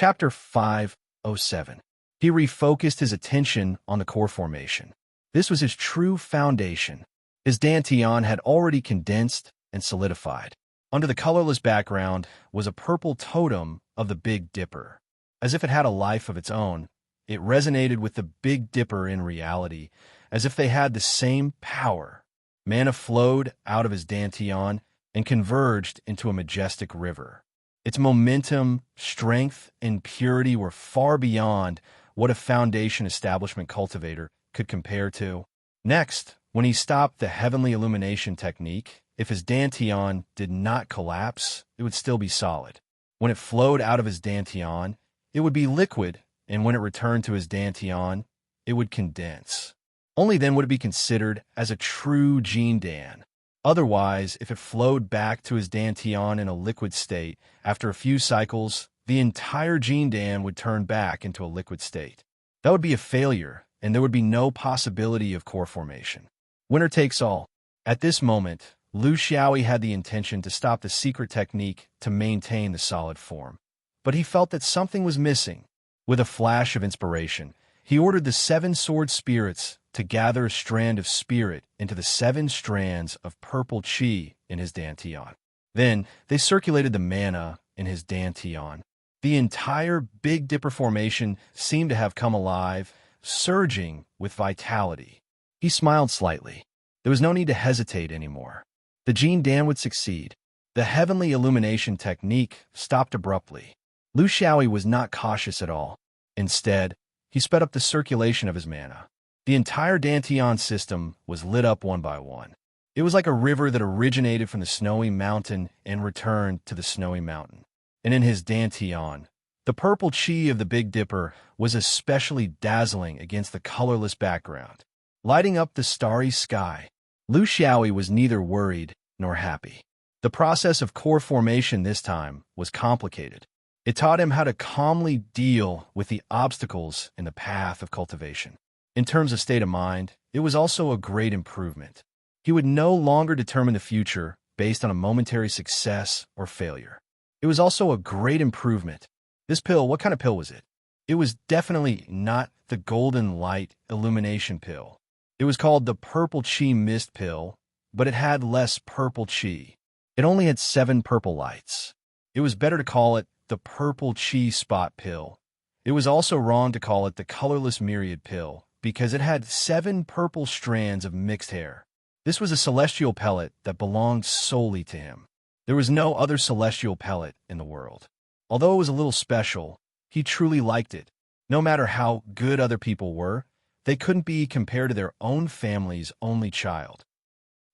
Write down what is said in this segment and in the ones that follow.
Chapter 507. He refocused his attention on the core formation. This was his true foundation. His dantian had already condensed and solidified. Under the colorless background was a purple totem of the Big Dipper. As if it had a life of its own, it resonated with the Big Dipper in reality, as if they had the same power. Mana flowed out of his dantian and converged into a majestic river. Its momentum, strength, and purity were far beyond what a foundation establishment cultivator could compare to. Next, when he stopped the heavenly illumination technique, if his dantian did not collapse, it would still be solid. When it flowed out of his dantian, it would be liquid, and when it returned to his dantian, it would condense. Only then would it be considered as a true Gene Dan. Otherwise, if it flowed back to his dantian in a liquid state, after a few cycles, the entire Gene Dan would turn back into a liquid state. That would be a failure, and there would be no possibility of core formation. Winner takes all. At this moment, Lu Xiaoyi had the intention to stop the secret technique to maintain the solid form. But he felt that something was missing. With a flash of inspiration, he ordered the 7 sword spirits to gather a strand of spirit into the 7 strands of purple chi in his dantian. Then, they circulated the mana in his dantian. The entire Big Dipper formation seemed to have come alive, surging with vitality. He smiled slightly. There was no need to hesitate anymore. The Gene Dan would succeed. The heavenly illumination technique stopped abruptly. Lu Xiaoyi was not cautious at all. Instead, he sped up the circulation of his mana. The entire dantian system was lit up one by one. It was like a river that originated from the snowy mountain and returned to the snowy mountain. And in his dantian, the purple chi of the Big Dipper was especially dazzling against the colorless background, lighting up the starry sky. Lu Xiaoyi was neither worried nor happy. The process of core formation this time was complicated. It taught him how to calmly deal with the obstacles in the path of cultivation. In terms of state of mind, it was also a great improvement. He would no longer determine the future based on a momentary success or failure. It was also a great improvement. This pill, what kind of pill was it? It was definitely not the golden light illumination pill. It was called the purple chi mist pill, but it had less purple chi. It only had 7 purple lights. It was better to call it the purple chi spot pill. It was also wrong to call it the colorless myriad pill, because it had 7 purple strands of mixed hair. This was a celestial pellet that belonged solely to him. There was no other celestial pellet in the world. Although it was a little special, he truly liked it. No matter how good other people were, they couldn't be compared to their own family's only child.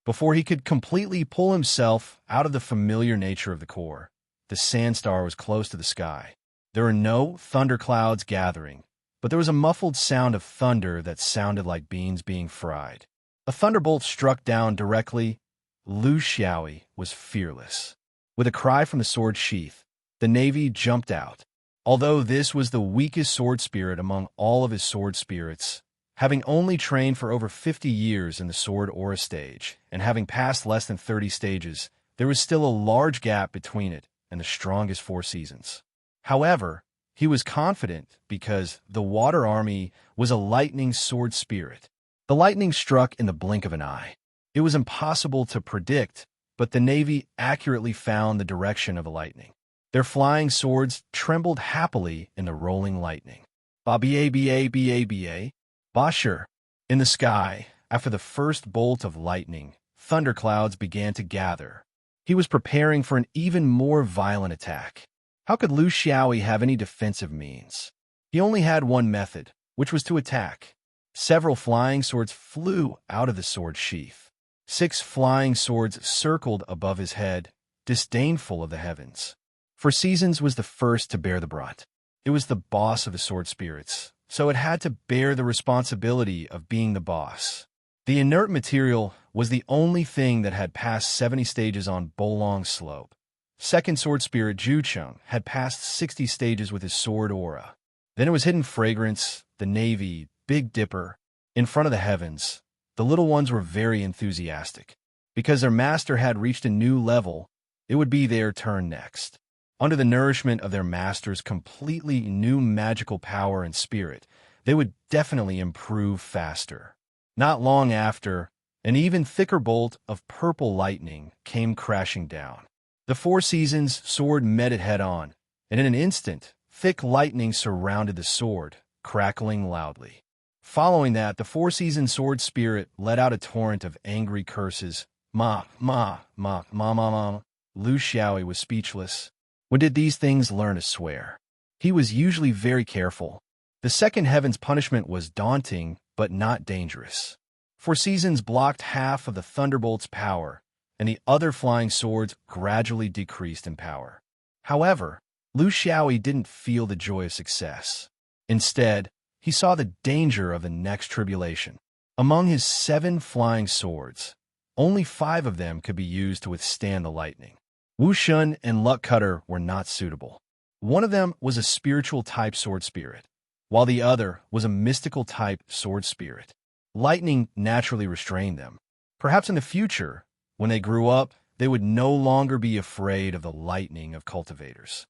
Before he could completely pull himself out of the familiar nature of the core, the sandstar was close to the sky. There were no thunderclouds gathering, but there was a muffled sound of thunder that sounded like beans being fried. A thunderbolt struck down directly. Lu Xiaoyi was fearless. With a cry from the sword sheath, the Navy jumped out. Although this was the weakest sword spirit among all of his sword spirits, having only trained for over 50 years in the sword aura stage, and having passed less than 30 stages, there was still a large gap between it and the strongest 4 seasons. However, he was confident because the Water Army was a lightning sword spirit. The lightning struck in the blink of an eye. It was impossible to predict, but the Navy accurately found the direction of the lightning. Their flying swords trembled happily in the rolling lightning. Ba-ba-ba-ba-ba-ba. Basher. In the sky, after the first bolt of lightning, thunderclouds began to gather. He was preparing for an even more violent attack. How could Lu Xiaoyi have any defensive means? He only had one method, which was to attack. Several flying swords flew out of the sword sheath. 6 flying swords circled above his head, disdainful of the heavens. For Seasons was the first to bear the brunt. It was the boss of the sword spirits, so it had to bear the responsibility of being the boss. The inert material was the only thing that had passed 70 stages on Bolong Slope. Second sword spirit Jucheng had passed 60 stages with his sword aura. Then it was Hidden Fragrance, the Navy, Big Dipper. In front of the heavens, the little ones were very enthusiastic. Because their master had reached a new level, it would be their turn next. Under the nourishment of their master's completely new magical power and spirit, they would definitely improve faster. Not long after, an even thicker bolt of purple lightning came crashing down. The Four Seasons sword met it head-on, and in an instant, thick lightning surrounded the sword, crackling loudly. Following that, the Four Seasons sword spirit let out a torrent of angry curses. Ma, ma, ma, ma, ma, ma. Lu Xiaoyi was speechless. When did these things learn to swear? He was usually very careful. The second heaven's punishment was daunting, but not dangerous. Four Seasons blocked half of the Thunderbolt's power, and the other flying swords gradually decreased in power. However, Lu Xiaoyi didn't feel the joy of success. Instead, he saw the danger of the next tribulation. Among his 7 flying swords, only 5 of them could be used to withstand the lightning. Wu Shun and Luck Cutter were not suitable. One of them was a spiritual-type sword spirit, while the other was a mystical-type sword spirit. Lightning naturally restrained them. Perhaps in the future, when they grew up, they would no longer be afraid of the lightning of cultivators.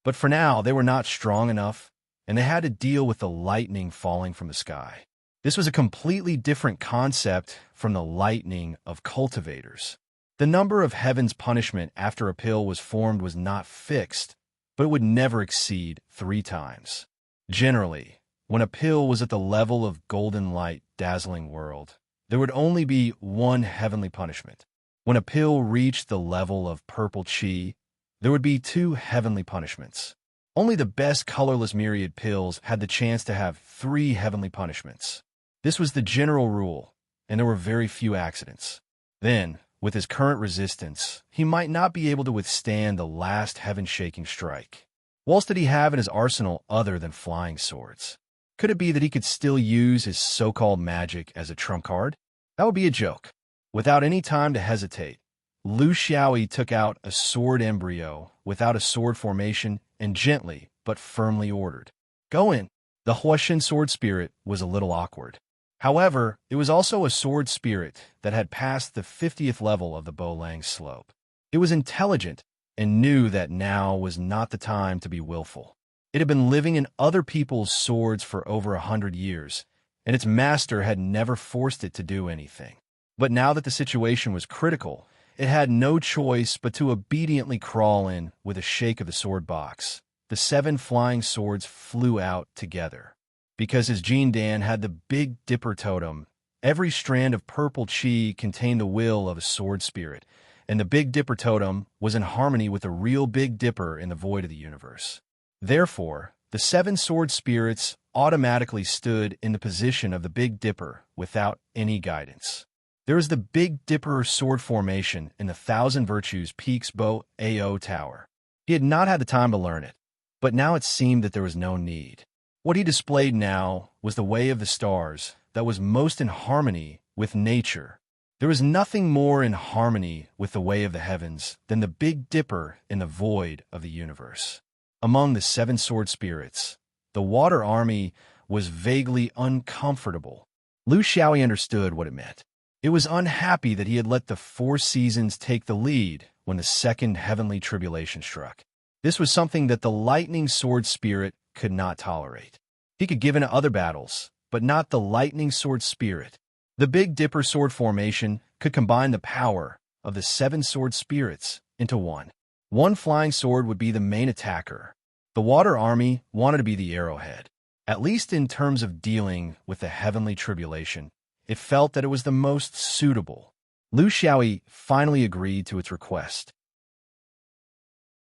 But for now, they were not strong enough, and they had to deal with the lightning falling from the sky. This was a completely different concept from the lightning of cultivators. The number of heaven's punishment after a pill was formed was not fixed, but it would never exceed 3 times. Generally, when a pill was at the level of golden light, dazzling world, there would only be 1 heavenly punishment. When a pill reached the level of purple chi, there would be 2 heavenly punishments. Only the best colorless myriad pills had the chance to have 3 heavenly punishments. This was the general rule, and there were very few accidents. Then, with his current resistance, he might not be able to withstand the last heaven-shaking strike. What else did he have in his arsenal other than flying swords? Could it be that he could still use his so-called magic as a trump card? That would be a joke. Without any time to hesitate, Lu Xiaoyi took out a sword embryo without a sword formation and gently but firmly ordered, "Go in." The Huashen sword spirit was a little awkward. However, it was also a sword spirit that had passed the 50th level of the Bolang slope. It was intelligent and knew that now was not the time to be willful. It had been living in other people's swords for over 100 years, and its master had never forced it to do anything. But now that the situation was critical, it had no choice but to obediently crawl in with a shake of the sword box. The 7 flying swords flew out together. Because his Jin Dan had the Big Dipper totem, every strand of purple chi contained the will of a sword spirit, and the Big Dipper totem was in harmony with the real Big Dipper in the void of the universe. Therefore, the 7 sword spirits automatically stood in the position of the Big Dipper without any guidance. There is the Big Dipper sword formation in the Thousand Virtues Peaks Bo Ao Tower. He had not had the time to learn it, but now it seemed that there was no need. What he displayed now was the way of the stars that was most in harmony with nature. There was nothing more in harmony with the way of the heavens than the Big Dipper in the void of the universe. Among the 7 sword spirits, the water army was vaguely uncomfortable. Lu Xiaoyi understood what it meant. It was unhappy that he had let the Four Seasons take the lead when the second heavenly tribulation struck. This was something that the lightning sword spirit could not tolerate. He could give in to other battles, but not the lightning sword spirit. The Big Dipper sword formation could combine the power of the 7 sword spirits into one. One flying sword would be the main attacker. The water army wanted to be the arrowhead. At least in terms of dealing with the heavenly tribulation, it felt that it was the most suitable. Lu Xiaoyi finally agreed to its request.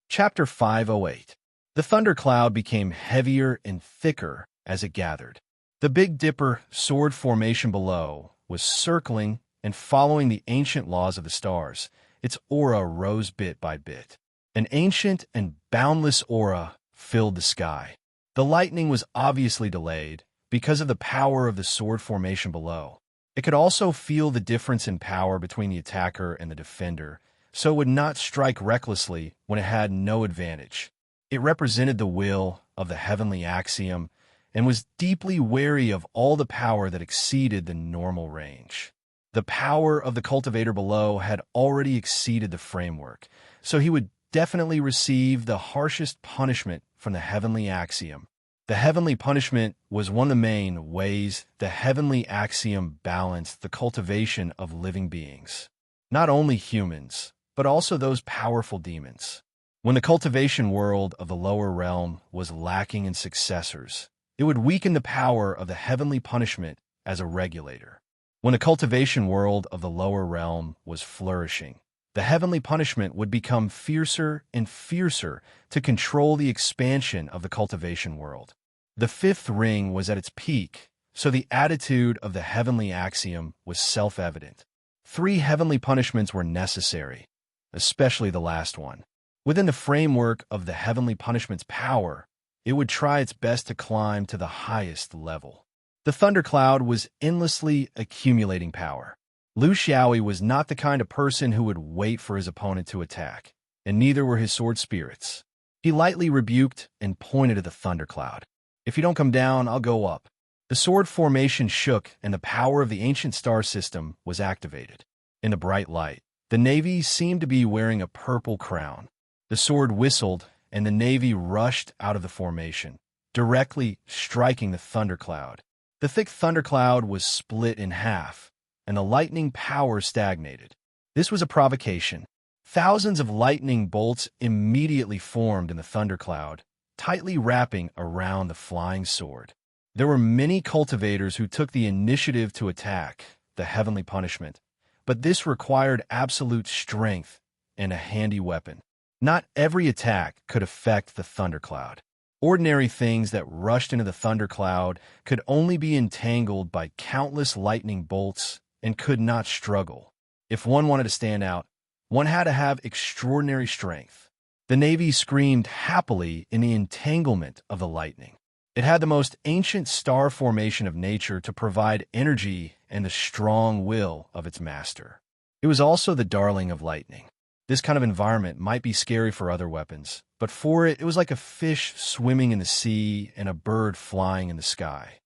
Chapter 508. The thundercloud became heavier and thicker as it gathered. The Big Dipper sword formation below was circling and following the ancient laws of the stars. Its aura rose bit by bit. An ancient and boundless aura filled the sky. The lightning was obviously delayed because of the power of the sword formation below. It could also feel the difference in power between the attacker and the defender, so it would not strike recklessly when it had no advantage. It represented the will of the heavenly axiom and was deeply wary of all the power that exceeded the normal range. The power of the cultivator below had already exceeded the framework, so he would definitely receive the harshest punishment from the heavenly axiom. The heavenly punishment was one of the main ways the heavenly axiom balanced the cultivation of living beings. Not only humans, but also those powerful demons. When the cultivation world of the lower realm was lacking in successors, it would weaken the power of the heavenly punishment as a regulator. When the cultivation world of the lower realm was flourishing, the heavenly punishment would become fiercer and fiercer to control the expansion of the cultivation world. The fifth ring was at its peak, so the attitude of the heavenly axiom was self-evident. 3 heavenly punishments were necessary, especially the last one. Within the framework of the heavenly punishment's power, it would try its best to climb to the highest level. The thundercloud was endlessly accumulating power. Lu Xiaoyi was not the kind of person who would wait for his opponent to attack, and neither were his sword spirits. He lightly rebuked and pointed at the thundercloud. "If you don't come down, I'll go up." The sword formation shook, and the power of the ancient star system was activated. In the bright light, the navy seemed to be wearing a purple crown. The sword whistled, and the navy rushed out of the formation, directly striking the thundercloud. The thick thundercloud was split in half, and the lightning power stagnated. This was a provocation. Thousands of lightning bolts immediately formed in the thundercloud, tightly wrapping around the flying sword. There were many cultivators who took the initiative to attack the heavenly punishment, but this required absolute strength and a handy weapon. Not every attack could affect the thundercloud. Ordinary things that rushed into the thundercloud could only be entangled by countless lightning bolts and could not struggle. If one wanted to stand out, one had to have extraordinary strength. The navy screamed happily in the entanglement of the lightning. It had the most ancient star formation of nature to provide energy and the strong will of its master. It was also the darling of lightning. This kind of environment might be scary for other weapons, but for it was like a fish swimming in the sea and a bird flying in the sky.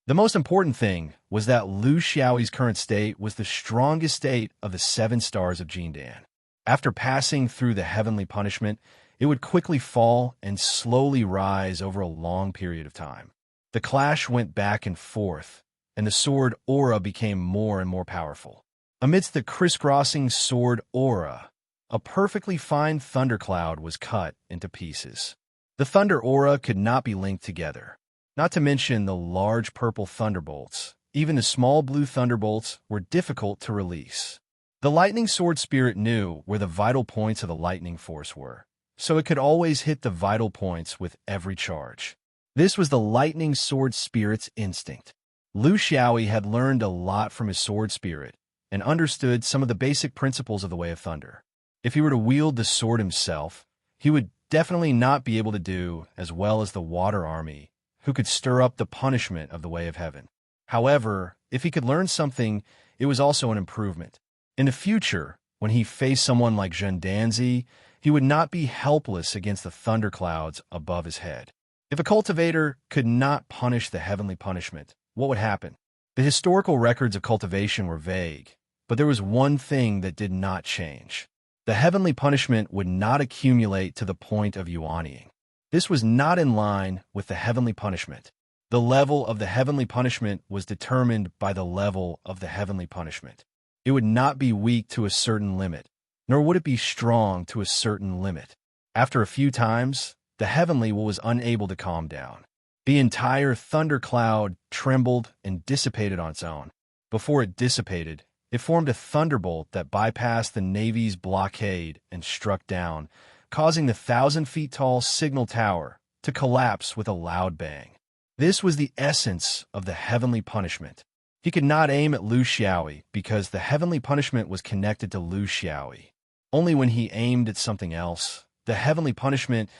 The most important thing was that Lu Xiaoyi's current state was the strongest state of the 7 stars of Jindan. After passing through the heavenly punishment, it would quickly fall and slowly rise over a long period of time. The clash went back and forth, and the sword aura became more and more powerful. Amidst the crisscrossing sword aura, a perfectly fine thundercloud was cut into pieces. The thunder aura could not be linked together. Not to mention the large purple thunderbolts. Even the small blue thunderbolts were difficult to release. The lightning sword spirit knew where the vital points of the lightning force were, so it could always hit the vital points with every charge. This was the lightning sword spirit's instinct. Lu Xiaoyi had learned a lot from his sword spirit and understood some of the basic principles of the Way of Thunder. If he were to wield the sword himself, he would definitely not be able to do as well as the water army, who could stir up the punishment of the Way of Heaven. However, if he could learn something, it was also an improvement. In the future, when he faced someone like Zhen Danzi, he would not be helpless against the thunderclouds above his head. If a cultivator could not punish the heavenly punishment, what would happen? The historical records of cultivation were vague, but there was one thing that did not change. The heavenly punishment would not accumulate to the point of yuanying. This was not in line with the heavenly punishment. The level of the heavenly punishment was determined by the level of the heavenly punishment. It would not be weak to a certain limit, nor would it be strong to a certain limit. After a few times, the heavenly was unable to calm down. The entire thundercloud trembled and dissipated on its own. Before it dissipated, it formed a thunderbolt that bypassed the Navy's blockade and struck down, causing the 1,000-feet-tall signal tower to collapse with a loud bang. This was the essence of the heavenly punishment. He could not aim at Lu Xiaoyi because the heavenly punishment was connected to Lu Xiaoyi. Only when he aimed at something else, the heavenly punishment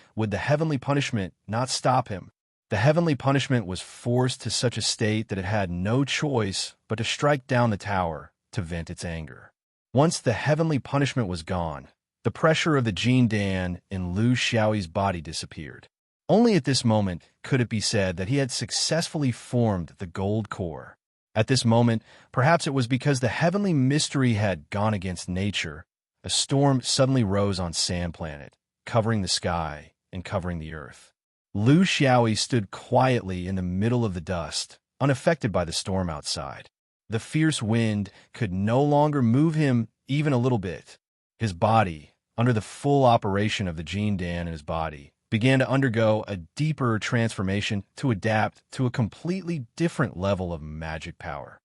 not stop him. The heavenly punishment was forced to such a state that it had no choice but to strike down the tower to vent its anger. Once the heavenly punishment was gone, the pressure of the Jindan in Lu Xiaoyi's body disappeared. Only at this moment could it be said that he had successfully formed the gold core. At this moment, perhaps it was because the heavenly mystery had gone against nature, a storm suddenly rose on Sand Planet, covering the sky and covering the earth. Lu Xiaoyi stood quietly in the middle of the dust, unaffected by the storm outside. The fierce wind could no longer move him even a little bit. His body, under the full operation of the Jin Dan in his body, began to undergo a deeper transformation to adapt to a completely different level of magic power.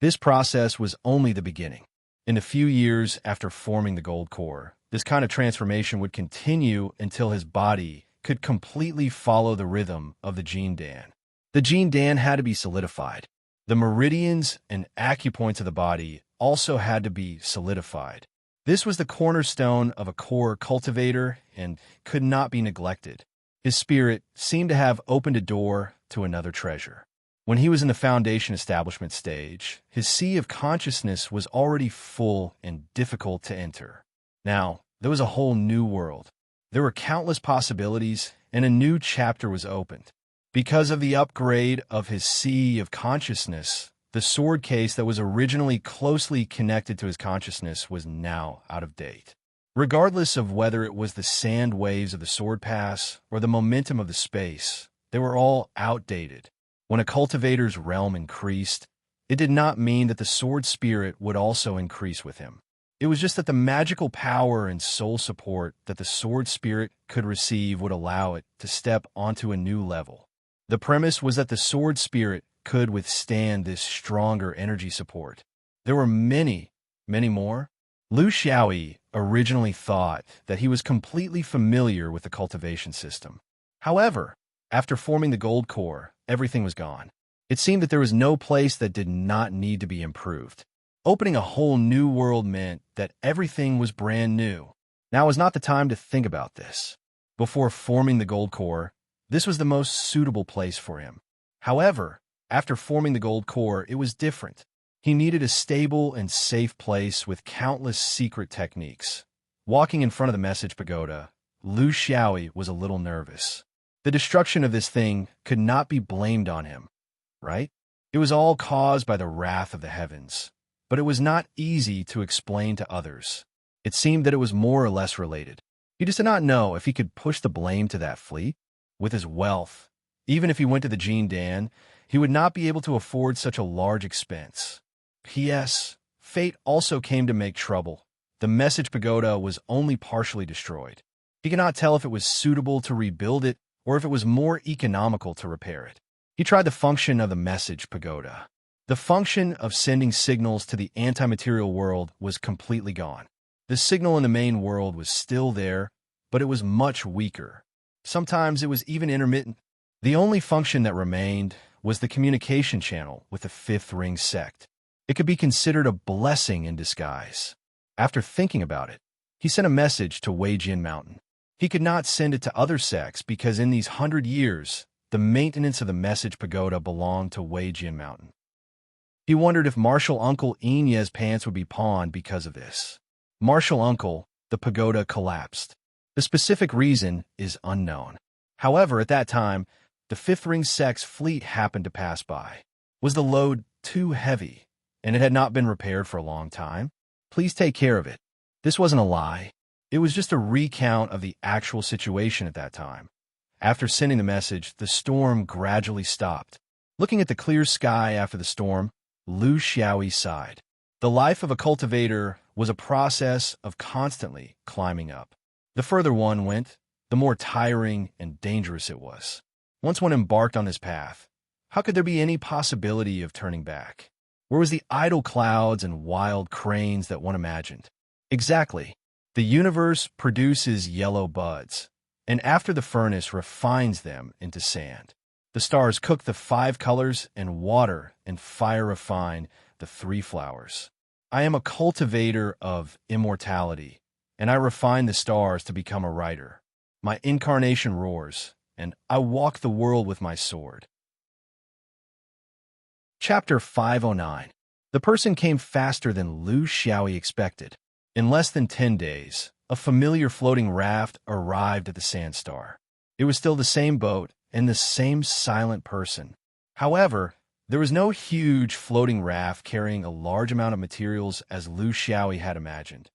This process was only the beginning. In the few years after forming the gold core, this kind of transformation would continue until his body could completely follow the rhythm of the Jin Dan. The Jin Dan had to be solidified. The meridians and acupoints of the body also had to be solidified. This was the cornerstone of a core cultivator and could not be neglected. His spirit seemed to have opened a door to another treasure. When he was in the foundation establishment stage, his sea of consciousness was already full and difficult to enter. Now, there was a whole new world. There were countless possibilities, and a new chapter was opened. Because of the upgrade of his sea of consciousness, the sword case that was originally closely connected to his consciousness was now out of date. Regardless of whether it was the sand waves of the sword pass or the momentum of the space, they were all outdated. When a cultivator's realm increased, it did not mean that the sword spirit would also increase with him. It was just that the magical power and soul support that the sword spirit could receive would allow it to step onto a new level. The premise was that the sword spirit could withstand this stronger energy support. There were many more. Lu Xiaoyi originally thought that he was completely familiar with the cultivation system. However, after forming the gold core, everything was gone. It seemed that there was no place that did not need to be improved. Opening a whole new world meant that everything was brand new. Now was not the time to think about this. Before forming the gold core, this was the most suitable place for him. However, after forming the gold core, it was different. He needed a stable and safe place with countless secret techniques. Walking in front of the message pagoda, Lu Xiaoyi was a little nervous. The destruction of this thing could not be blamed on him, right? It was all caused by the wrath of the heavens, but it was not easy to explain to others. It seemed that it was more or less related. He just did not know if he could push the blame to that fleet. With his wealth, even if he went to the Jin Dan, he would not be able to afford such a large expense. P.S. Fate also came to make trouble. The message pagoda was only partially destroyed. He could not tell if it was suitable to rebuild it or if it was more economical to repair it. He tried the function of the message pagoda. The function of sending signals to the anti-material world was completely gone. The signal in the main world was still there, but it was much weaker. Sometimes it was even intermittent. The only function that remained was the communication channel with the Fifth Ring sect. It could be considered a blessing in disguise. After thinking about it, he sent a message to Weijin Mountain. He could not send it to other sects because in these 100 years, the maintenance of the message pagoda belonged to Weijin Mountain. He wondered if Martial Uncle Inya's pants would be pawned because of this. Martial Uncle, the pagoda collapsed. The specific reason is unknown. However, at that time, the Fifth Ring sect's fleet happened to pass by. Was the load too heavy, and it had not been repaired for a long time? Please take care of it. This wasn't a lie. It was just a recount of the actual situation at that time. After sending the message, the storm gradually stopped. Looking at the clear sky after the storm, Lu Xiaoyi sighed. The life of a cultivator was a process of constantly climbing up. The further one went, the more tiring and dangerous it was. Once one embarked on this path, how could there be any possibility of turning back? Where was the idle clouds and wild cranes that one imagined? Exactly. The universe produces yellow buds, and after the furnace refines them into sand. The stars cook the 5 colors, and water and fire refine the 3 flowers. I am a cultivator of immortality, and I refine the stars to become a writer. My incarnation roars, and I walk the world with my sword. Chapter 509. The person came faster than Lu Xiaoyi expected. In less than 10 days, a familiar floating raft arrived at the Sand Star. It was still the same boat and the same silent person. However, there was no huge floating raft carrying a large amount of materials as Lu Xiaoyi had imagined.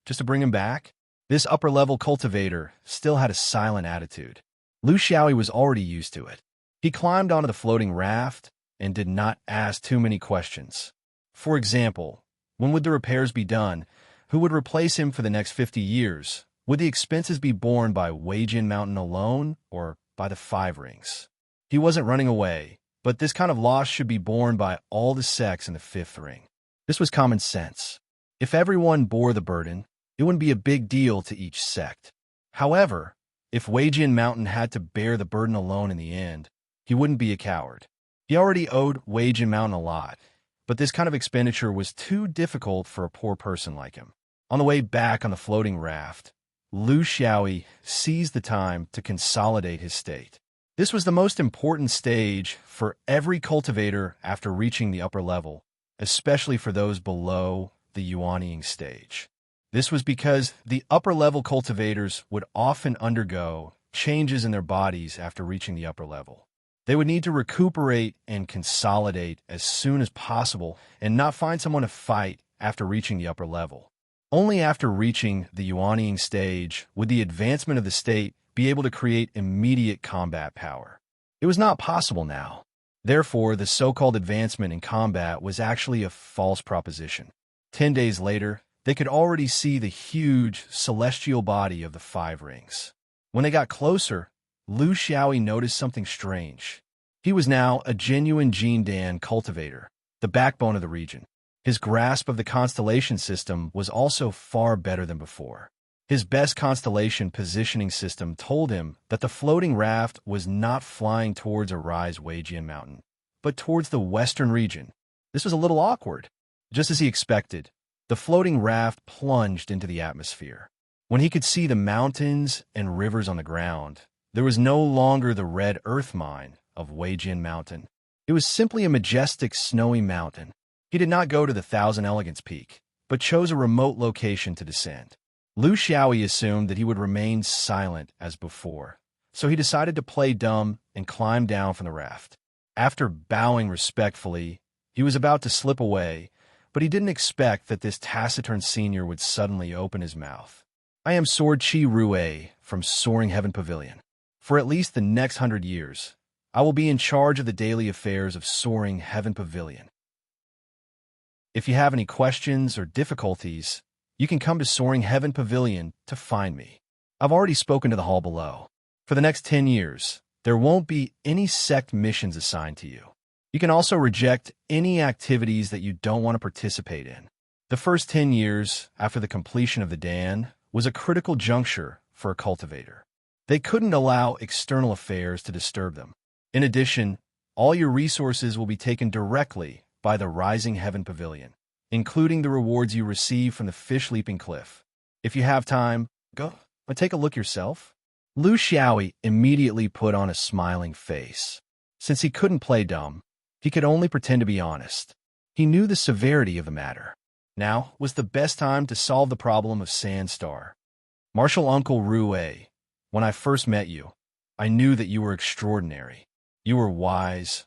just to bring him back? This upper-level cultivator still had a silent attitude. Lu Xiaoyi was already used to it. He climbed onto the floating raft and did not ask too many questions. For example, when would the repairs be done? Who would replace him for the next 50 years? Would the expenses be borne by Weijin Mountain alone or by the Five Rings? He wasn't running away, but this kind of loss should be borne by all the sects in the Fifth Ring. This was common sense. If everyone bore the burden, it wouldn't be a big deal to each sect. However, if Weijin Mountain had to bear the burden alone in the end, he wouldn't be a coward. He already owed Weijin Mountain a lot, but this kind of expenditure was too difficult for a poor person like him. On the way back on the floating raft, Lu Xiaoyi seized the time to consolidate his state. This was the most important stage for every cultivator after reaching the upper level, especially for those below the yuanying stage. This was because the upper-level cultivators would often undergo changes in their bodies after reaching the upper level. They would need to recuperate and consolidate as soon as possible and not find someone to fight after reaching the upper level. Only after reaching the yuanying stage would the advancement of the state be able to create immediate combat power. It was not possible now. Therefore, the so-called advancement in combat was actually a false proposition. 10 days later, they could already see the huge celestial body of the Five Rings. When they got closer, Lu Xiaoyi noticed something strange. He was now a genuine Jindan cultivator, the backbone of the region. His grasp of the constellation system was also far better than before. His best constellation positioning system told him that the floating raft was not flying towards a rise Weijian mountain, but towards the western region. This was a little awkward. Just as he expected, the floating raft plunged into the atmosphere. When he could see the mountains and rivers on the ground, there was no longer the red earth mine of Weijin Mountain. It was simply a majestic snowy mountain. He did not go to the Thousand Elegance Peak, but chose a remote location to descend. Lu Xiaoyi assumed that he would remain silent as before, so he decided to play dumb and climb down from the raft. After bowing respectfully, he was about to slip away, but he didn't expect that this taciturn senior would suddenly open his mouth. I am Sword Chi Rue from Soaring Heaven Pavilion. For at least the next 100 years, I will be in charge of the daily affairs of Soaring Heaven Pavilion. If you have any questions or difficulties, you can come to Soaring Heaven Pavilion to find me. I've already spoken to the hall below. For the next 10 years, there won't be any sect missions assigned to you. You can also reject any activities that you don't want to participate in. The first 10 years after the completion of the Dan was a critical juncture for a cultivator. They couldn't allow external affairs to disturb them. In addition, all your resources will be taken directly by the Rising Heaven Pavilion, including the rewards you receive from the Fish Leaping Cliff. If you have time, go and take a look yourself. Lu Xiaoyi immediately put on a smiling face. Since he couldn't play dumb, he could only pretend to be honest. He knew the severity of the matter. Now was the best time to solve the problem of Sandstar. Martial Uncle Rue, when I first met you, I knew that you were extraordinary. You were wise,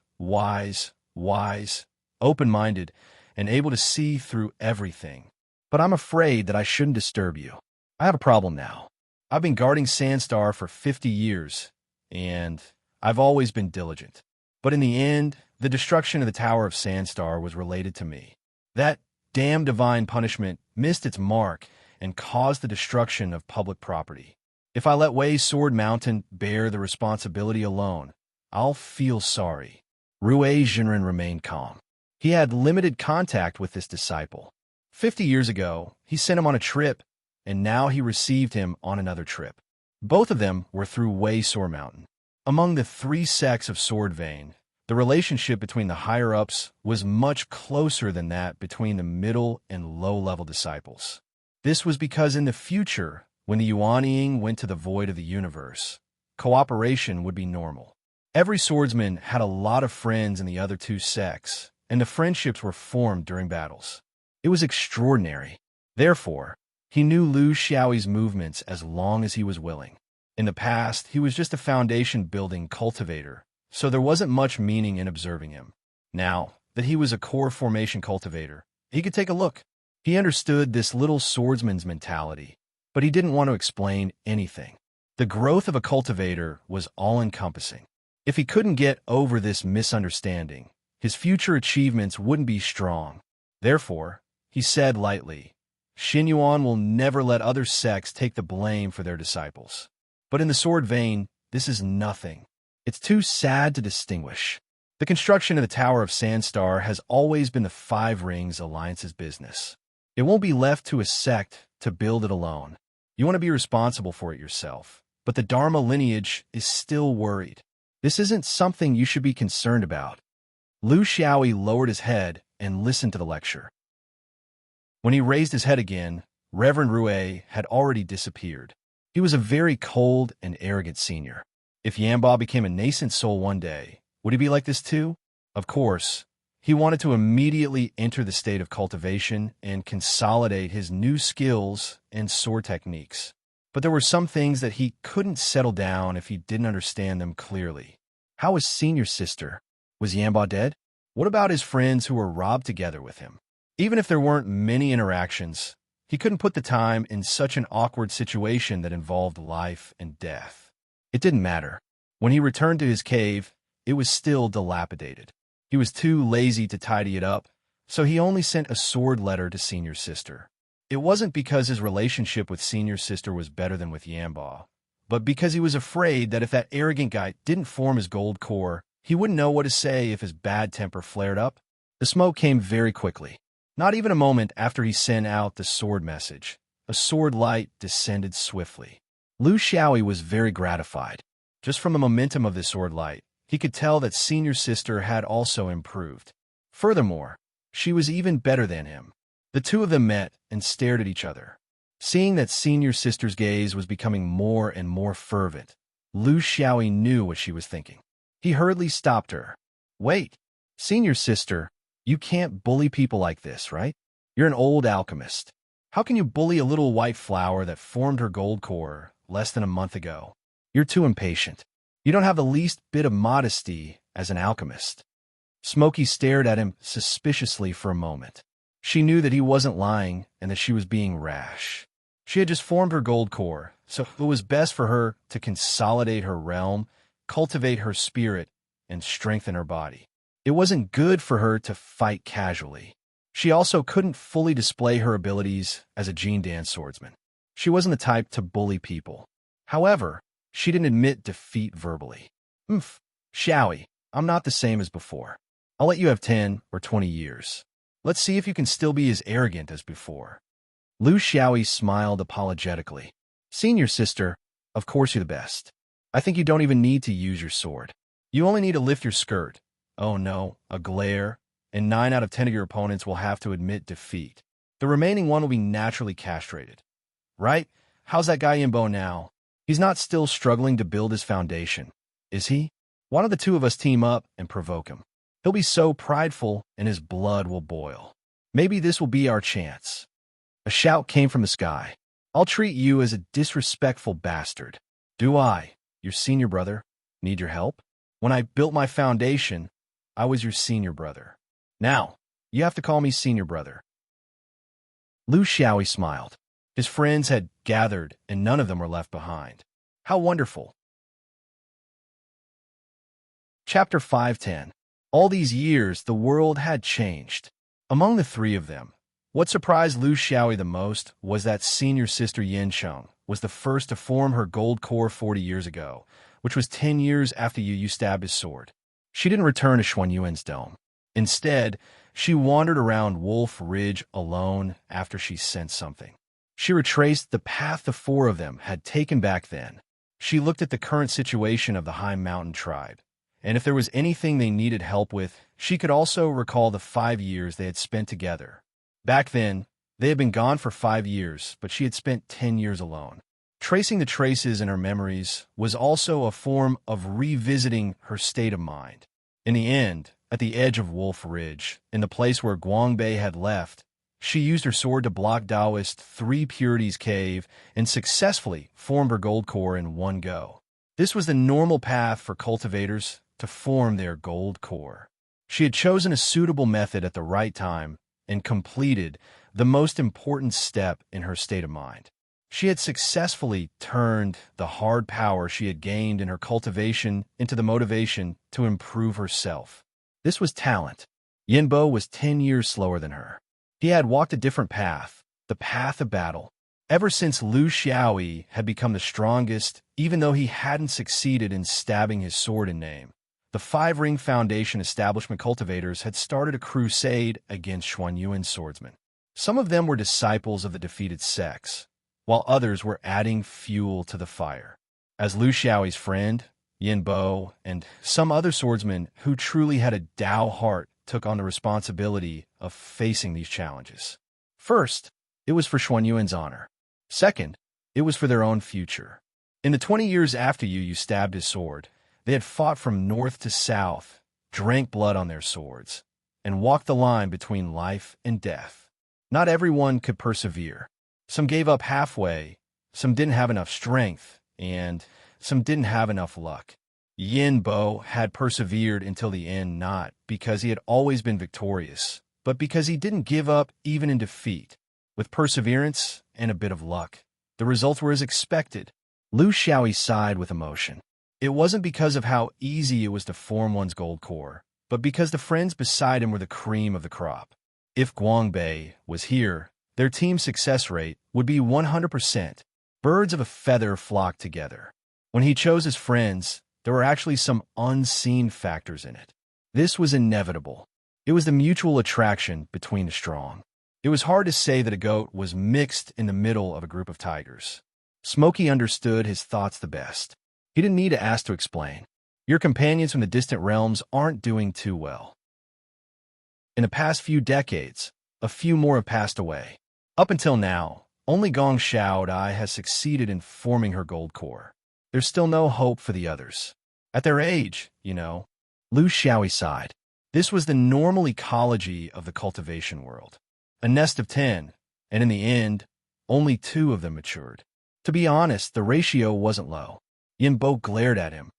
open-minded, and able to see through everything. But I'm afraid that I shouldn't disturb you. I have a problem now. I've been guarding Sandstar for 50 years, and I've always been diligent. But in the end, the destruction of the Tower of Sandstar was related to me. That damn divine punishment missed its mark and caused the destruction of public property. If I let Wei Sword Mountain bear the responsibility alone, I'll feel sorry. Rue Jinren remained calm. He had limited contact with this disciple. 50 years ago, he sent him on a trip, and now he received him on another trip. Both of them were through Wei Sword Mountain. Among the three sects of Sword Vein, the relationship between the higher-ups was much closer than that between the middle and low-level disciples. This was because in the future, when the Yuanying went to the void of the universe, cooperation would be normal. Every swordsman had a lot of friends in the other two sects, and the friendships were formed during battles. It was extraordinary. Therefore, he knew Lu Xiaoyi's movements as long as he was willing. In the past, he was just a foundation-building cultivator, so there wasn't much meaning in observing him. Now that he was a core formation cultivator, he could take a look. He understood this little swordsman's mentality, but he didn't want to explain anything. The growth of a cultivator was all-encompassing. If he couldn't get over this misunderstanding, his future achievements wouldn't be strong. Therefore, he said lightly, Xinyuan will never let other sects take the blame for their disciples. But in the sword vein, this is nothing. It's too sad to distinguish. The construction of the Tower of Sandstar has always been the Five Rings Alliance's business. It won't be left to a sect to build it alone. You want to be responsible for it yourself. But the Dharma lineage is still worried. This isn't something you should be concerned about. Lu Xiaoyi lowered his head and listened to the lecture. When he raised his head again, Reverend Rue had already disappeared. He was a very cold and arrogant senior. If Yamba became a nascent soul one day, would he be like this too? Of course. He wanted to immediately enter the state of cultivation and consolidate his new skills and sword techniques. But there were some things that he couldn't settle down if he didn't understand them clearly. How was Senior Sister? Was Yamba dead? What about his friends who were robbed together with him? Even if there weren't many interactions, he couldn't put the time in such an awkward situation that involved life and death. It didn't matter. When he returned to his cave, it was still dilapidated. He was too lazy to tidy it up, so he only sent a sword letter to Senior Sister. It wasn't because his relationship with Senior Sister was better than with Yamba, but because he was afraid that if that arrogant guy didn't form his gold core, he wouldn't know what to say if his bad temper flared up. The smoke came very quickly. Not even a moment after he sent out the sword message, a sword light descended swiftly. Lu Xiaoyi was very gratified. Just from the momentum of this sword light, he could tell that Senior Sister had also improved. Furthermore, she was even better than him. The two of them met and stared at each other. Seeing that Senior Sister's gaze was becoming more and more fervent, Lu Xiaoyi knew what she was thinking. He hurriedly stopped her. Wait, Senior Sister, you can't bully people like this, right? You're an old alchemist. How can you bully a little white flower that formed her gold core less than a month ago? You're too impatient. You don't have the least bit of modesty as an alchemist. Smokey stared at him suspiciously for a moment. She knew that he wasn't lying and that she was being rash. She had just formed her gold core, so it was best for her to consolidate her realm, cultivate her spirit, and strengthen her body. It wasn't good for her to fight casually. She also couldn't fully display her abilities as a Jin Dan swordsman. She wasn't the type to bully people. However, she didn't admit defeat verbally. Xiaoyi, I'm not the same as before. I'll let you have 10 or 20 years. Let's see if you can still be as arrogant as before. Lu Xiaoyi smiled apologetically. Senior Sister, of course you're the best. I think you don't even need to use your sword. You only need to lift your skirt. Oh no, a glare, and 9 out of 10 of your opponents will have to admit defeat. The remaining one will be naturally castrated. Right? How's that guy Yimbo now? He's not still struggling to build his foundation, is he? Why don't the two of us team up and provoke him? He'll be so prideful and his blood will boil. Maybe this will be our chance. A shout came from the sky. I'll treat you as a disrespectful bastard. Do I, your senior brother, need your help? When I built my foundation, I was your senior brother. Now, you have to call me senior brother. Lu Xiaoyi smiled. His friends had gathered, and none of them were left behind. How wonderful. Chapter 510. All these years, the world had changed. Among the three of them, what surprised Lu Xiaoyi the most was that Senior Sister Yansheng was the first to form her gold core 40 years ago, which was 10 years after Yu stabbed his sword. She didn't return to Xuanyuan's dome. Instead, she wandered around Wolf Ridge alone after she sensed something. She retraced the path the four of them had taken back then. She looked at the current situation of the High Mountain tribe, and if there was anything they needed help with, she could also recall the 5 years they had spent together. Back then, they had been gone for 5 years, but she had spent 10 years alone. Tracing the traces in her memories was also a form of revisiting her state of mind. In the end, at the edge of Wolf Ridge, in the place where Guangbei had left, she used her sword to block Taoist 3 Purities Cave and successfully formed her gold core in one go. This was the normal path for cultivators to form their gold core. She had chosen a suitable method at the right time, and completed the most important step in her state of mind. She had successfully turned the hard power she had gained in her cultivation into the motivation to improve herself. This was talent. Yinbo was 10 years slower than her. He had walked a different path, the path of battle. Ever since Lu Xiaoyi had become the strongest, even though he hadn't succeeded in stabbing his sword in name, the Five-Ring Foundation establishment cultivators had started a crusade against Xuanyuan's swordsmen. Some of them were disciples of the defeated sects, while others were adding fuel to the fire. As Lu Xiaoyi's friend, Yin Bo, and some other swordsmen who truly had a Dao heart took on the responsibility of facing these challenges. First, it was for Xuanyuan's honor. Second, it was for their own future. In the 20 years after you stabbed his sword, they had fought from north to south, drank blood on their swords, and walked the line between life and death. Not everyone could persevere. Some gave up halfway, some didn't have enough strength, and some didn't have enough luck. Yin Bo had persevered until the end, not because he had always been victorious, but because he didn't give up even in defeat. With perseverance and a bit of luck, the results were as expected. Lu Xiaoyi sighed with emotion. It wasn't because of how easy it was to form one's gold core, but because the friends beside him were the cream of the crop. If Guangbei was here, their team's success rate would be 100%. Birds of a feather flocked together. When he chose his friends, there were actually some unseen factors in it. This was inevitable. It was the mutual attraction between the strong. It was hard to say that a goat was mixed in the middle of a group of tigers. Smokey understood his thoughts the best. He didn't need to ask to explain. Your companions from the distant realms aren't doing too well. In the past few decades, a few more have passed away. Up until now, only Gong Xiaodai has succeeded in forming her gold core. There's still no hope for the others. At their age, Lu Xiaoyi sighed. This was the normal ecology of the cultivation world. A nest of 10, and in the end, only 2 of them matured. To be honest, the ratio wasn't low. Yin Bo glared at him.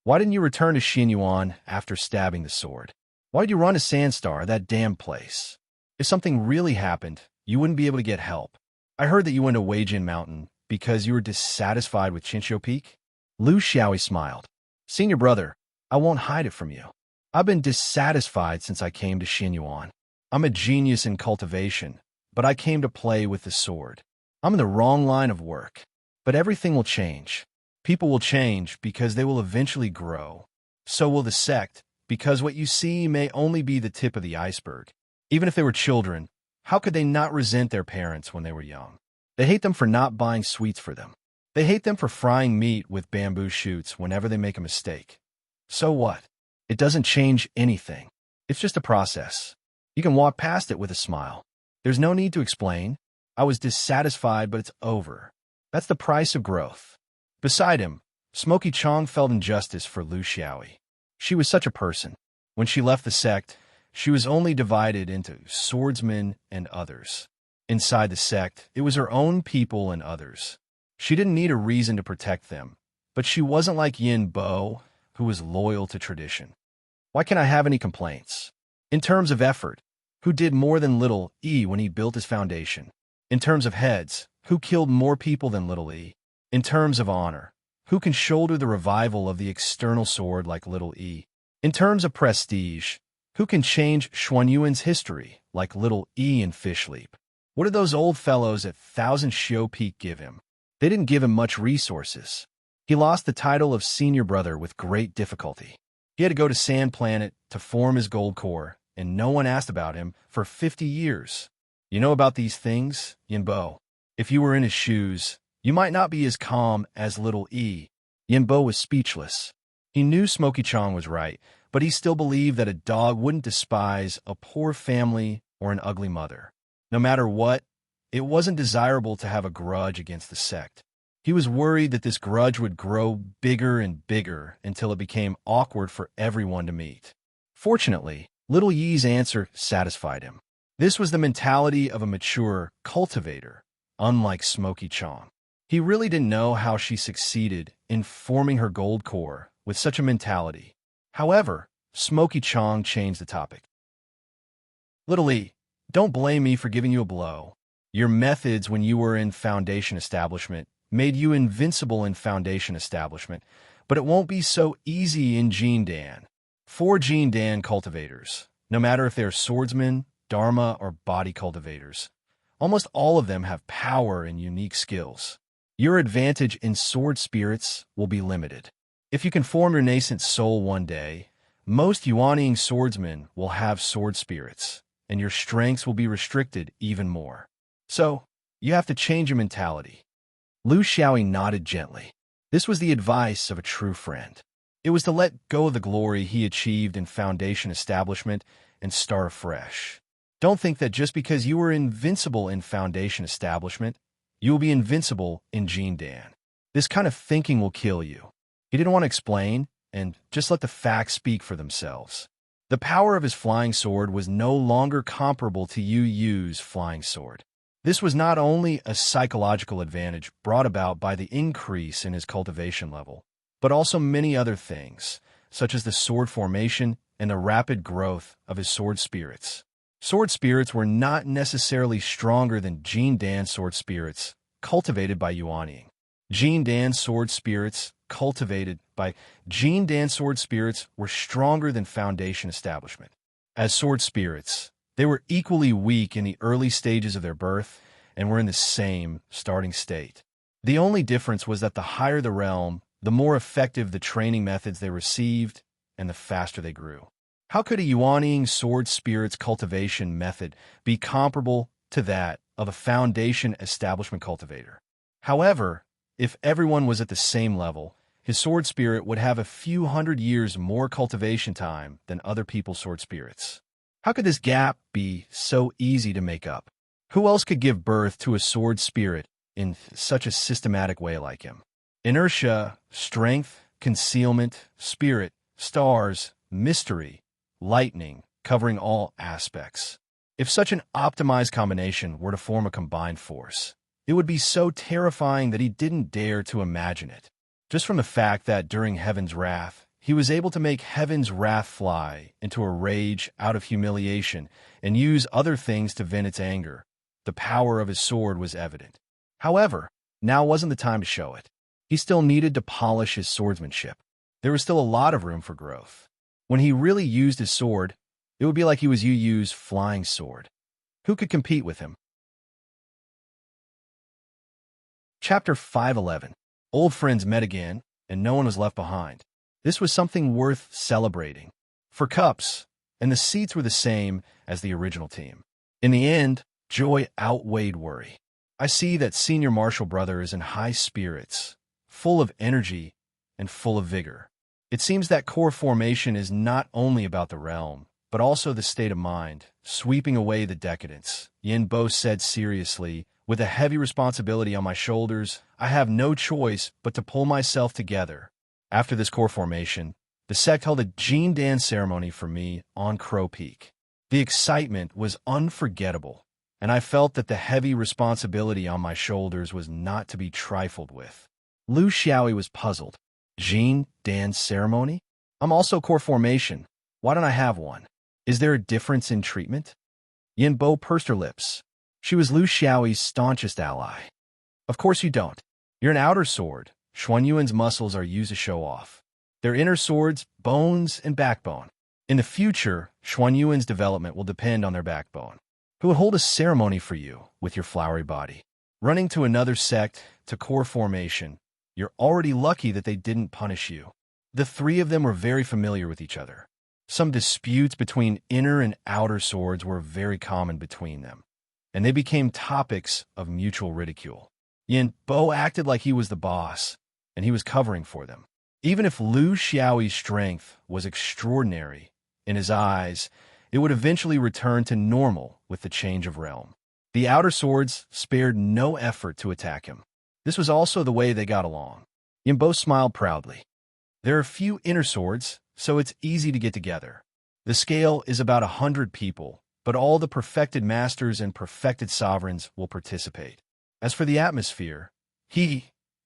Why didn't you return to Xinyuan after stabbing the sword? Why'd you run to Sandstar, that damn place? If something really happened, you wouldn't be able to get help. I heard that you went to Weijin Mountain because you were dissatisfied with Qinqiu Peak. Lu Xiaoyi smiled. Senior brother, I won't hide it from you. I've been dissatisfied since I came to Xinyuan. I'm a genius in cultivation, but I came to play with the sword. I'm in the wrong line of work. But everything will change. People will change because they will eventually grow. So will the sect, because what you see may only be the tip of the iceberg. Even if they were children, how could they not resent their parents when they were young? They hate them for not buying sweets for them. They hate them for frying meat with bamboo shoots whenever they make a mistake. So what? It doesn't change anything. It's just a process. You can walk past it with a smile. There's no need to explain. I was dissatisfied, but it's over. That's the price of growth. Beside him, Smoky Chong felt injustice for Lu Xiaoyi. She was such a person. When she left the sect, she was only divided into swordsmen and others. Inside the sect, it was her own people and others. She didn't need a reason to protect them, but she wasn't like Yin Bo, who was loyal to tradition. Why can't I have any complaints? In terms of effort, who did more than Little E when he built his foundation? In terms of heads, who killed more people than Little E? In terms of honor, who can shoulder the revival of the external sword like Little E? In terms of prestige, who can change Xuanyuan's history like Little E and Fishleap? What did those old fellows at Thousand Shio Peak give him? They didn't give him much resources. He lost the title of senior brother with great difficulty. He had to go to Sand Planet to form his gold core, and no one asked about him for 50 years. You know about these things, Yinbo? If you were in his shoes, you might not be as calm as Little E. Yinbo was speechless. He knew Smoky Chong was right, but he still believed that a dog wouldn't despise a poor family or an ugly mother. No matter what, it wasn't desirable to have a grudge against the sect. He was worried that this grudge would grow bigger and bigger until it became awkward for everyone to meet. Fortunately, Little Yi's answer satisfied him. This was the mentality of a mature cultivator, unlike Smoky Chong. He really didn't know how she succeeded in forming her gold core with such a mentality. However, Smoky Chong changed the topic. Little E, Don't blame me for giving you a blow. Your methods when you were in Foundation Establishment made you invincible in Foundation Establishment, but it won't be so easy in Jean Dan. For Jean Dan cultivators, no matter if they're swordsmen, dharma, or body cultivators, almost all of them have power and unique skills. Your advantage in sword spirits will be limited. If you can form your nascent soul one day, most Yuaniing swordsmen will have sword spirits, and your strengths will be restricted even more. So, you have to change your mentality. Lu Xiaoyi nodded gently. This was the advice of a true friend. It was to let go of the glory he achieved in Foundation Establishment and start afresh. Don't think that just because you were invincible in Foundation Establishment, you will be invincible in Jean Dan. This kind of thinking will kill you. He didn't want to explain, and just let the facts speak for themselves. The power of his flying sword was no longer comparable to Yu Yu's flying sword. This was not only a psychological advantage brought about by the increase in his cultivation level, but also many other things, such as the sword formation and the rapid growth of his sword spirits. Sword spirits were not necessarily stronger than Jean Dan's sword spirits, cultivated by Yuaniing. Jean Dan's sword spirits, cultivated by Jean Dan's sword spirits, were stronger than Foundation Establishment. As sword spirits, they were equally weak in the early stages of their birth and were in the same starting state. The only difference was that the higher the realm, the more effective the training methods they received and the faster they grew. How could a Yuaniing sword spirits cultivation method be comparable to that of a Foundation Establishment cultivator? However, if everyone was at the same level, his sword spirit would have a few hundred years more cultivation time than other people's sword spirits. How could this gap be so easy to make up? Who else could give birth to a sword spirit in such a systematic way like him? Inertia, strength, concealment, spirit, stars, mystery, lightning, covering all aspects. If such an optimized combination were to form a combined force, it would be so terrifying that he didn't dare to imagine it. Just from the fact that during Heaven's wrath, he was able to make Heaven's wrath fly into a rage out of humiliation and use other things to vent its anger. The power of his sword was evident. However, now wasn't the time to show it. He still needed to polish his swordsmanship. There was still a lot of room for growth. When he really used his sword, it would be like he was Yu Yu's flying sword. Who could compete with him? Chapter 511. Old friends met again, and no one was left behind. This was something worth celebrating. For cups, and the seats were the same as the original team. In the end, joy outweighed worry. I see that Senior Marshal Brother is in high spirits, full of energy, and full of vigor. It seems that core formation is not only about the realm, but also the state of mind, sweeping away the decadence. Yin Bo said seriously, with a heavy responsibility on my shoulders, I have no choice but to pull myself together. After this core formation, the sect held a Jean Dan ceremony for me on Crow Peak. The excitement was unforgettable, and I felt that the heavy responsibility on my shoulders was not to be trifled with. Lu Xiaoyi was puzzled. Jean Dan's ceremony? I'm also core formation. Why don't I have one? Is there a difference in treatment? Yin Bo pursed her lips. She was Lu Xiaoyi's staunchest ally. Of course you don't. You're an outer sword. Xuan Yuan's muscles are used to show off. Their inner swords, bones, and backbone. In the future, Xuan Yuan's development will depend on their backbone. Who will hold a ceremony for you with your flowery body? Running to another sect, to core formation, you're already lucky that they didn't punish you. The three of them were very familiar with each other. Some disputes between inner and outer swords were very common between them, and they became topics of mutual ridicule. Yin Bo acted like he was the boss, and he was covering for them. Even if Lu Xiaoyi's strength was extraordinary, in his eyes, it would eventually return to normal with the change of realm. The outer swords spared no effort to attack him. This was also the way they got along. Yin Bo smiled proudly. There are few inner swords, so it's easy to get together. The scale is about 100 people, but all the perfected masters and perfected sovereigns will participate. As for the atmosphere,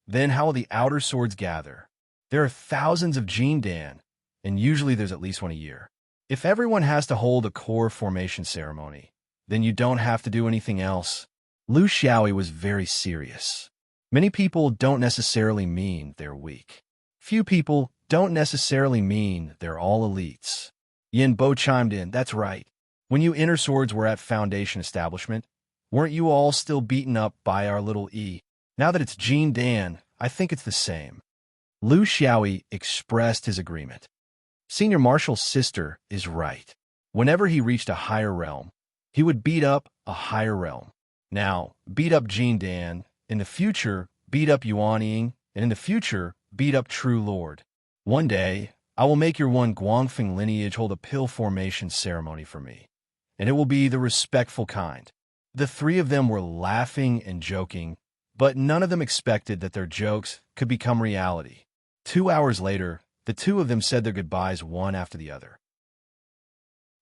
then how will the outer swords gather? There are thousands of Jean Dan, and usually there's at least one a year. If everyone has to hold a core formation ceremony, then you don't have to do anything else. Lu Xiaoyi was very serious. Many people don't necessarily mean they're weak. Few people don't necessarily mean they're all elites. Yin Bo chimed in, that's right. When you inner swords were at Foundation Establishment, weren't you all still beaten up by our little E? Now that it's Jean Dan, I think it's the same. Lu Xiaoyi expressed his agreement. Senior Marshal's sister is right. Whenever he reached a higher realm, he would beat up a higher realm. Now, beat up Jean Dan, in the future, beat up Yuan Ying, and in the future, beat up True Lord. One day, I will make your one Guangfeng lineage hold a pill formation ceremony for me, and it will be the respectful kind. The three of them were laughing and joking, but none of them expected that their jokes could become reality. 2 hours later, the two of them said their goodbyes one after the other.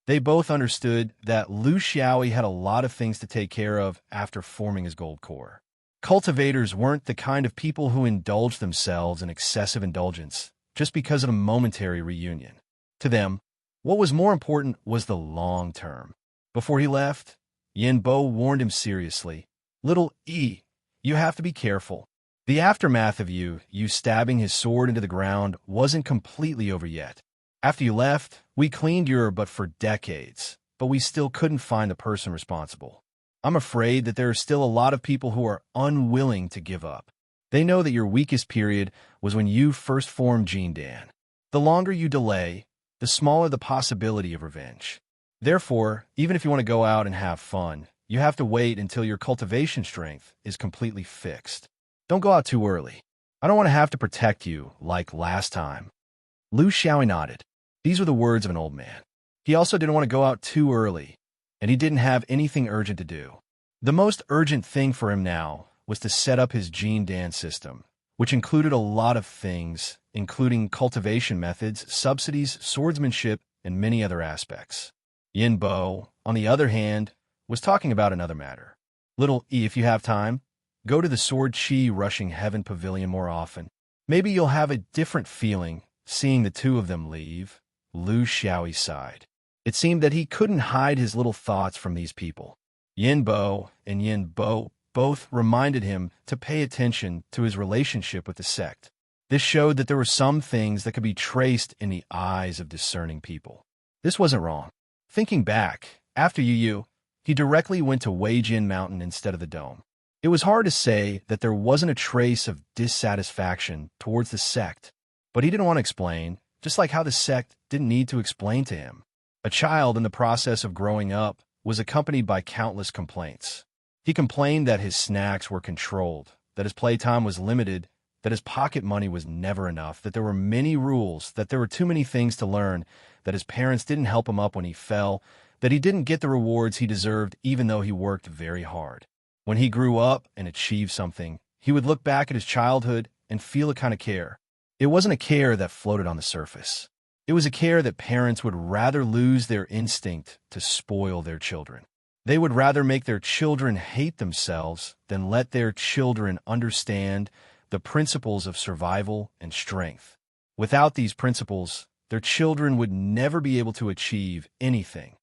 They both understood that Lu Xiaoyi had a lot of things to take care of after forming his gold core. Cultivators weren't the kind of people who indulge themselves in excessive indulgence just because of a momentary reunion. To them, what was more important was the long term. Before he left, Yin Bo warned him seriously, "Little E, you have to be careful. The aftermath of you stabbing his sword into the ground wasn't completely over yet. After you left, we cleaned your butt for decades, but we still couldn't find the person responsible. I'm afraid that there are still a lot of people who are unwilling to give up. They know that your weakest period was when you first formed Jean Dan. The longer you delay, the smaller the possibility of revenge. Therefore, even if you want to go out and have fun, you have to wait until your cultivation strength is completely fixed. Don't go out too early. I don't want to have to protect you like last time." Lu Xiaoyi nodded. These were the words of an old man. He also didn't want to go out too early, and he didn't have anything urgent to do. The most urgent thing for him now was to set up his Jean Dan system, which included a lot of things, including cultivation methods, subsidies, swordsmanship, and many other aspects. Yin Bo, on the other hand, was talking about another matter. "Little E, if you have time, go to the Sword Chi Rushing Heaven Pavilion more often. Maybe you'll have a different feeling seeing the two of them leave." Lu Xiaoyi sighed. It seemed that he couldn't hide his little thoughts from these people. Yin Bo and Yin Bo both reminded him to pay attention to his relationship with the sect. This showed that there were some things that could be traced in the eyes of discerning people. This wasn't wrong. Thinking back, after Yu, he directly went to Weijin Mountain instead of the Dome. It was hard to say that there wasn't a trace of dissatisfaction towards the sect, but he didn't want to explain, just like how the sect didn't need to explain to him. A child in the process of growing up was accompanied by countless complaints. He complained that his snacks were controlled, that his playtime was limited, that his pocket money was never enough, that there were many rules, that there were too many things to learn, that his parents didn't help him up when he fell, that he didn't get the rewards he deserved even though he worked very hard. When he grew up and achieved something, he would look back at his childhood and feel a kind of care. It wasn't a care that floated on the surface. It was a care that parents would rather lose their instinct to spoil their children. They would rather make their children hate themselves than let their children understand the principles of survival and strength. Without these principles, their children would never be able to achieve anything.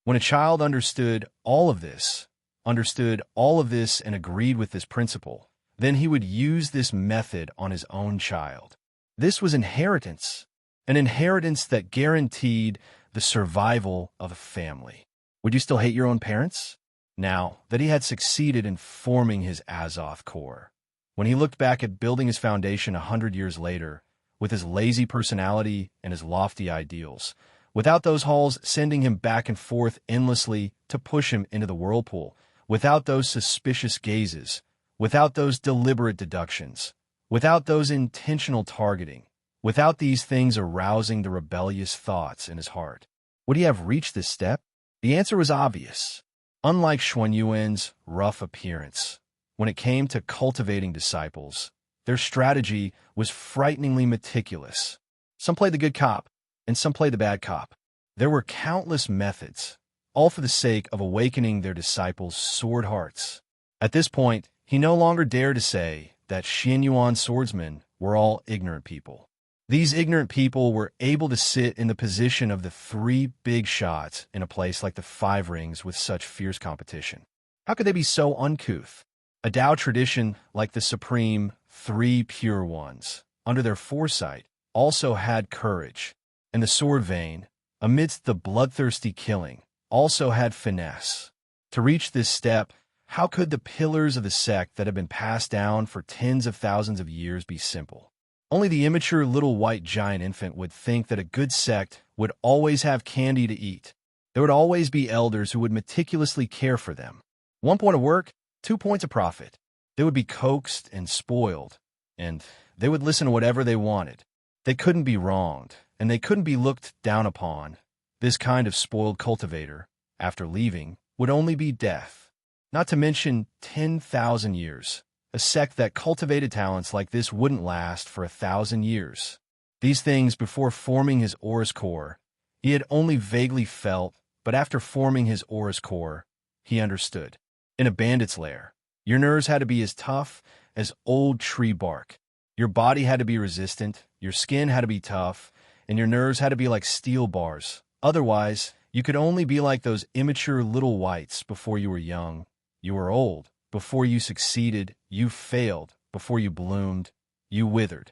When a child understood all of this and agreed with this principle, then he would use this method on his own child. This was inheritance, an inheritance that guaranteed the survival of a family. Would you still hate your own parents? Now that he had succeeded in forming his Azoth core, when he looked back at building his foundation 100 years later, with his lazy personality and his lofty ideals, without those halls sending him back and forth endlessly to push him into the whirlpool, without those suspicious gazes, without those deliberate deductions, without those intentional targeting, without these things arousing the rebellious thoughts in his heart, would he have reached this step? The answer was obvious. Unlike Xuanyuan's rough appearance, when it came to cultivating disciples, their strategy was frighteningly meticulous. Some played the good cop, and some played the bad cop. There were countless methods, all for the sake of awakening their disciples' sword hearts. At this point, he no longer dared to say that Xianyuan swordsmen were all ignorant people. These ignorant people were able to sit in the position of the three big shots in a place like the Five Rings with such fierce competition. How could they be so uncouth? A Tao tradition like the supreme Three Pure Ones, under their foresight, also had courage, and the sword vein, amidst the bloodthirsty killing, also had finesse. To reach this step, how could the pillars of the sect that had been passed down for tens of thousands of years be simple? Only the immature little white giant infant would think that a good sect would always have candy to eat. There would always be elders who would meticulously care for them. 1 point of work, 2 points of profit. They would be coaxed and spoiled, and they would listen to whatever they wanted. They couldn't be wronged, and they couldn't be looked down upon. This kind of spoiled cultivator, after leaving, would only be death. Not to mention 10,000 years. A sect that cultivated talents like this wouldn't last for 1,000 years. These things before forming his aura's core, he had only vaguely felt, but after forming his aura's core, he understood. In a bandit's lair, your nerves had to be as tough as old tree bark. Your body had to be resistant, your skin had to be tough, and your nerves had to be like steel bars. Otherwise, you could only be like those immature little whites before you were young. You were old. Before you succeeded, you failed. Before you bloomed, you withered.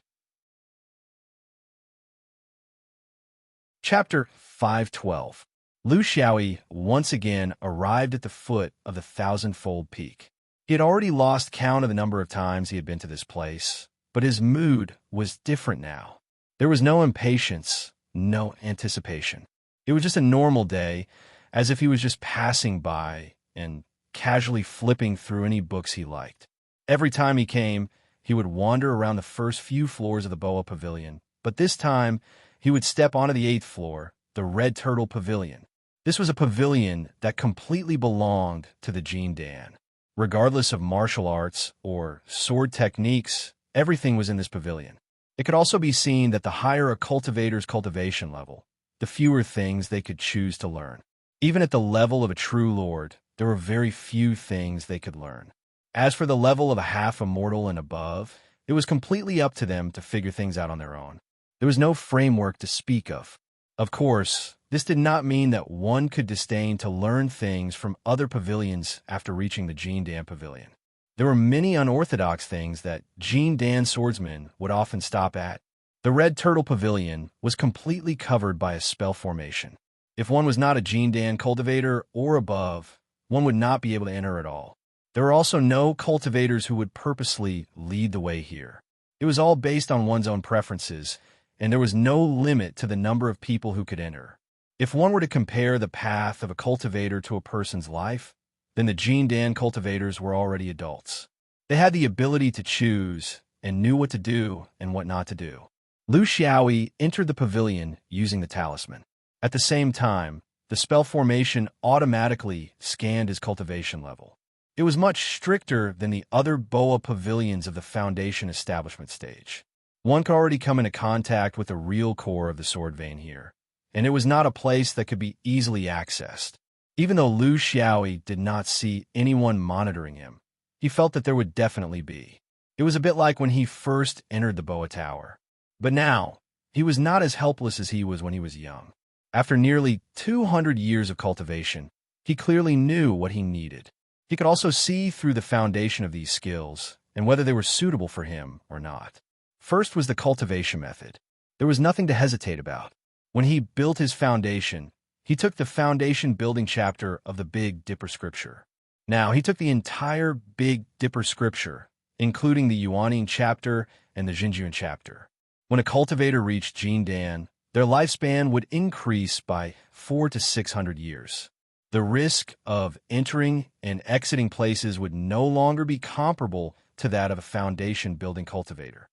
Chapter 512. Lu Xiaoyi once again arrived at the foot of the thousand-fold peak. He had already lost count of the number of times he had been to this place, but his mood was different now. There was no impatience, no anticipation. It was just a normal day, as if he was just passing by and casually flipping through any books he liked. Every time he came, he would wander around the first few floors of the Boa Pavilion, but this time he would step onto the 8th floor, the Red Turtle Pavilion. This was a pavilion that completely belonged to the Jin Dan. Regardless of martial arts or sword techniques, everything was in this pavilion. It could also be seen that the higher a cultivator's cultivation level, the fewer things they could choose to learn. Even at the level of a true lord, there were very few things they could learn. As for the level of a half-immortal and above, it was completely up to them to figure things out on their own. There was no framework to speak of. Of course, this did not mean that one could disdain to learn things from other pavilions after reaching the Jin Dan Pavilion. There were many unorthodox things that Jin Dan swordsmen would often stop at. The Red Turtle Pavilion was completely covered by a spell formation. If one was not a Jin Dan cultivator or above, one would not be able to enter at all. There were also no cultivators who would purposely lead the way here. It was all based on one's own preferences, and there was no limit to the number of people who could enter. If one were to compare the path of a cultivator to a person's life, then the Jin Dan cultivators were already adults. They had the ability to choose and knew what to do and what not to do. Lu Xiaoyi entered the pavilion using the talisman. At the same time, the spell formation automatically scanned his cultivation level. It was much stricter than the other Boa pavilions of the Foundation establishment stage. One could already come into contact with the real core of the sword vein here, and it was not a place that could be easily accessed. Even though Lu Xiaoyi did not see anyone monitoring him, he felt that there would definitely be. It was a bit like when he first entered the Boa Tower. But now, he was not as helpless as he was when he was young. After nearly 200 years of cultivation, he clearly knew what he needed. He could also see through the foundation of these skills and whether they were suitable for him or not. First was the cultivation method. There was nothing to hesitate about. When he built his foundation, he took the foundation building chapter of the Big Dipper scripture. Now, he took the entire Big Dipper scripture, including the Yuaning chapter and the Jinjuan chapter. When a cultivator reached Jin Dan, their lifespan would increase by 400 to 600 years. The risk of entering and exiting places would no longer be comparable to that of a foundation-building cultivator.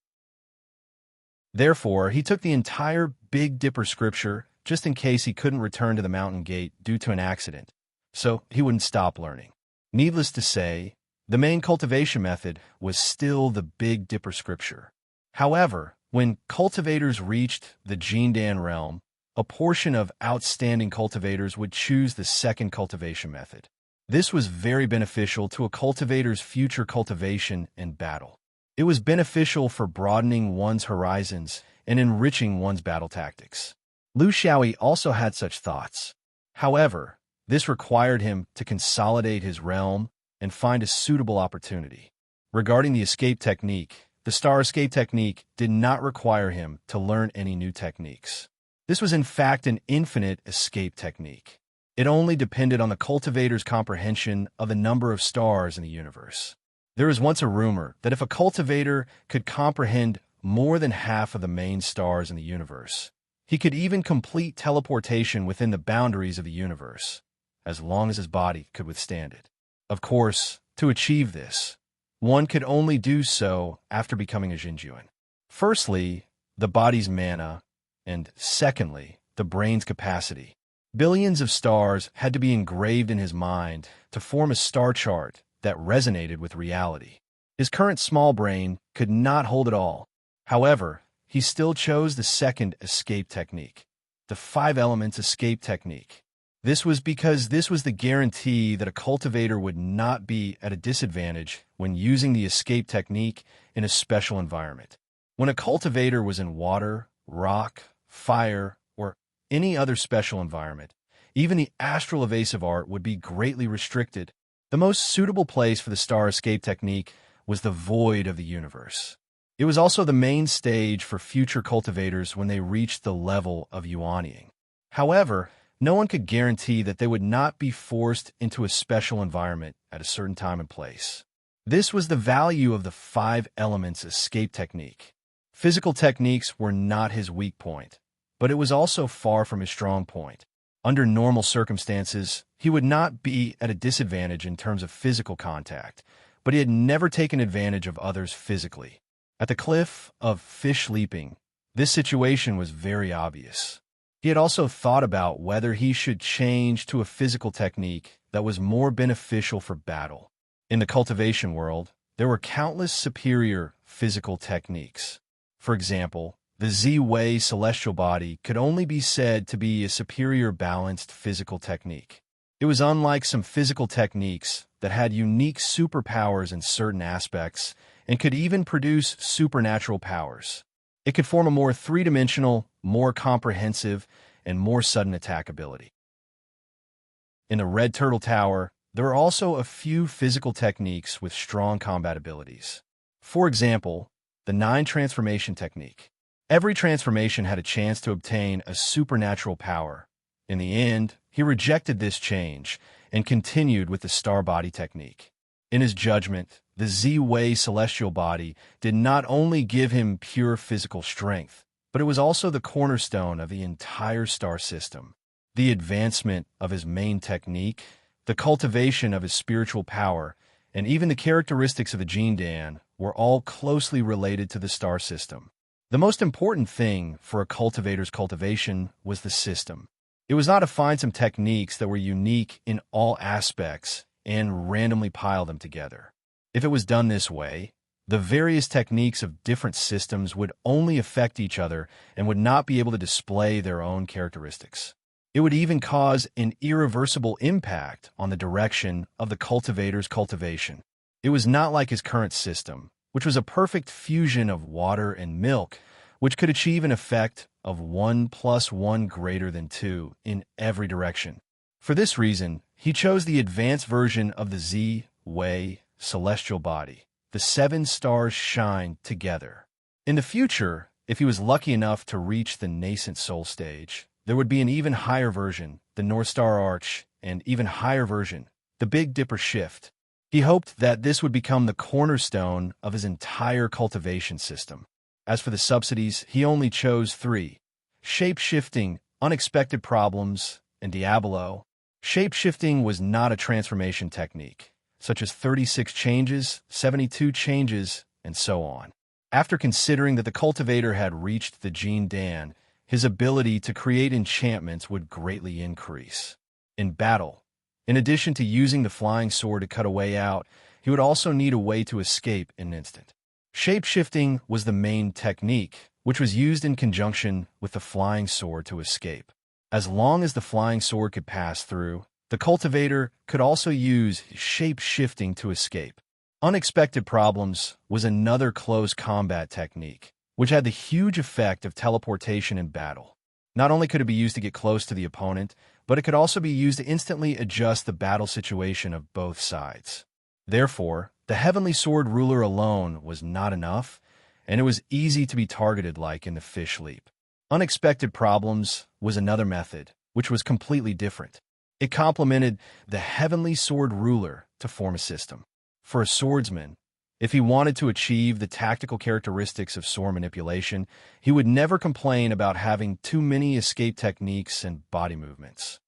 Therefore, he took the entire Big Dipper scripture just in case he couldn't return to the mountain gate due to an accident, so he wouldn't stop learning. Needless to say, the main cultivation method was still the Big Dipper scripture. However, when cultivators reached the Jin Dan realm, a portion of outstanding cultivators would choose the second cultivation method. This was very beneficial to a cultivator's future cultivation and battle. It was beneficial for broadening one's horizons and enriching one's battle tactics. Liu Xiaoyi also had such thoughts. However, this required him to consolidate his realm and find a suitable opportunity. Regarding the escape technique, the star escape technique did not require him to learn any new techniques. This was in fact an infinite escape technique. It only depended on the cultivator's comprehension of the number of stars in the universe. There was once a rumor that if a cultivator could comprehend more than half of the main stars in the universe, he could even complete teleportation within the boundaries of the universe, as long as his body could withstand it. Of course, to achieve this, one could only do so after becoming a Jinjuan. Firstly, the body's mana, and secondly, the brain's capacity. Billions of stars had to be engraved in his mind to form a star chart that resonated with reality. His current small brain could not hold it all. However, he still chose the second escape technique, the 5 elements escape technique. This was because this was the guarantee that a cultivator would not be at a disadvantage when using the escape technique in a special environment. When a cultivator was in water, rock, fire, or any other special environment, even the astral evasive art would be greatly restricted. The most suitable place for the star escape technique was the void of the universe. It was also the main stage for future cultivators when they reached the level of Yuanying. However, no one could guarantee that they would not be forced into a special environment at a certain time and place. This was the value of the 5 elements escape technique. Physical techniques were not his weak point, but it was also far from his strong point. Under normal circumstances, he would not be at a disadvantage in terms of physical contact, but he had never taken advantage of others physically. At the cliff of fish leaping, this situation was very obvious. He had also thought about whether he should change to a physical technique that was more beneficial for battle. In the cultivation world, there were countless superior physical techniques. For example, the Z-Wei celestial body could only be said to be a superior balanced physical technique. It was unlike some physical techniques that had unique superpowers in certain aspects and could even produce supernatural powers. It could form a more three-dimensional, more comprehensive, and more sudden attack ability. In the Red Turtle Tower, there are also a few physical techniques with strong combat abilities. For example, the 9 transformation technique. Every transformation had a chance to obtain a supernatural power. In the end, he rejected this change and continued with the star body technique. In his judgment, the Z-Wei celestial body did not only give him pure physical strength, but it was also the cornerstone of the entire star system. The advancement of his main technique, the cultivation of his spiritual power, and even the characteristics of the Jindan were all closely related to the star system. The most important thing for a cultivator's cultivation was the system. It was not to find some techniques that were unique in all aspects and randomly pile them together. If it was done this way, the various techniques of different systems would only affect each other and would not be able to display their own characteristics. It would even cause an irreversible impact on the direction of the cultivator's cultivation. It was not like his current system, which was a perfect fusion of water and milk, which could achieve an effect of 1 + 1 greater than 2 in every direction. For this reason, he chose the advanced version of the Z-Wei celestial body. The 7 stars shine together. In the future, if he was lucky enough to reach the nascent soul stage, there would be an even higher version, the North Star Arch, and even higher version, the Big Dipper Shift. He hoped that this would become the cornerstone of his entire cultivation system. As for the subsidies, he only chose 3: shape-shifting, unexpected problems, and Diablo. Shape-shifting was not a transformation technique, such as 36 changes, 72 changes, and so on. After considering that the cultivator had reached the Jindan, his ability to create enchantments would greatly increase. In battle, in addition to using the flying sword to cut a way out, he would also need a way to escape in an instant. Shape-shifting was the main technique, which was used in conjunction with the flying sword to escape. As long as the flying sword could pass through, the cultivator could also use shape-shifting to escape. Unexpected problems was another close combat technique. which had the huge effect of teleportation in battle. Not only could it be used to get close to the opponent, but it could also be used to instantly adjust the battle situation of both sides. Therefore, the Heavenly Sword Ruler alone was not enough, and it was easy to be targeted like in the Fish Leap. Unexpected Problems was another method, which was completely different. It complemented the Heavenly Sword Ruler to form a system. For a swordsman, if he wanted to achieve the tactical characteristics of sword manipulation, he would never complain about having too many escape techniques and body movements.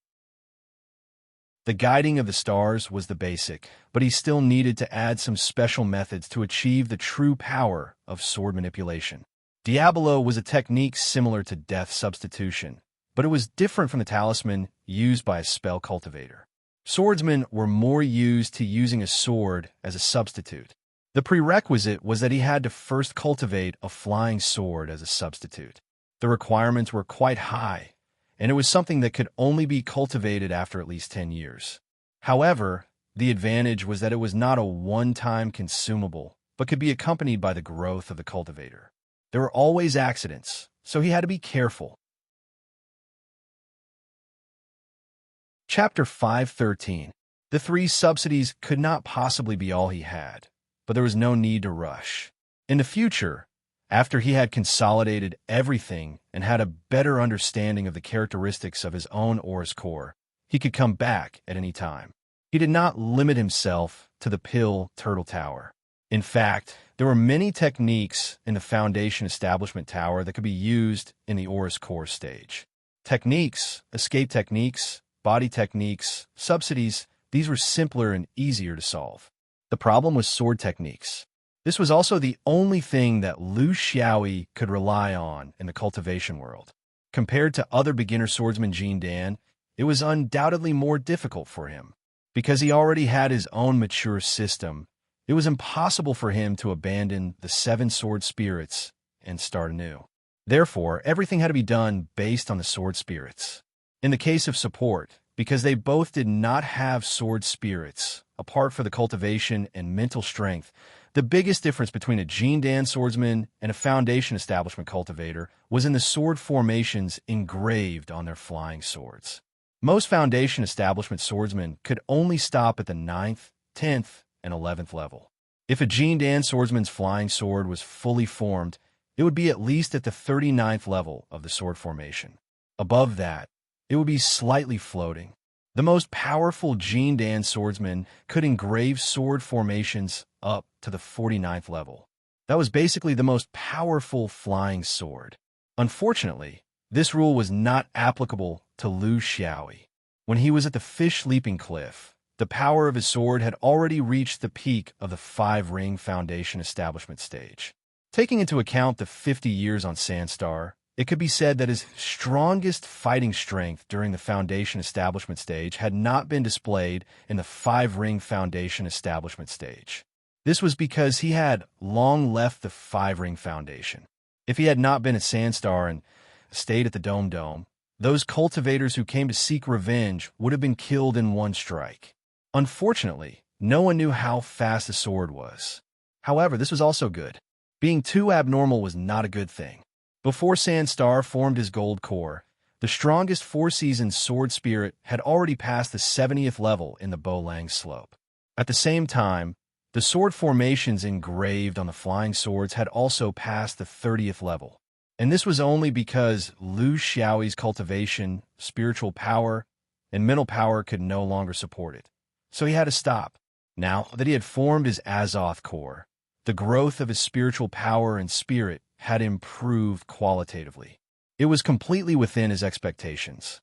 The guiding of the stars was the basic, but he still needed to add some special methods to achieve the true power of sword manipulation. Diabolo was a technique similar to death substitution, but it was different from the talisman used by a spell cultivator. Swordsmen were more used to using a sword as a substitute. The prerequisite was that he had to first cultivate a flying sword as a substitute. The requirements were quite high, and it was something that could only be cultivated after at least 10 years. However, the advantage was that it was not a one-time consumable, but could be accompanied by the growth of the cultivator. There were always accidents, so he had to be careful. Chapter 5:13. The 3 subsidies could not possibly be all he had, but there was no need to rush. In the future, after he had consolidated everything and had a better understanding of the characteristics of his own aura's core, he could come back at any time. He did not limit himself to the Pill Turtle Tower. In fact, there were many techniques in the Foundation Establishment Tower that could be used in the aura's core stage. Techniques, escape techniques, body techniques, subsidies, these were simpler and easier to solve. The problem was sword techniques. This was also the only thing that Lu Xiaoyi could rely on in the cultivation world. Compared to other beginner swordsman Jin Dan, it was undoubtedly more difficult for him. Because he already had his own mature system, it was impossible for him to abandon the 7 sword spirits and start anew. Therefore, everything had to be done based on the sword spirits. In the case of support, because they both did not have sword spirits, apart from the cultivation and mental strength, the biggest difference between a Jin Dan swordsman and a Foundation Establishment cultivator was in the sword formations engraved on their flying swords. Most Foundation Establishment swordsmen could only stop at the 9th, 10th, and 11th level. If a Jin Dan swordsman's flying sword was fully formed, it would be at least at the 39th level of the sword formation. Above that, it would be slightly floating. The most powerful Jin Dan swordsman could engrave sword formations up to the 49th level. That was basically the most powerful flying sword. Unfortunately, this rule was not applicable to Lu Xiaoyi. When he was at the Fish Leaping Cliff, the power of his sword had already reached the peak of the 5-ring Foundation Establishment stage. Taking into account the 50 years on Sandstar, it could be said that his strongest fighting strength during the Foundation Establishment stage had not been displayed in the 5-ring Foundation Establishment stage. This was because he had long left the 5-ring Foundation. If he had not been at Sandstar and stayed at the Dome, those cultivators who came to seek revenge would have been killed in one strike. Unfortunately, no one knew how fast the sword was. However, this was also good. Being too abnormal was not a good thing. Before Sandstar formed his gold core, the strongest 4-season sword spirit had already passed the 70th level in the Bolang slope. At the same time, the sword formations engraved on the flying swords had also passed the 30th level. And this was only because Lu Xiaoyi's cultivation, spiritual power, and mental power could no longer support it. So he had to stop. Now that he had formed his Azoth core, the growth of his spiritual power and spirit had improved qualitatively. It was completely within his expectations.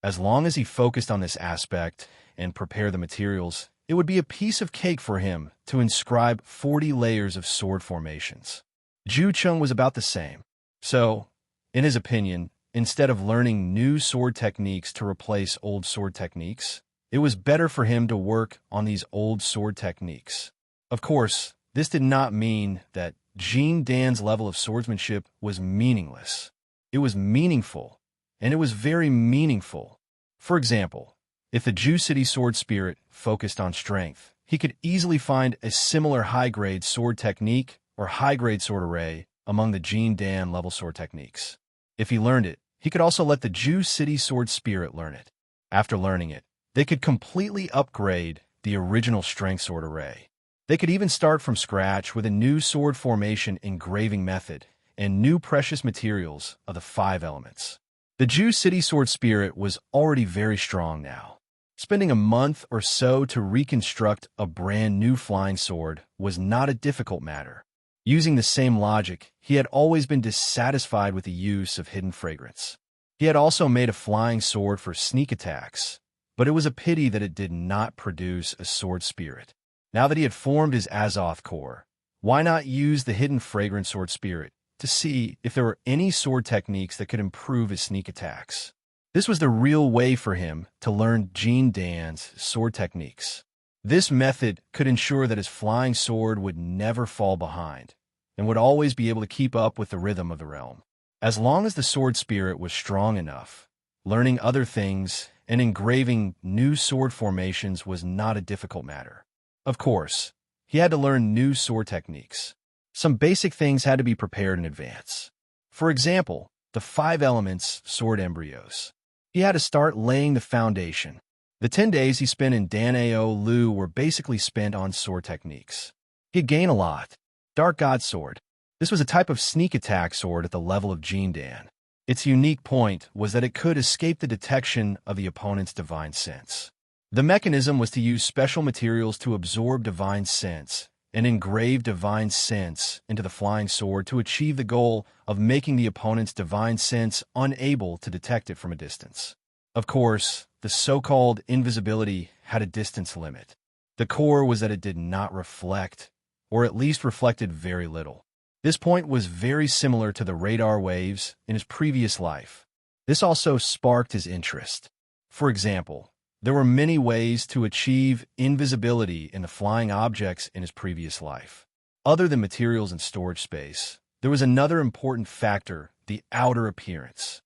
As long as he focused on this aspect and prepared the materials, it would be a piece of cake for him to inscribe 40 layers of sword formations. Zhu Cheng was about the same. So, in his opinion, instead of learning new sword techniques to replace old sword techniques, it was better for him to work on these old sword techniques. Of course, this did not mean that Jin Dan's level of swordsmanship was meaningless. It was meaningful, and it was very meaningful. For example, if the Ju City sword spirit focused on strength, he could easily find a similar high-grade sword technique or high-grade sword array among the Jin Dan level sword techniques. If he learned it, he could also let the Ju City Sword Spirit learn it. After learning it, they could completely upgrade the original strength sword array. They could even start from scratch with a new sword formation engraving method and new precious materials of the 5 elements. The Ju City Sword Spirit was already very strong now. Spending a month or so to reconstruct a brand new flying sword was not a difficult matter. Using the same logic, he had always been dissatisfied with the use of hidden fragrance. He had also made a flying sword for sneak attacks, but it was a pity that it did not produce a sword spirit. Now that he had formed his Azoth core, why not use the hidden fragrance sword spirit to see if there were any sword techniques that could improve his sneak attacks? This was the real way for him to learn Jin Dan's sword techniques. This method could ensure that his flying sword would never fall behind and would always be able to keep up with the rhythm of the realm. As long as the sword spirit was strong enough, learning other things and engraving new sword formations was not a difficult matter. Of course, he had to learn new sword techniques. Some basic things had to be prepared in advance. For example, the 5 elements sword embryos. He had to start laying the foundation. The 10 days he spent in Danao Lu were basically spent on sword techniques. He'd gain a lot. Dark God Sword. This was a type of sneak attack sword at the level of Jin Dan. Its unique point was that it could escape the detection of the opponent's divine sense. The mechanism was to use special materials to absorb divine sense and engrave divine sense into the flying sword to achieve the goal of making the opponent's divine sense unable to detect it from a distance. Of course, the so-called invisibility had a distance limit. The core was that it did not reflect, or at least reflected very little. This point was very similar to the radar waves in his previous life. This also sparked his interest. For example, there were many ways to achieve invisibility in the flying objects in his previous life. Other than materials and storage space, there was another important factor, the outer appearance.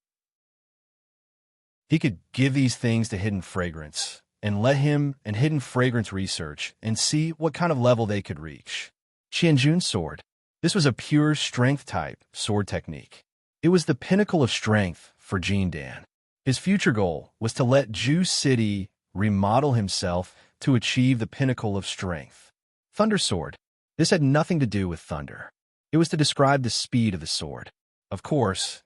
He could give these things to Hidden Fragrance and let him and Hidden Fragrance research and see what kind of level they could reach. Qianjun Sword. This was a pure strength type sword technique. It was the pinnacle of strength for Jin Dan. His future goal was to let Ju City remodel himself to achieve the pinnacle of strength. Thunder Sword. This had nothing to do with thunder. It was to describe the speed of the sword. Of course,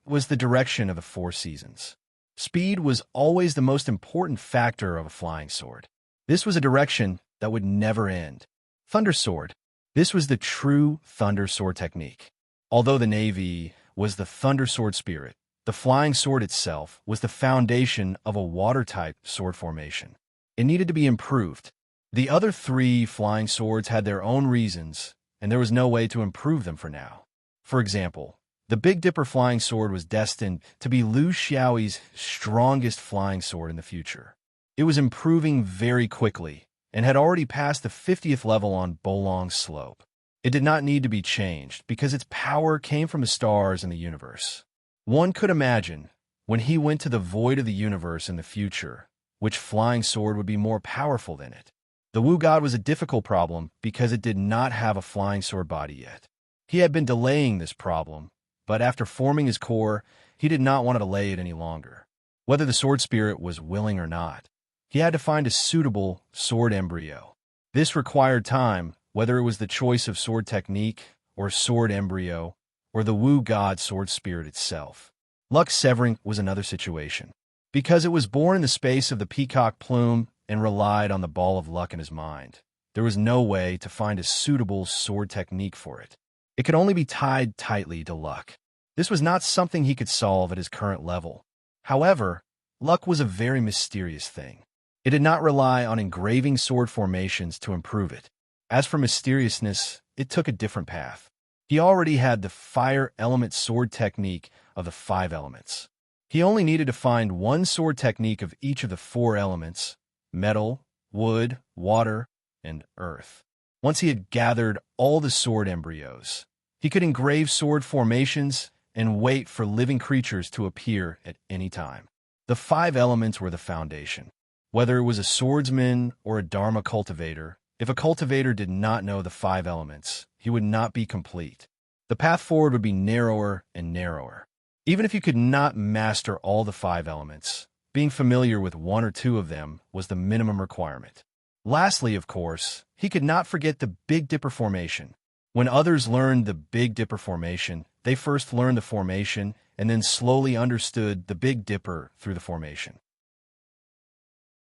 it was the direction of the 4 seasons. Speed was always the most important factor of a flying sword. This was a direction that would never end. Thunder Sword. This was the true thunder sword technique. Although the Navy was the thunder sword spirit, the flying sword itself was the foundation of a water-type sword formation. It needed to be improved. The other 3 flying swords had their own reasons, and there was no way to improve them for now. For example, the Big Dipper flying sword was destined to be Lu Xiaoyi's strongest flying sword in the future. It was improving very quickly, and had already passed the 50th level on Bolong's slope. It did not need to be changed because its power came from the stars in the universe. One could imagine, when he went to the void of the universe in the future, which flying sword would be more powerful than it. The Wu God was a difficult problem because it did not have a flying sword body yet. He had been delaying this problem, but after forming his core, he did not want to delay it any longer. Whether the sword spirit was willing or not, he had to find a suitable sword embryo. This required time, whether it was the choice of sword technique or sword embryo, or the Wu God sword spirit itself. Lux Severing was another situation. Because it was born in the space of the peacock plume and relied on the ball of luck in his mind, there was no way to find a suitable sword technique for it. It could only be tied tightly to luck. This was not something he could solve at his current level. However, luck was a very mysterious thing. It did not rely on engraving sword formations to improve it. As for mysteriousness, it took a different path. He already had the fire element sword technique of the 5 elements. He only needed to find one sword technique of each of the 4 elements: metal, wood, water, and earth. Once he had gathered all the sword embryos, he could engrave sword formations and wait for living creatures to appear at any time. The 5 elements were the foundation. Whether it was a swordsman or a dharma cultivator, If a cultivator did not know the 5 elements, he would not be complete. The path forward would be narrower and narrower. Even if you could not master all the 5 elements, being familiar with 1 or 2 of them was the minimum requirement. Lastly, of course, he could not forget the Big Dipper formation. When others learned the Big Dipper formation, they first learned the formation and then slowly understood the Big Dipper through the formation.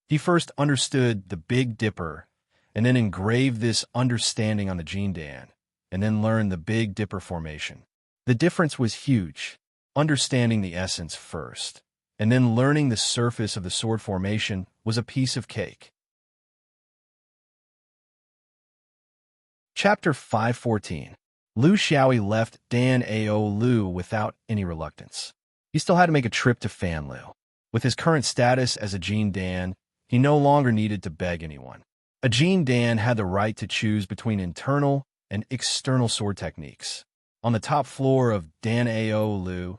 He first understood the Big Dipper and then engraved this understanding on the Jindan, and then learned the Big Dipper formation. The difference was huge. Understanding the essence first, and then learning the surface of the sword formation was a piece of cake. Chapter 514. Lu Xiaoyi left Dan Ao Lu without any reluctance. He still had to make a trip to Fanlu. With his current status as a Jindan, he no longer needed to beg anyone. A Jindan had the right to choose between internal and external sword techniques. On the top floor of Dan Ao Lu,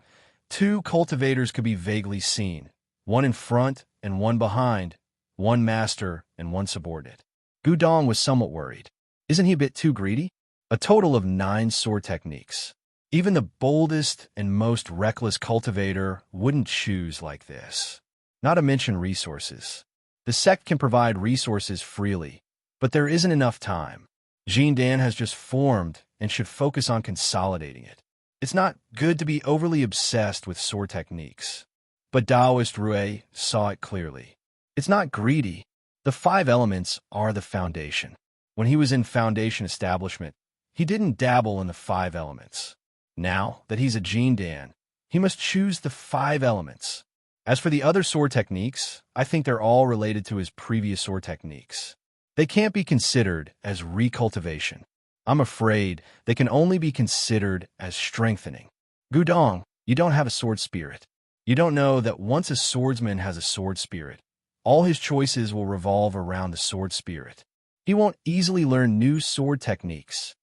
2 cultivators could be vaguely seen, one in front and one behind, one master and one subordinate. Gudong was somewhat worried. Isn't he a bit too greedy? A total of 9 sword techniques. Even the boldest and most reckless cultivator wouldn't choose like this. Not to mention resources. The sect can provide resources freely, but there isn't enough time. Jindan has just formed and should focus on consolidating it. It's not good to be overly obsessed with sword techniques. But Taoist Rui saw it clearly. It's not greedy. The 5 elements are the foundation. When he was in foundation establishment, he didn't dabble in the 5 elements. Now that he's a Jindan, he must choose the 5 elements. As for the other sword techniques, I think they're all related to his previous sword techniques. They can't be considered as recultivation. I'm afraid they can only be considered as strengthening. Gudong, you don't have a sword spirit. You don't know that once a swordsman has a sword spirit, all his choices will revolve around the sword spirit. He won't easily learn new sword techniques.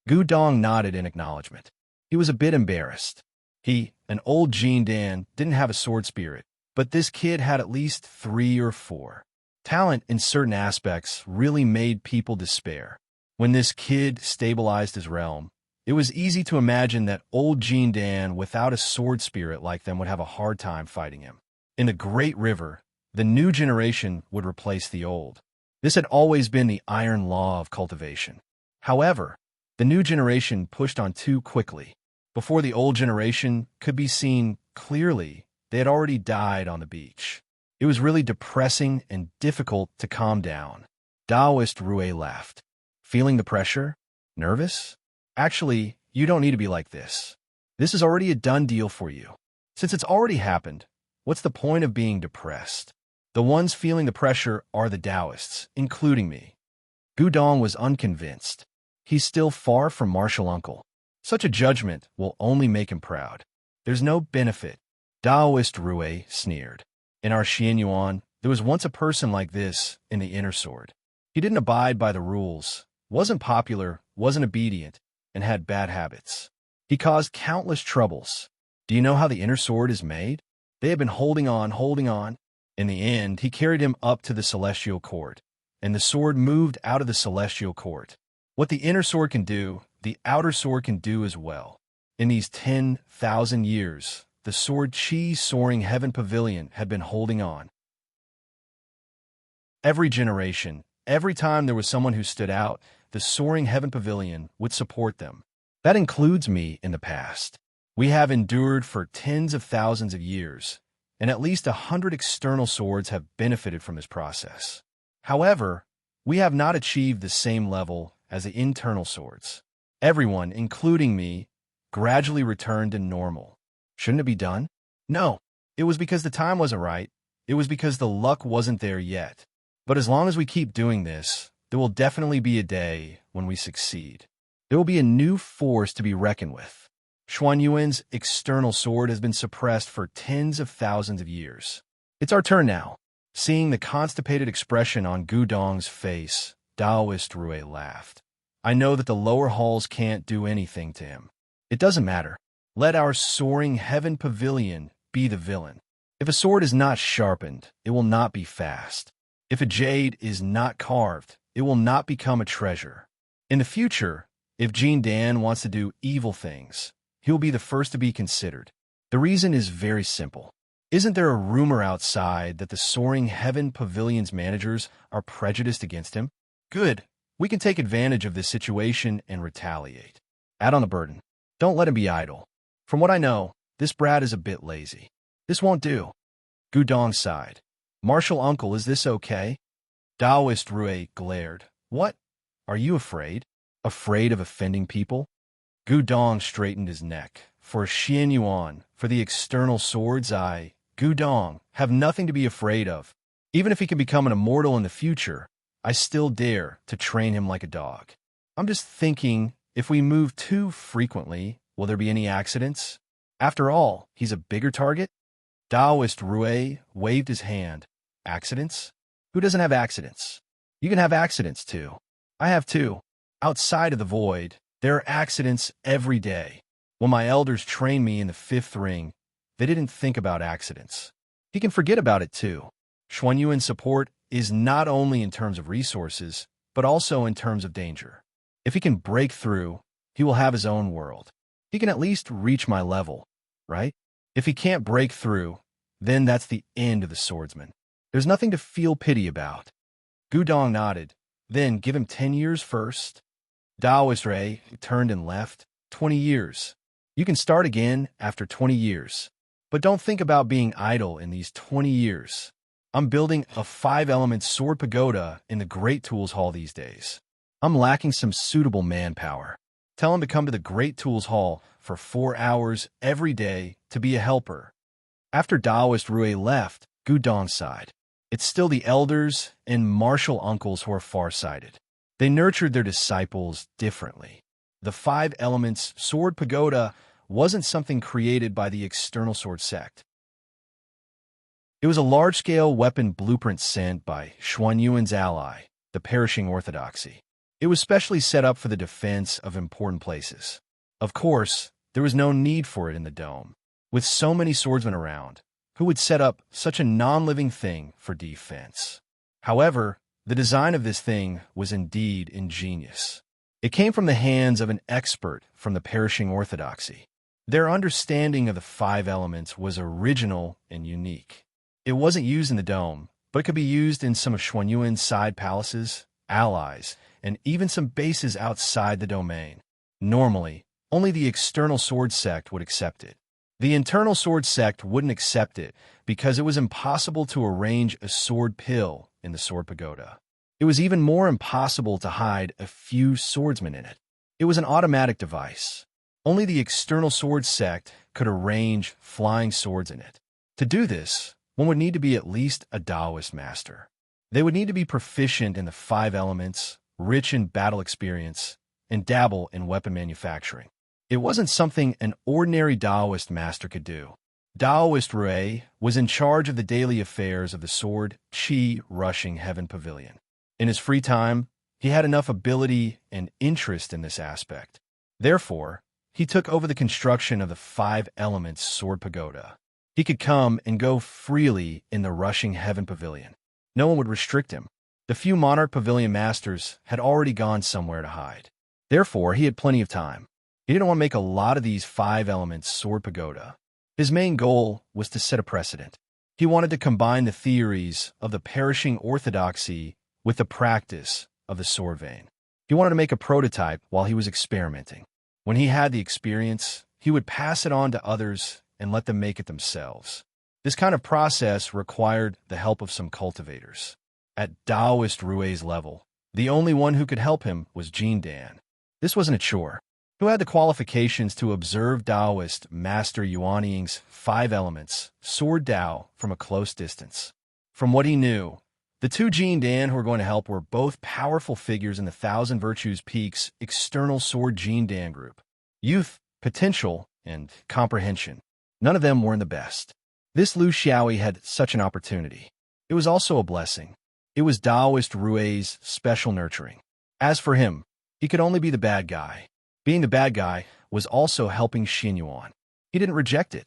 Gudong nodded in acknowledgement. He was a bit embarrassed. He, an old Jindan, didn't have a sword spirit, but this kid had at least 3 or 4. Talent in certain aspects really made people despair. When this kid stabilized his realm, it was easy to imagine that old Jindan without a sword spirit like them would have a hard time fighting him. In the Great River, the new generation would replace the old. This had always been the iron law of cultivation. However, the new generation pushed on too quickly. Before the old generation could be seen clearly, they had already died on the beach. It was really depressing and difficult to calm down. Taoist Rui laughed. Feeling the pressure? Nervous? Actually, you don't need to be like this. This is already a done deal for you. Since it's already happened, what's the point of being depressed? The ones feeling the pressure are the Taoists, including me. Gudong was unconvinced. He's still far from martial uncle. Such a judgment will only make him proud. There's no benefit. Taoist Rui sneered. In our Xianyuan, there was once a person like this in the inner sword. He didn't abide by the rules, wasn't popular, wasn't obedient, and had bad habits. He caused countless troubles. Do you know how the inner sword is made? They had been holding on. In the end, he carried him up to the celestial court, and the sword moved out of the celestial court. What the inner sword can do, the outer sword can do as well. In these 10,000 years, the sword Qi soaring heaven pavilion had been holding on. Every generation, every time there was someone who stood out, the soaring heaven pavilion would support them. That includes me in the past. We have endured for tens of thousands of years, and at least 100 external swords have benefited from this process. However, we have not achieved the same level as the internal swords. Everyone, including me, gradually returned to normal. Shouldn't it be done? No, it was because the time wasn't right. It was because the luck wasn't there yet. But as long as we keep doing this, there will definitely be a day when we succeed. There will be a new force to be reckoned with. Xuanyuan's external sword has been suppressed for tens of thousands of years. It's our turn now. Seeing the constipated expression on Gudong's face, Taoist Rui laughed. I know that the lower halls can't do anything to him. It doesn't matter. Let our soaring heaven pavilion be the villain. If a sword is not sharpened, it will not be fast. If a jade is not carved, it will not become a treasure. In the future, if Jean Dan wants to do evil things, he will be the first to be considered. The reason is very simple. Isn't there a rumor outside that the Soaring Heaven Pavilion's managers are prejudiced against him? Good. We can take advantage of this situation and retaliate. Add on the burden. Don't let him be idle. From what I know, this brat is a bit lazy. This won't do. Gudong sighed. Martial uncle, is this okay? Taoist Rue glared. What? Are you afraid? Afraid of offending people? Gudong straightened his neck. For Xian Yuan, for the external swords, Gudong, have nothing to be afraid of. Even if he can become an immortal in the future, I still dare to train him like a dog. I'm just thinking, if we move too frequently, will there be any accidents? After all, he's a bigger target? Taoist Rue waved his hand. Accidents? Who doesn't have accidents? You can have accidents too. I have too. Outside of the void, there are accidents every day. When my elders trained me in the fifth ring, they didn't think about accidents. He can forget about it too. Xuanyuan's support is not only in terms of resources, but also in terms of danger. If he can break through, he will have his own world. He can at least reach my level, right? If he can't break through, then that's the end of the swordsman. There's nothing to feel pity about. Gudong nodded. Then give him 10 years first. Taoist Ray turned and left. 20 years. You can start again after 20 years. But don't think about being idle in these 20 years. I'm building a 5-element sword pagoda in the Great Tools Hall these days. I'm lacking some suitable manpower. Tell him to come to the Great Tools Hall for 4 hours every day to be a helper. After Taoist Rue left, Gudong sighed. It's still the elders and martial uncles who are far-sighted. They nurtured their disciples differently. The 5 elements sword pagoda wasn't something created by the external sword sect. It was a large-scale weapon blueprint sent by Xuanyuan's ally, the perishing orthodoxy. It was specially set up for the defense of important places. Of course, there was no need for it in the dome. With so many swordsmen around, who would set up such a non-living thing for defense? However, the design of this thing was indeed ingenious. It came from the hands of an expert from the perishing orthodoxy. Their understanding of the 5 elements was original and unique. It wasn't used in the dome, but it could be used in some of Xuanyuan's side palaces, allies, and even some bases outside the domain. Normally, only the external sword sect would accept it. The internal sword sect wouldn't accept it because it was impossible to arrange a sword pill in the sword pagoda. It was even more impossible to hide a few swordsmen in it. It was an automatic device. Only the external sword sect could arrange flying swords in it. To do this, one would need to be at least a Taoist master. They would need to be proficient in the 5 elements, rich in battle experience, and dabble in weapon manufacturing. It wasn't something an ordinary Taoist master could do. Taoist Rue was in charge of the daily affairs of the Sword Qi Rushing Heaven Pavilion. In his free time, he had enough ability and interest in this aspect. Therefore, he took over the construction of the 5 elements sword pagoda. He could come and go freely in the Rushing Heaven Pavilion. No one would restrict him. The few Monarch Pavilion masters had already gone somewhere to hide. Therefore, he had plenty of time. He didn't want to make a lot of these 5 elements sword pagoda. His main goal was to set a precedent. He wanted to combine the theories of the perishing orthodoxy with the practice of the sword vein. He wanted to make a prototype while he was experimenting. When he had the experience, he would pass it on to others and let them make it themselves. This kind of process required the help of some cultivators. At Taoist Rue's level, the only one who could help him was Jean Dan. This wasn't a chore. Who had the qualifications to observe Taoist Master Yuanying's 5 elements, Sword Tao, from a close distance? From what he knew, the 2 Jean Dan who were going to help were both powerful figures in the Thousand Virtues Peak's external Sword Jean Dan group. Youth, potential, and comprehension. None of them were in the best. This Lu Xiaoyi had such an opportunity. It was also a blessing. It was Taoist Rue's special nurturing. As for him, he could only be the bad guy. Being the bad guy was also helping Xin Yuan. He didn't reject it.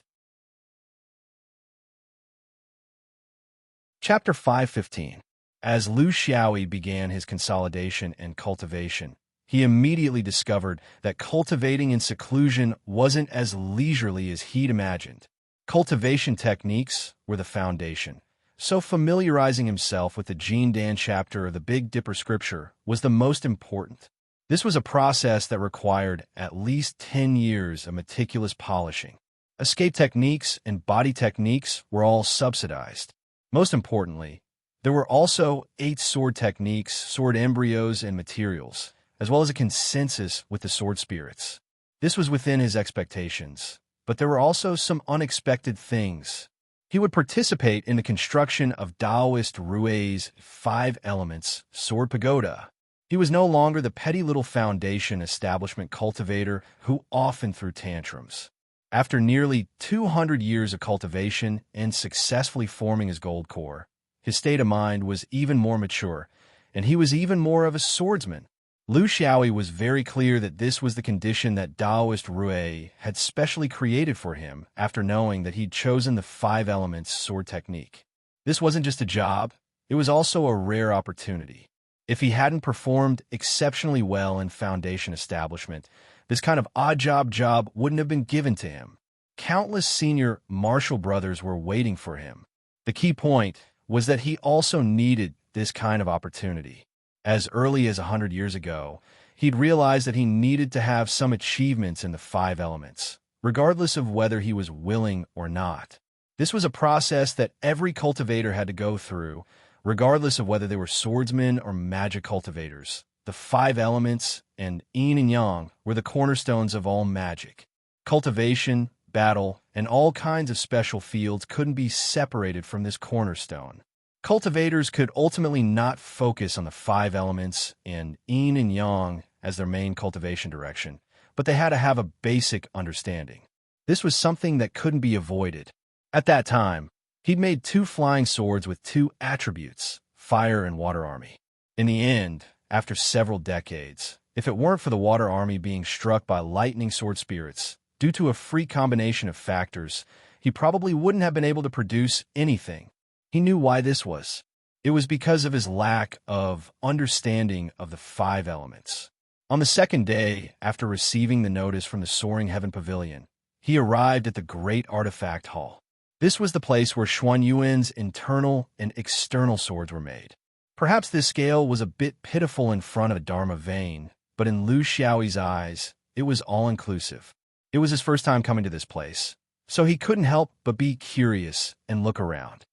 Chapter 5:15. As Lu Xiaoyi began his consolidation and cultivation, he immediately discovered that cultivating in seclusion wasn't as leisurely as he'd imagined. Cultivation techniques were the foundation, so familiarizing himself with the Jin Dan chapter of the Big Dipper scripture was the most important. This was a process that required at least 10 years of meticulous polishing. Escape techniques and body techniques were all subsidized. Most importantly, there were also 8 sword techniques, sword embryos, and materials, as well as a consensus with the sword spirits. This was within his expectations, but there were also some unexpected things. He would participate in the construction of Taoist Rui's 5 elements sword pagoda. He was no longer the petty little foundation establishment cultivator who often threw tantrums. After nearly 200 years of cultivation and successfully forming his gold core, his state of mind was even more mature, and he was even more of a swordsman. Lu Xiaoyi was very clear that this was the condition that Taoist Rui had specially created for him after knowing that he'd chosen the 5 elements sword technique. This wasn't just a job, it was also a rare opportunity. If he hadn't performed exceptionally well in foundation establishment, this kind of odd job wouldn't have been given to him. Countless senior martial brothers were waiting for him. The key point was that he also needed this kind of opportunity. As early as 100 years ago, he'd realized that he needed to have some achievements in the 5 elements, regardless of whether he was willing or not. This was a process that every cultivator had to go through, regardless of whether they were swordsmen or magic cultivators. The 5 elements and yin and yang were the cornerstones of all magic. Cultivation, battle, and all kinds of special fields couldn't be separated from this cornerstone. Cultivators could ultimately not focus on the 5 elements and yin and yang as their main cultivation direction, but they had to have a basic understanding. This was something that couldn't be avoided. At that time, he'd made 2 flying swords with 2 attributes, fire and water army. In the end, after several decades, if it weren't for the water army being struck by lightning sword spirits, due to a freak combination of factors, he probably wouldn't have been able to produce anything. He knew why this was. It was because of his lack of understanding of the 5 elements. On the second day, after receiving the notice from the Soaring Heaven Pavilion, he arrived at the Great Artifact Hall. This was the place where Xuan Yuan's internal and external swords were made. Perhaps this scale was a bit pitiful in front of a Dharma vein, but in Lu Xiaoyi's eyes, it was all-inclusive. It was his first time coming to this place, so he couldn't help but be curious and look around.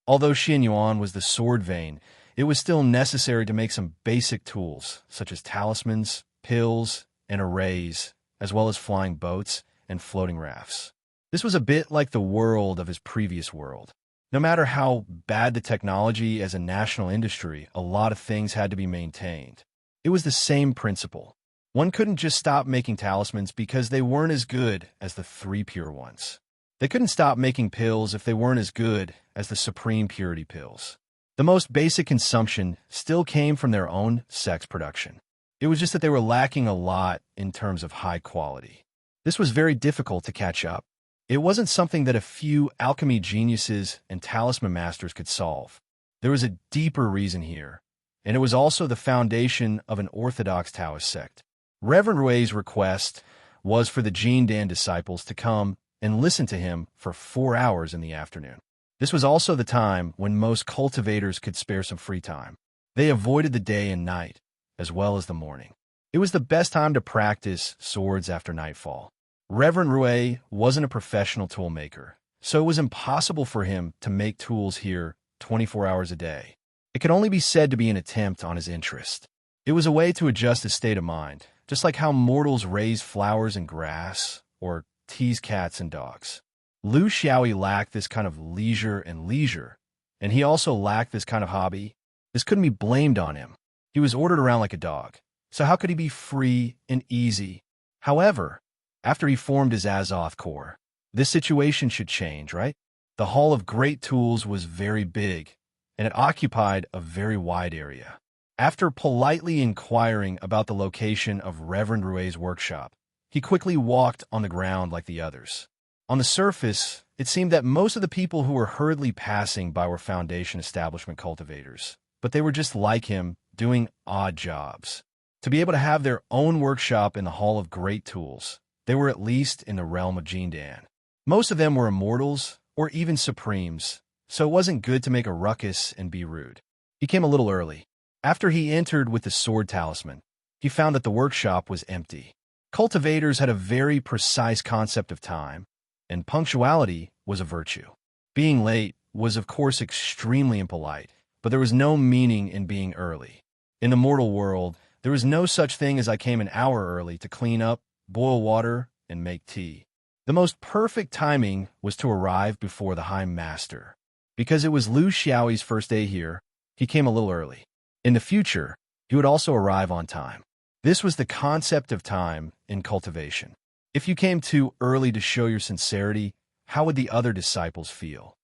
Although Xianyuan was the sword vein, it was still necessary to make some basic tools, such as talismans, pills, and arrays, as well as flying boats and floating rafts. This was a bit like the world of his previous world. No matter how bad the technology as a national industry, a lot of things had to be maintained. It was the same principle. One couldn't just stop making talismans because they weren't as good as the 3 pure ones. They couldn't stop making pills if they weren't as good as the supreme purity pills. The most basic consumption still came from their own sex production. It was just that they were lacking a lot in terms of high quality. This was very difficult to catch up. It wasn't something that a few alchemy geniuses and talisman masters could solve. There was a deeper reason here, and it was also the foundation of an orthodox Taoist sect. Reverend Rui's request was for the Jin Dan disciples to come and listen to him for 4 hours in the afternoon. This was also the time when most cultivators could spare some free time. They avoided the day and night, as well as the morning. It was the best time to practice swords after nightfall. Reverend Rui wasn't a professional tool maker, so it was impossible for him to make tools here 24 hours a day. It could only be said to be an attempt on his interest. It was a way to adjust his state of mind, just like how mortals raise flowers and grass, or tease cats and dogs. Lu Xiaoyi lacked this kind of leisure, and he also lacked this kind of hobby. This couldn't be blamed on him. He was ordered around like a dog, so how could he be free and easy? However, after he formed his Azoth core, this situation should change, right? The Hall of Great Tools was very big, and it occupied a very wide area. After politely inquiring about the location of Reverend Rui's workshop, he quickly walked on the ground like the others. On the surface, it seemed that most of the people who were hurriedly passing by were Foundation establishment cultivators, but they were just like him, doing odd jobs. To be able to have their own workshop in the Hall of Great Tools, they were at least in the realm of Jindan. Most of them were immortals, or even supremes, so it wasn't good to make a ruckus and be rude. He came a little early. After he entered with the sword talisman, he found that the workshop was empty. Cultivators had a very precise concept of time, and punctuality was a virtue. Being late was of course extremely impolite, but there was no meaning in being early. In the mortal world, there was no such thing as I came an hour early to clean up, boil water, and make tea. The most perfect timing was to arrive before the High Master. Because it was Lu Xiaoyi's first day here, he came a little early. In the future, he would also arrive on time. This was the concept of time in cultivation. If you came too early to show your sincerity, how would the other disciples feel?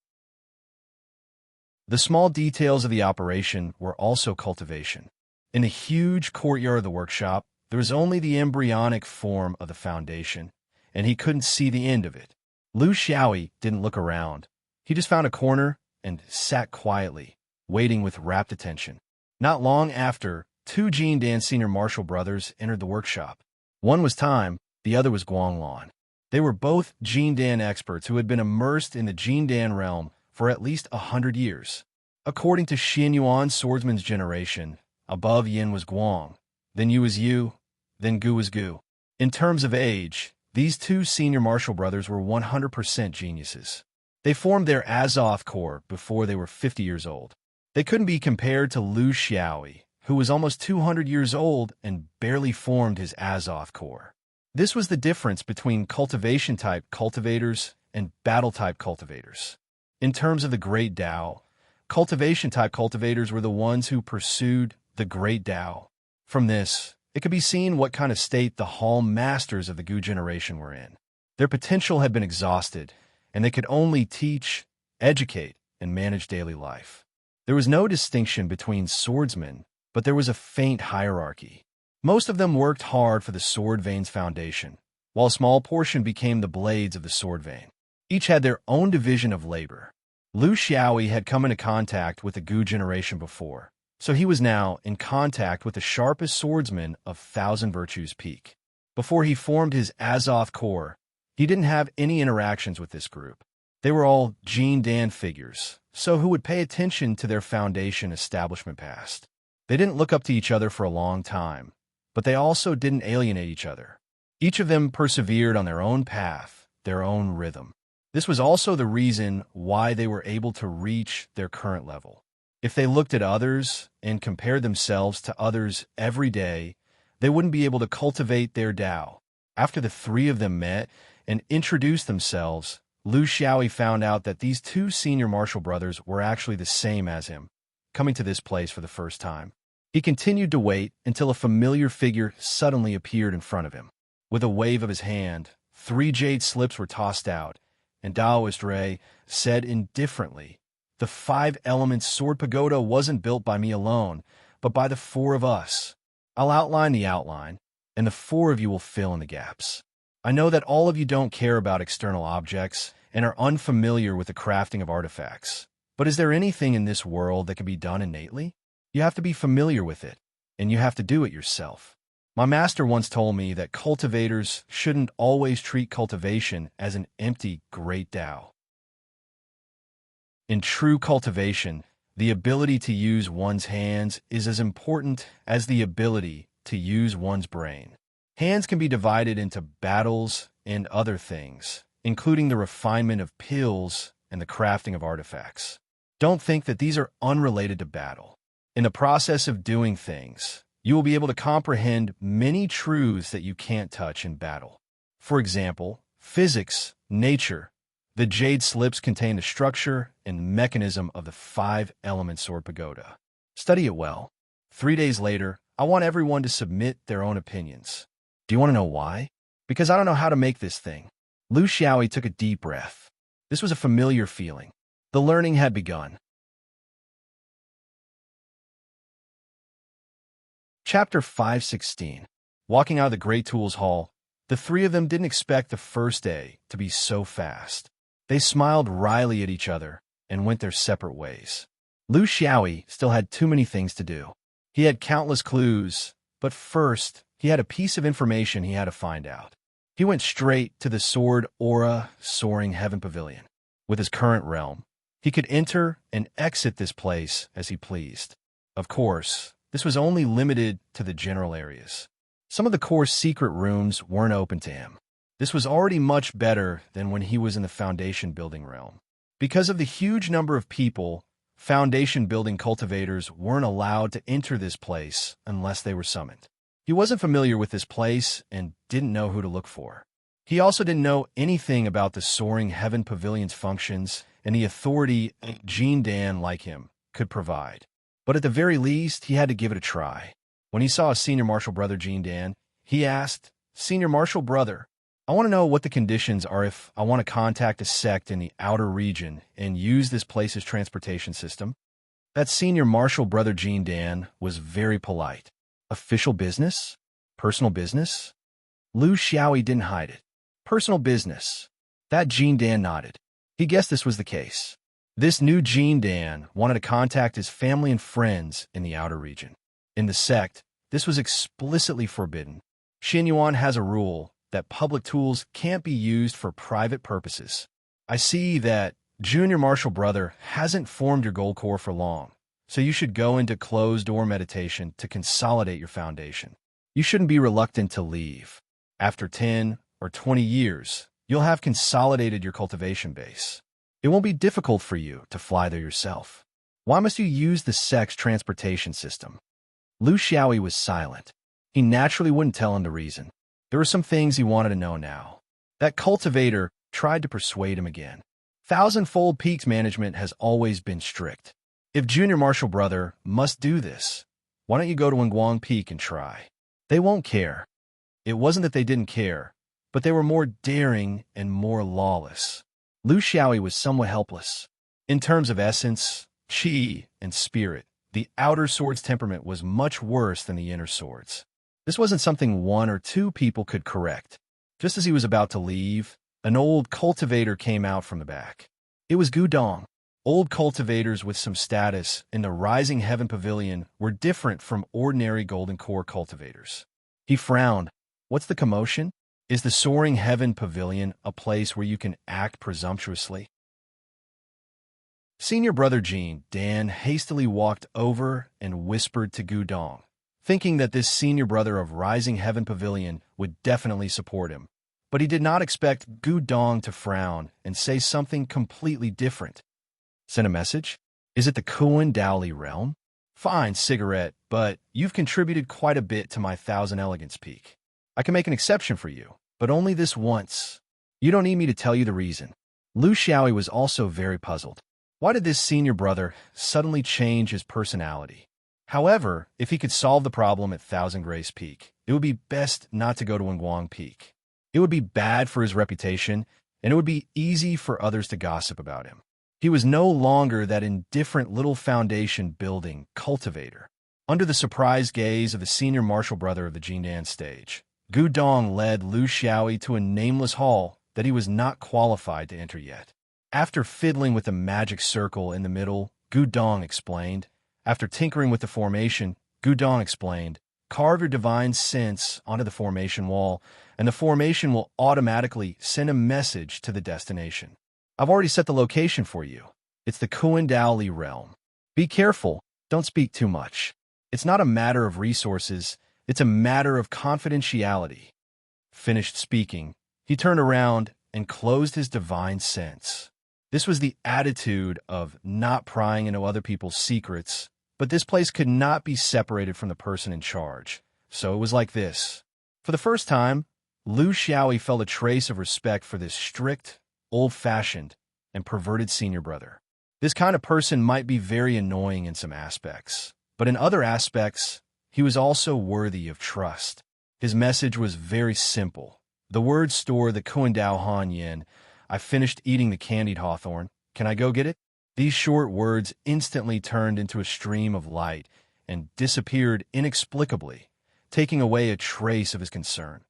The small details of the operation were also cultivation. In the huge courtyard of the workshop, there was only the embryonic form of the foundation, and he couldn't see the end of it. Lu Xiaoyi didn't look around. He just found a corner and sat quietly, waiting with rapt attention. Not long after, two Jindan senior martial brothers entered the workshop. One was Time, the other was Guanglan. They were both Jindan experts who had been immersed in the Jindan realm for at least 100 years. According to Xin Yuan's swordsman's generation, above Yin was Guang, then Yu was Yu, then Gu was Gu. In terms of age, these two senior martial brothers were 100% geniuses. They formed their Azoth Corps before they were 50 years old. They couldn't be compared to Lu Xiaoyi, who was almost 200 years old and barely formed his Azoth Corps. This was the difference between cultivation-type cultivators and battle-type cultivators. In terms of the Great Tao, cultivation-type cultivators were the ones who pursued the Great Tao. From this, it could be seen what kind of state the Hall Masters of the Gu generation were in. Their potential had been exhausted, and they could only teach, educate, and manage daily life. There was no distinction between swordsmen, but there was a faint hierarchy. Most of them worked hard for the sword vein's foundation, while a small portion became the blades of the sword vein. Each had their own division of labor. Lu Xiaoyi had come into contact with the Gu generation before, so he was now in contact with the sharpest swordsman of Thousand Virtues Peak. Before he formed his Azoth Corps, he didn't have any interactions with this group. They were all Jindan figures, so who would pay attention to their foundation establishment past? They didn't look up to each other for a long time, but they also didn't alienate each other. Each of them persevered on their own path, their own rhythm. This was also the reason why they were able to reach their current level. If they looked at others and compared themselves to others every day, they wouldn't be able to cultivate their Tao. After the three of them met and introduced themselves, Lu Xiaoyi found out that these two senior martial brothers were actually the same as him, coming to this place for the first time. He continued to wait until a familiar figure suddenly appeared in front of him. With a wave of his hand, 3 jade slips were tossed out, and Taoist Ray said indifferently, "The 5-element sword pagoda wasn't built by me alone, but by the 4 of us. I'll outline the outline, and the 4 of you will fill in the gaps. I know that all of you don't care about external objects and are unfamiliar with the crafting of artifacts. But is there anything in this world that can be done innately? You have to be familiar with it, and you have to do it yourself. My master once told me that cultivators shouldn't always treat cultivation as an empty great Tao. In true cultivation, the ability to use one's hands is as important as the ability to use one's brain. Hands can be divided into battles and other things, including the refinement of pills and the crafting of artifacts. Don't think that these are unrelated to battle. In the process of doing things, you will be able to comprehend many truths that you can't touch in battle. For example, physics, nature. The jade slips contain the structure and mechanism of the 5-element sword pagoda. Study it well. 3 days later, I want everyone to submit their own opinions. Do you want to know why? Because I don't know how to make this thing. Lu Xiaoyi took a deep breath. This was a familiar feeling. The learning had begun. Chapter 516. Walking out of the Great Tools Hall, The three of them didn't expect the first day to be so fast. They smiled wryly at each other and went their separate ways. Lu Xiaoyi still had too many things to do. He had countless clues, but first, he had a piece of information he had to find out. He went straight to the Sword Aura Soaring Heaven Pavilion. With his current realm, he could enter and exit this place as he pleased. Of course, this was only limited to the general areas. Some of the core secret rooms weren't open to him. This was already much better than when he was in the foundation building realm. Because of the huge number of people, foundation building cultivators weren't allowed to enter this place unless they were summoned. He wasn't familiar with this place and didn't know who to look for. He also didn't know anything about the Soaring Heaven Pavilion's functions and the authority Jean Dan, like him, could provide. But at the very least, he had to give it a try. When he saw a senior martial brother, Jean Dan, he asked, "Senior martial brother, I want to know what the conditions are if I want to contact a sect in the outer region and use this place's transportation system." That senior martial brother, Jean Dan, was very polite. Official business? Personal business? Lu Xiaoyi didn't hide it. Personal business. That Jean Dan nodded. He guessed this was the case. This new Jean Dan wanted to contact his family and friends in the outer region. In the sect, this was explicitly forbidden. Xinyuan has a rule that public tools can't be used for private purposes. I see that Junior Martial Brother hasn't formed your gold core for long, so you should go into closed-door meditation to consolidate your foundation. You shouldn't be reluctant to leave. After 10 or 20 years, you'll have consolidated your cultivation base. It won't be difficult for you to fly there yourself. Why must you use the sect's transportation system? Lu Xiaoyi was silent. He naturally wouldn't tell him the reason. There were some things he wanted to know now. That cultivator tried to persuade him again. Thousandfold Peaks management has always been strict. If Junior Martial Brother must do this, why don't you go to Wenguang Peak and try? They won't care. It wasn't that they didn't care, but they were more daring and more lawless. Lu Xiaoyi was somewhat helpless. In terms of essence, qi, and spirit, the outer sword's temperament was much worse than the inner sword's. This wasn't something one or two people could correct. Just as he was about to leave, an old cultivator came out from the back. It was Gudong. Old cultivators with some status in the Rising Heaven Pavilion were different from ordinary Golden Core cultivators. He frowned. What's the commotion? Is the Soaring Heaven Pavilion a place where you can act presumptuously? Senior brother Jean Dan hastily walked over and whispered to Gudong, thinking that this senior brother of Rising Heaven Pavilion would definitely support him. But he did not expect Gudong to frown and say something completely different. Send a message? Is it the Kuan Daoli realm? Fine, cigarette, but you've contributed quite a bit to my Thousand Elegance Peak. I can make an exception for you, but only this once. You don't need me to tell you the reason. Lu Xiaoyi was also very puzzled. Why did this senior brother suddenly change his personality? However, if he could solve the problem at Thousand Grace Peak, it would be best not to go to Wenguang Peak. It would be bad for his reputation, and it would be easy for others to gossip about him. He was no longer that indifferent little foundation building cultivator. Under the surprised gaze of the senior martial brother of the Jindan stage, Gudong led Lu Xiaoyi to a nameless hall that he was not qualified to enter yet. After fiddling with the magic circle in the middle, Gudong explained. After tinkering with the formation, Gudong explained, carve your divine sense onto the formation wall, and the formation will automatically send a message to the destination. I've already set the location for you. It's the Kuan Daoli realm. Be careful, don't speak too much. It's not a matter of resources, it's a matter of confidentiality. Finished speaking, he turned around and closed his divine sense. This was the attitude of not prying into other people's secrets, but this place could not be separated from the person in charge. So it was like this. For the first time, Lu Xiaoyi felt a trace of respect for this strict, old-fashioned, and perverted senior brother. This kind of person might be very annoying in some aspects, but in other aspects, he was also worthy of trust. His message was very simple. The words store the Kuandao Han Yin. I finished eating the candied hawthorn. Can I go get it? These short words instantly turned into a stream of light and disappeared inexplicably, taking away a trace of his concern.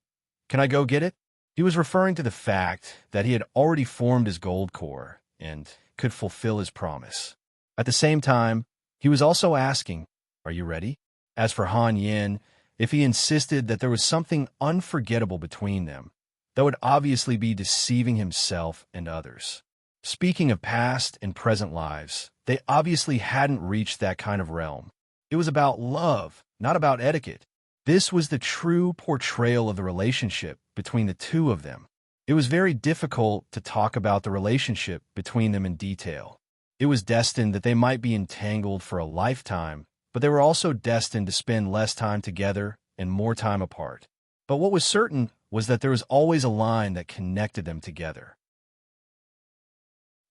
Can I go get it? He was referring to the fact that he had already formed his gold core and could fulfill his promise. At the same time, he was also asking, are you ready? As for Han Yin, if he insisted that there was something unforgettable between them, that would obviously be deceiving himself and others. Speaking of past and present lives, they obviously hadn't reached that kind of realm. It was about love, not about etiquette. This was the true portrayal of the relationship between the two of them. It was very difficult to talk about the relationship between them in detail. It was destined that they might be entangled for a lifetime, but they were also destined to spend less time together and more time apart. But what was certain was that there was always a line that connected them together.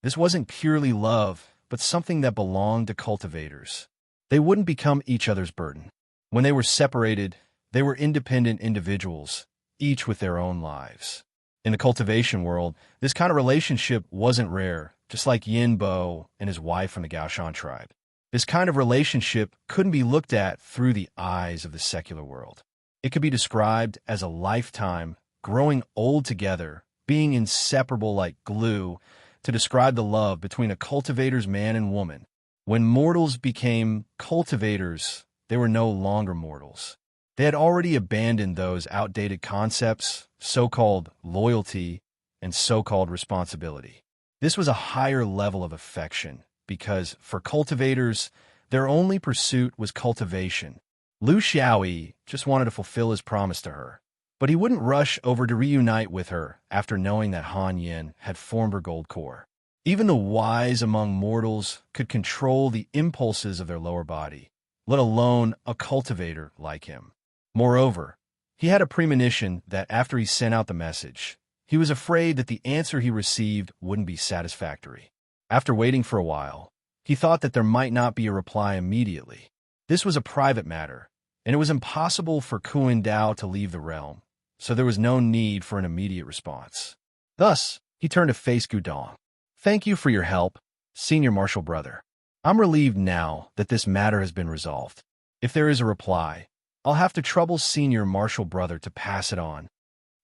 This wasn't purely love, but something that belonged to cultivators. They wouldn't become each other's burden. When they were separated, they were independent individuals, each with their own lives. In the cultivation world, this kind of relationship wasn't rare, just like Yin Bo and his wife from the Gaoshan tribe. This kind of relationship couldn't be looked at through the eyes of the secular world. It could be described as a lifetime, growing old together, being inseparable like glue, to describe the love between a cultivator's man and woman. When mortals became cultivators, they were no longer mortals. They had already abandoned those outdated concepts, so-called loyalty and so-called responsibility. This was a higher level of affection, because for cultivators, their only pursuit was cultivation. Lu Xiaoyi just wanted to fulfill his promise to her, but he wouldn't rush over to reunite with her after knowing that Han Yin had formed her gold core. Even the wise among mortals could control the impulses of their lower body, let alone a cultivator like him. Moreover, he had a premonition that after he sent out the message, he was afraid that the answer he received wouldn't be satisfactory. After waiting for a while, he thought that there might not be a reply immediately. This was a private matter, and it was impossible for Kuan Dao to leave the realm, so there was no need for an immediate response. Thus, he turned to face Gudong. Thank you for your help, Senior Martial Brother. I'm relieved now that this matter has been resolved. If there is a reply, I'll have to trouble Senior Martial Brother to pass it on.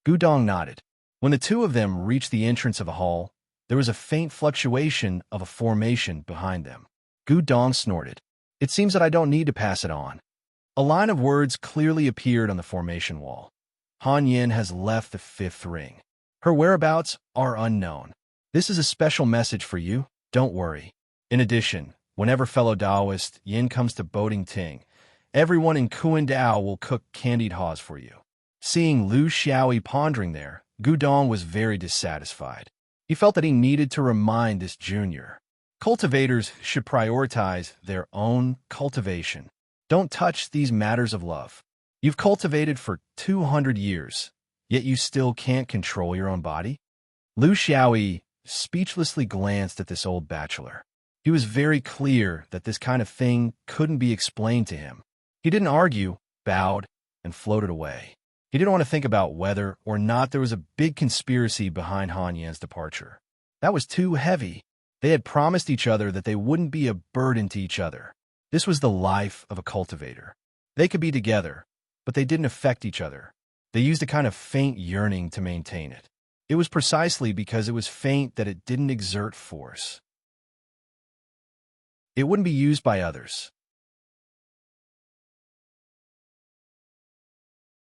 Gudong nodded. When the two of them reached the entrance of a hall, there was a faint fluctuation of a formation behind them. Gudong snorted. It seems that I don't need to pass it on. A line of words clearly appeared on the formation wall. Han Yin has left the fifth ring. Her whereabouts are unknown. This is a special message for you, don't worry. In addition, whenever fellow Taoist Yin comes to Boding Ting, everyone in Kuan Dao will cook candied haws for you. Seeing Lu Xiaoyi pondering there, Gudong was very dissatisfied. He felt that he needed to remind this junior. Cultivators should prioritize their own cultivation. Don't touch these matters of love. You've cultivated for 200 years, yet you still can't control your own body? Lu Xiaoyi speechlessly glanced at this old bachelor. He was very clear that this kind of thing couldn't be explained to him. He didn't argue, bowed, and floated away. He didn't want to think about whether or not there was a big conspiracy behind Han Yin's departure. That was too heavy. They had promised each other that they wouldn't be a burden to each other. This was the life of a cultivator. They could be together, but they didn't affect each other. They used a kind of faint yearning to maintain it. It was precisely because it was faint that it didn't exert force. It wouldn't be used by others.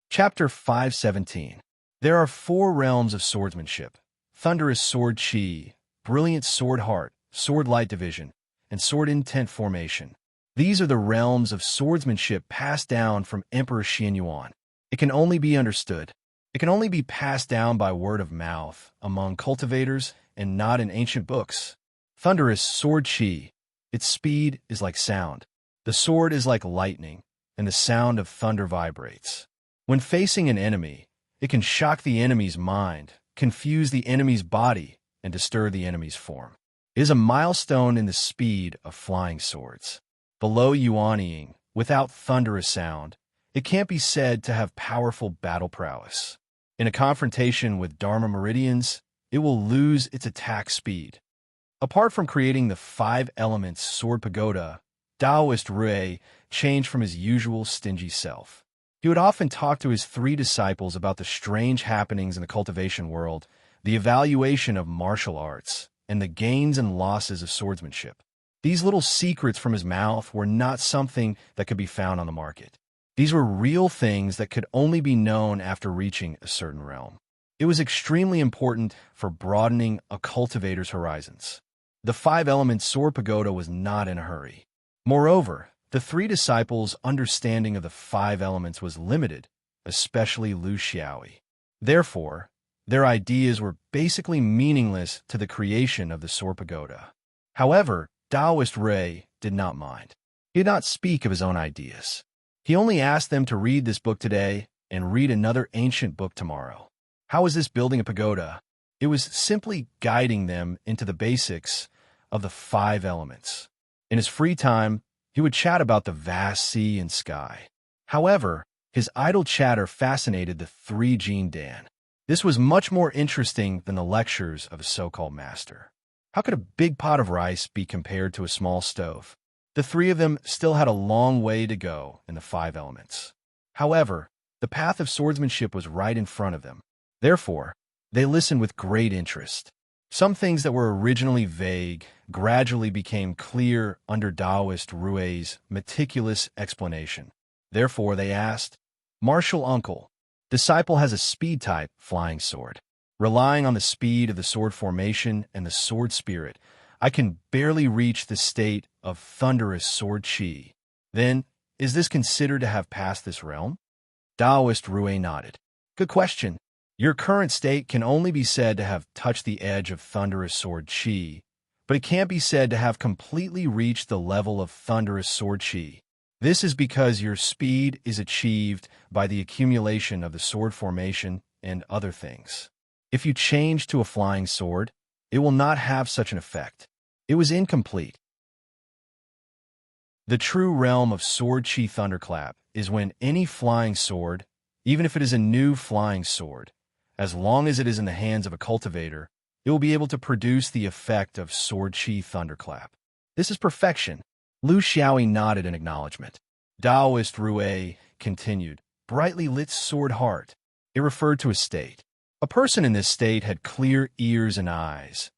Chapter 517. There are 4 realms of swordsmanship: thunderous sword chi, brilliant sword heart, sword light division, and sword intent formation. These are the realms of swordsmanship passed down from Emperor Xianyuan. It can only be understood. It can only be passed down by word of mouth among cultivators and not in ancient books. Thunderous sword chi. Its speed is like sound. The sword is like lightning, and the sound of thunder vibrates. When facing an enemy, it can shock the enemy's mind, confuse the enemy's body, and disturb the enemy's form. It is a milestone in the speed of flying swords. Below Yuanying, without thunderous sound, it can't be said to have powerful battle prowess. In a confrontation with Dharma Meridians, it will lose its attack speed. Apart from creating the 5 elements sword pagoda, Taoist Rui changed from his usual stingy self. He would often talk to his three disciples about the strange happenings in the cultivation world, the evaluation of martial arts, and the gains and losses of swordsmanship. These little secrets from his mouth were not something that could be found on the market. These were real things that could only be known after reaching a certain realm. It was extremely important for broadening a cultivator's horizons. The five-element sword pagoda was not in a hurry. Moreover, the three disciples' understanding of the five elements was limited, especially Lu Xiaoyi. Therefore, their ideas were basically meaningless to the creation of the sword pagoda. However, Taoist Ray did not mind. He did not speak of his own ideas. He only asked them to read this book today and read another ancient book tomorrow. How was this building a pagoda? It was simply guiding them into the basics of the five elements. In his free time, he would chat about the vast sea and sky. However, his idle chatter fascinated the three Jin Dan. This was much more interesting than the lectures of a so-called master. How could a big pot of rice be compared to a small stove? The three of them still had a long way to go in the five elements. However, the path of swordsmanship was right in front of them. Therefore, they listened with great interest. Some things that were originally vague gradually became clear under Taoist Rui's meticulous explanation. Therefore, they asked, "Martial uncle, disciple has a speed type flying sword. Relying on the speed of the sword formation and the sword spirit, I can barely reach the state of thunderous sword chi. Then, is this considered to have passed this realm?" Taoist Rui nodded. "Good question. Your current state can only be said to have touched the edge of thunderous sword chi, but it can't be said to have completely reached the level of thunderous sword chi. This is because your speed is achieved by the accumulation of the sword formation and other things. If you change to a flying sword, it will not have such an effect. It was incomplete. The true realm of sword chi thunderclap is when any flying sword, even if it is a new flying sword, as long as it is in the hands of a cultivator, it will be able to produce the effect of sword chi thunderclap. This is perfection." Lu Xiaoyi nodded in acknowledgement. Taoist Rui continued, "Brightly lit sword heart." It referred to a state. A person in this state had clear ears and eyes,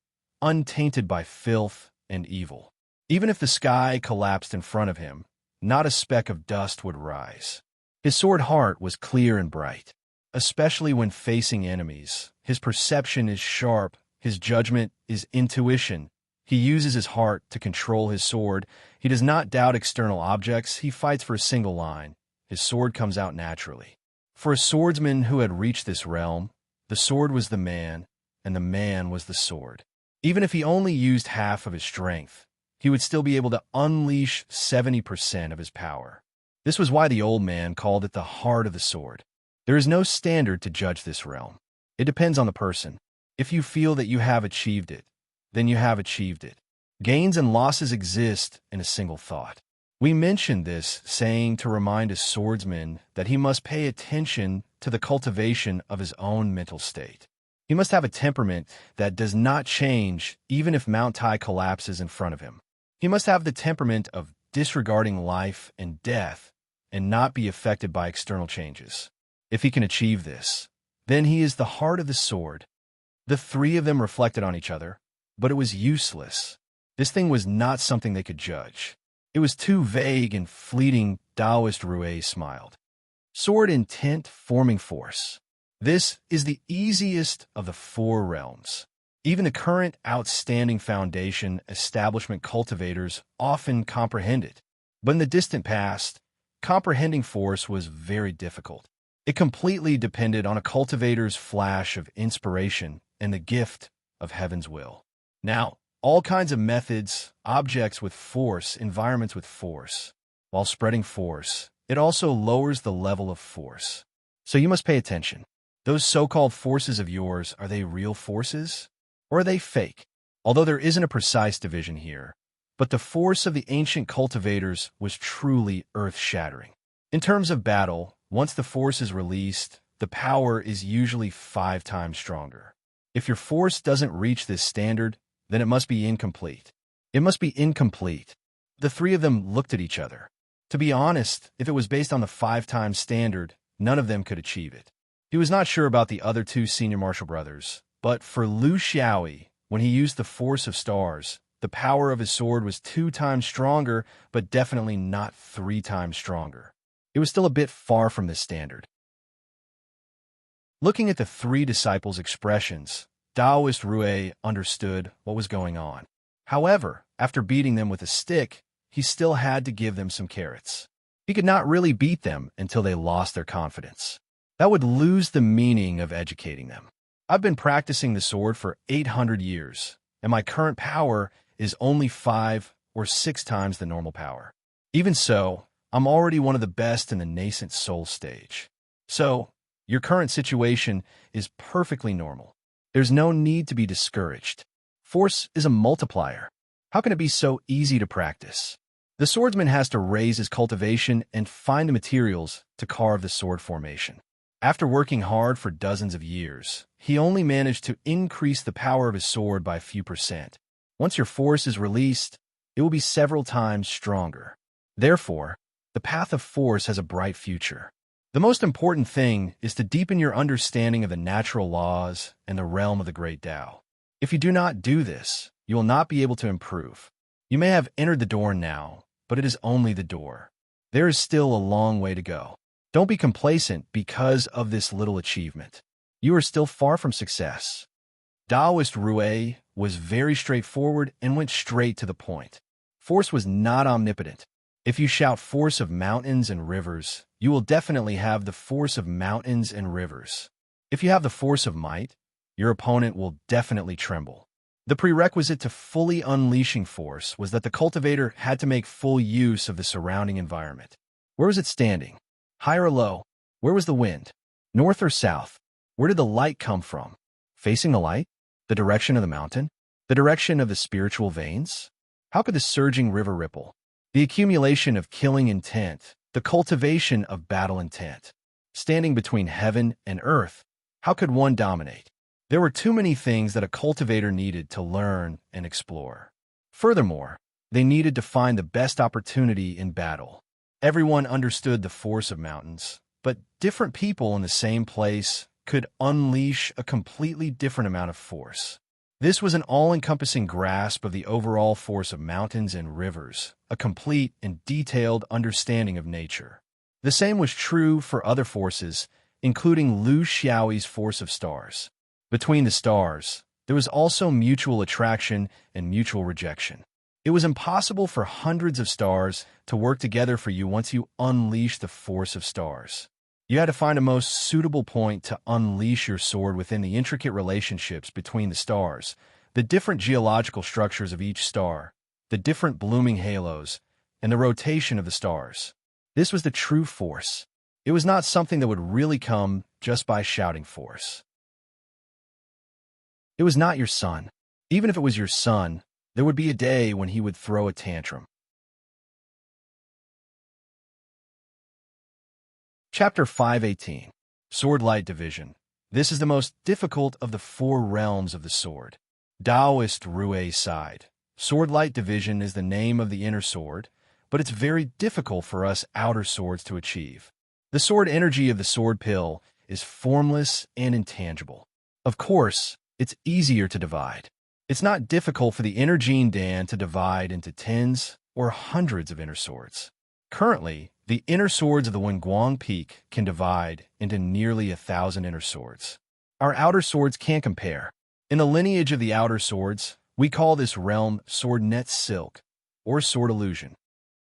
untainted by filth and evil. Even if the sky collapsed in front of him, not a speck of dust would rise. His sword heart was clear and bright. Especially when facing enemies, his perception is sharp, his judgment is intuition. He uses his heart to control his sword. He does not doubt external objects. He fights for a single line. His sword comes out naturally. For a swordsman who had reached this realm, the sword was the man, and the man was the sword. Even if he only used half of his strength, he would still be able to unleash 70% of his power. This was why the old man called it the heart of the sword. There is no standard to judge this realm. It depends on the person. If you feel that you have achieved it, then you have achieved it. Gains and losses exist in a single thought. We mentioned this saying to remind a swordsman that he must pay attention to the cultivation of his own mental state. He must have a temperament that does not change even if Mount Tai collapses in front of him. He must have the temperament of disregarding life and death and not be affected by external changes. If he can achieve this, then he is the heart of the sword. The three of them reflected on each other, but it was useless. This thing was not something they could judge. It was too vague and fleeting. Taoist Rui smiled. Sword intent forming force. This is the easiest of the four realms. Even the current outstanding foundation establishment cultivators often comprehend it. But in the distant past, comprehending force was very difficult. It completely depended on a cultivator's flash of inspiration and the gift of heaven's will. Now, all kinds of methods, objects with force, environments with force. While spreading force, it also lowers the level of force. So you must pay attention. Those so-called forces of yours, are they real forces? Or are they fake? Although there isn't a precise division here, but the force of the ancient cultivators was truly earth-shattering. In terms of battle, once the force is released, the power is usually 5 times stronger. If your force doesn't reach this standard, then it must be incomplete. It must be incomplete. The three of them looked at each other. To be honest, if it was based on the 5 times standard, none of them could achieve it. He was not sure about the other 2 senior martial brothers, but for Lu Xiaoyi, when he used the force of stars, the power of his sword was 2 times stronger, but definitely not 3 times stronger. It was still a bit far from this standard. Looking at the 3 disciples' expressions, Taoist Rui understood what was going on. However, after beating them with a stick, he still had to give them some carrots. He could not really beat them until they lost their confidence. That would lose the meaning of educating them. I've been practicing the sword for 800 years, and my current power is only 5 or 6 times the normal power. Even so, I'm already one of the best in the nascent soul stage. So, your current situation is perfectly normal. There's no need to be discouraged. Force is a multiplier. How can it be so easy to practice? The swordsman has to raise his cultivation and find the materials to carve the sword formation. After working hard for dozens of years, he only managed to increase the power of his sword by a few percent. Once your force is released, it will be several times stronger. Therefore, the path of force has a bright future. The most important thing is to deepen your understanding of the natural laws and the realm of the great Tao. If you do not do this, you will not be able to improve. You may have entered the door now, but it is only the door. There is still a long way to go. Don't be complacent because of this little achievement. You are still far from success. Taoist Rui was very straightforward and went straight to the point. Force was not omnipotent. If you shout force of mountains and rivers, you will definitely have the force of mountains and rivers. If you have the force of might, your opponent will definitely tremble. The prerequisite to fully unleashing force was that the cultivator had to make full use of the surrounding environment. Where was it standing? High or low? Where was the wind? North or south? Where did the light come from? Facing the light? The direction of the mountain? The direction of the spiritual veins? How could the surging river ripple? The accumulation of killing intent, the cultivation of battle intent. Standing between heaven and earth, how could one dominate? There were too many things that a cultivator needed to learn and explore. Furthermore, they needed to find the best opportunity in battle. Everyone understood the force of mountains, but different people in the same place could unleash a completely different amount of force. This was an all-encompassing grasp of the overall force of mountains and rivers, a complete and detailed understanding of nature. The same was true for other forces, including Lu Xiaoyi's force of stars. Between the stars, there was also mutual attraction and mutual rejection. It was impossible for hundreds of stars to work together for you once you unleashed the force of stars. You had to find a most suitable point to unleash your sword within the intricate relationships between the stars, the different geological structures of each star, the different blooming halos, and the rotation of the stars. This was the true force. It was not something that would really come just by shouting force. It was not your son. Even if it was your son, there would be a day when he would throw a tantrum. Chapter 518. Sword Light Division. This is the most difficult of the 4 realms of the sword. Taoist Rui side. Sword Light Division is the name of the inner sword, but it's very difficult for us outer swords to achieve. The sword energy of the sword pill is formless and intangible. Of course, it's easier to divide. It's not difficult for the inner Jin Dan to divide into tens or hundreds of inner swords. Currently, the inner swords of the Wenguang Peak can divide into nearly 1,000 inner swords. Our outer swords can't compare. In the lineage of the outer swords, we call this realm sword net silk, or sword illusion.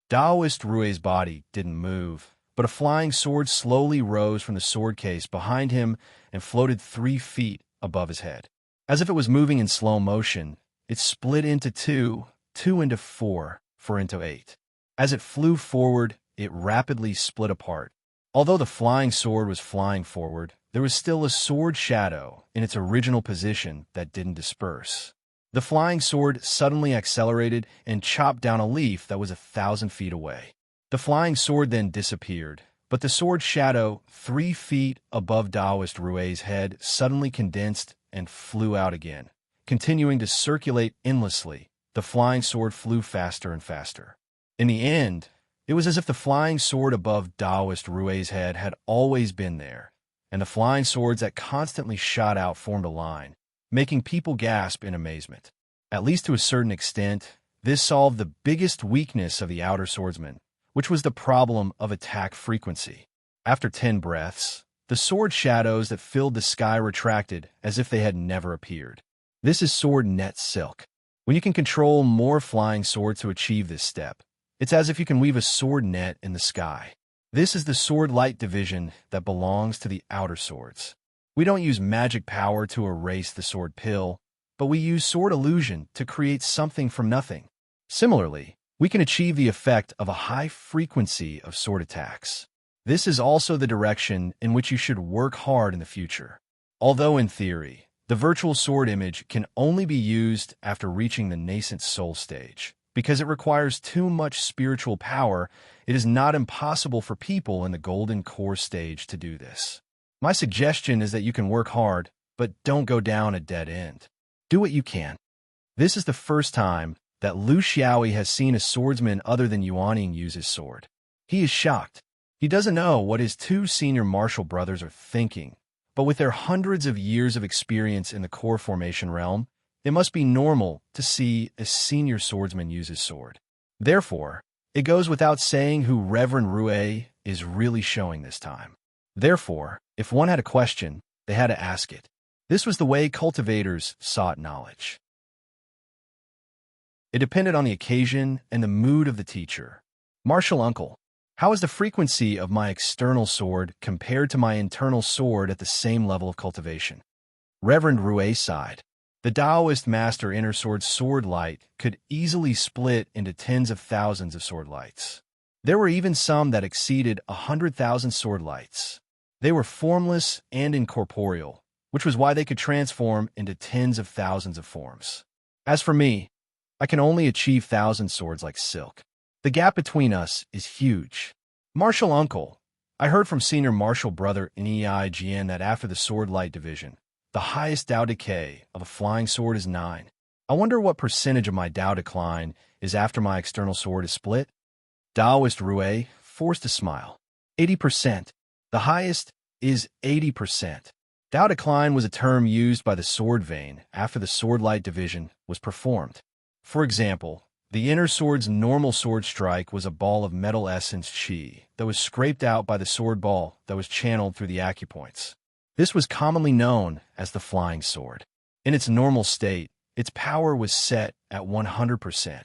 Taoist Rui's body didn't move, but a flying sword slowly rose from the sword case behind him and floated 3 feet above his head. As if it was moving in slow motion, it split into 2, 2 into 4, 4 into 8. As it flew forward, it rapidly split apart. Although the flying sword was flying forward, there was still a sword shadow in its original position that didn't disperse. The flying sword suddenly accelerated and chopped down a leaf that was 1,000 feet away. The flying sword then disappeared, but the sword shadow 3 feet above Taoist Rui's head suddenly condensed and flew out again. Continuing to circulate endlessly, the flying sword flew faster and faster. In the end, It was as if the flying sword above Taoist Rue's head had always been there, and the flying swords that constantly shot out formed a line, making people gasp in amazement. At least to a certain extent, this solved the biggest weakness of the outer swordsman, which was the problem of attack frequency. After 10 breaths, the sword shadows that filled the sky retracted as if they had never appeared. This is sword net silk. When you can control more flying swords to achieve this step, it's as if you can weave a sword net in the sky. This is the sword light division that belongs to the outer swords. We don't use magic power to erase the sword pill, but we use sword illusion to create something from nothing. Similarly, we can achieve the effect of a high frequency of sword attacks. This is also the direction in which you should work hard in the future. Although in theory, the virtual sword image can only be used after reaching the nascent soul stage. Because it requires too much spiritual power, it is not impossible for people in the golden core stage to do this. My suggestion is that you can work hard, but don't go down a dead end. Do what you can. This is the first time that Lu Xiaoyi has seen a swordsman other than Yuaning use his sword. He is shocked. He doesn't know what his 2 senior martial brothers are thinking, but with their hundreds of years of experience in the core formation realm, it must be normal to see a senior swordsman use his sword. Therefore, it goes without saying who Reverend Rue is really showing this time. Therefore, if one had a question, they had to ask it. This was the way cultivators sought knowledge. It depended on the occasion and the mood of the teacher. Martial uncle, how is the frequency of my external sword compared to my internal sword at the same level of cultivation? Reverend Rue sighed. The Taoist master inner sword light could easily split into tens of thousands of sword lights. There were even some that exceeded 100,000 sword lights. They were formless and incorporeal, which was why they could transform into tens of thousands of forms. As for me, I can only achieve 1,000 swords like silk. The gap between us is huge. Martial uncle, I heard from senior martial brother Nei Jian that after the sword light division, the highest Dao decay of a flying sword is 9. I wonder what percentage of my Dao decline is after my external sword is split? Taoist Rue forced a smile. 80%. The highest is 80%. Dao decline was a term used by the sword vein after the sword light division was performed. For example, the inner sword's normal sword strike was a ball of metal essence qi that was scraped out by the sword ball that was channeled through the acupoints. This was commonly known as the flying sword. In its normal state, its power was set at 100%.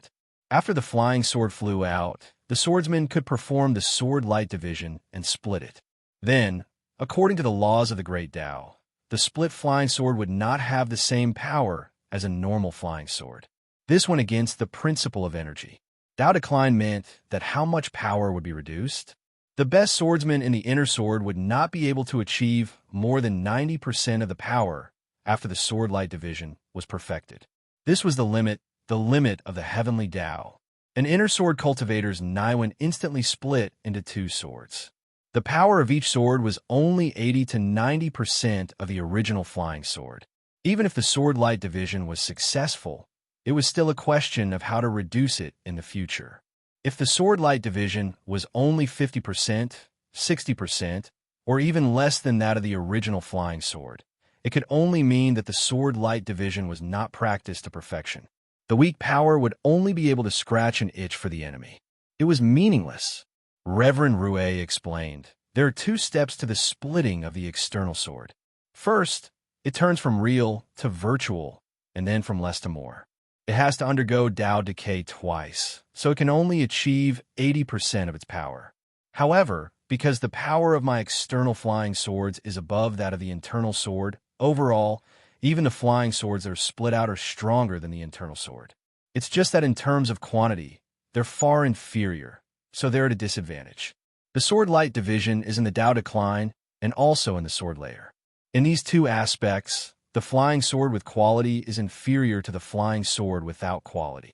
After the flying sword flew out, the swordsman could perform the sword light division and split it. Then, according to the laws of the Great Tao, the split flying sword would not have the same power as a normal flying sword. This went against the principle of energy. Dao decline meant that how much power would be reduced? The best swordsman in the inner sword would not be able to achieve more than 90% of the power after the sword light division was perfected. This was the limit of the heavenly Tao. An inner sword cultivator's Naiwen instantly split into 2 swords. The power of each sword was only 80 to 90% of the original flying sword. Even if the sword light division was successful, it was still a question of how to reduce it in the future. If the sword light division was only 50%, 60%, or even less than that of the original flying sword, it could only mean that the sword light division was not practiced to perfection. The weak power would only be able to scratch an itch for the enemy. It was meaningless. Reverend Rue explained, there are 2 steps to the splitting of the external sword. First, it turns from real to virtual, and then from less to more. It has to undergo Dao decay twice, so it can only achieve 80% of its power. However, because the power of my external flying swords is above that of the internal sword, overall, even the flying swords that are split out are stronger than the internal sword. It's just that in terms of quantity, they're far inferior, so they're at a disadvantage. The sword light division is in the Dao decline and also in the sword layer. In these 2 aspects, the flying sword with quality is inferior to the flying sword without quality.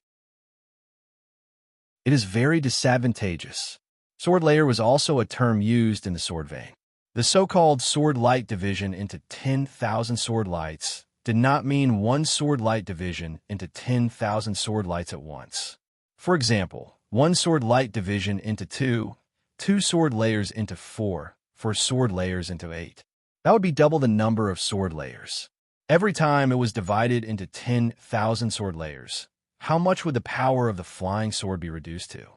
It is very disadvantageous. Sword layer was also a term used in the sword vein. The so-called sword light division into 10,000 sword lights did not mean one sword light division into 10,000 sword lights at once. For example, one sword light division into two, two sword layers into four sword layers into 8. That would be double the number of sword layers. Every time it was divided into 10,000 sword layers, how much would the power of the flying sword be reduced to?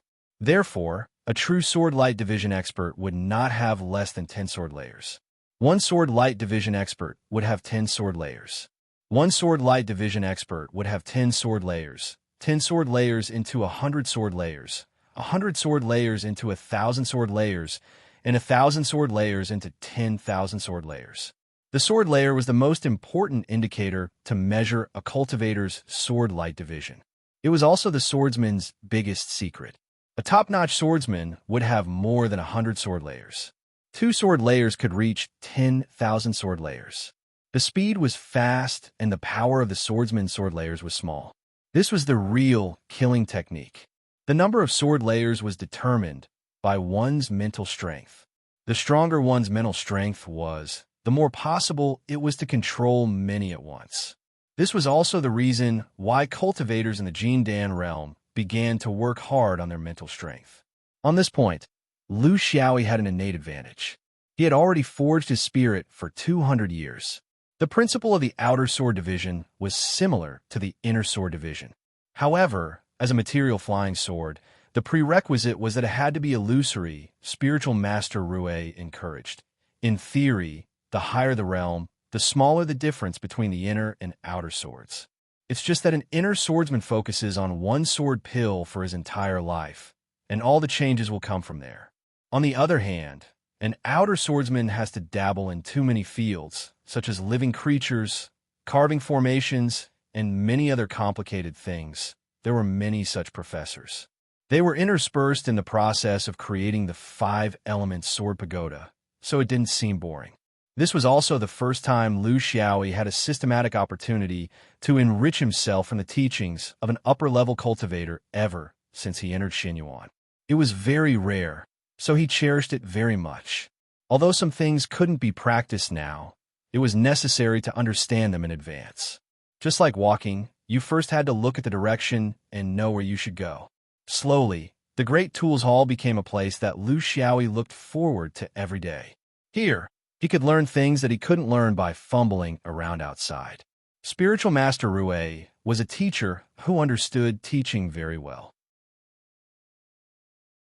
Therefore, a true sword light division expert would not have less than 10 sword layers. One sword light division expert would have 10 sword layers. One sword light division expert would have 10 sword layers. 10 sword layers into 100 sword layers. 100 sword layers into 1,000 sword layers, and 1,000 sword layers into 10,000 sword layers. The sword layer was the most important indicator to measure a cultivator's sword light division. It was also the swordsman's biggest secret. A top-notch swordsman would have more than 100 sword layers. 2 sword layers could reach 10,000 sword layers. The speed was fast, and the power of the swordsman's sword layers was small. This was the real killing technique. The number of sword layers was determined by one's mental strength. The stronger one's mental strength was, the more possible it was to control many at once. This was also the reason why cultivators in the Jin Dan realm began to work hard on their mental strength. On this point, Lu Xiaoyi had an innate advantage. He had already forged his spirit for 200 years. The principle of the outer sword division was similar to the inner sword division. However, as a material flying sword, the prerequisite was that it had to be illusory, spiritual master Rue encouraged. In theory, the higher the realm, the smaller the difference between the inner and outer swords. It's just that an inner swordsman focuses on one sword pill for his entire life, and all the changes will come from there. On the other hand, an outer swordsman has to dabble in too many fields, such as living creatures, carving formations, and many other complicated things. There were many such professors. They were interspersed in the process of creating the 5-element sword pagoda, so it didn't seem boring. This was also the first time Lu Xiaoyi had a systematic opportunity to enrich himself from the teachings of an upper-level cultivator ever since he entered Xinyuan. It was very rare, so he cherished it very much. Although some things couldn't be practiced now, it was necessary to understand them in advance. Just like walking, you first had to look at the direction and know where you should go. Slowly, the Great Tools Hall became a place that Lu Xiaoyi looked forward to every day. Here, he could learn things that he couldn't learn by fumbling around outside. Spiritual Master Rue was a teacher who understood teaching very well.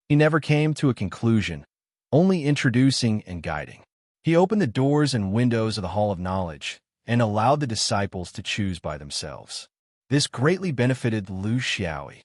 He never came to a conclusion, only introducing and guiding. He opened the doors and windows of the Hall of Knowledge and allowed the disciples to choose by themselves. This greatly benefited Lu Xiaoyi.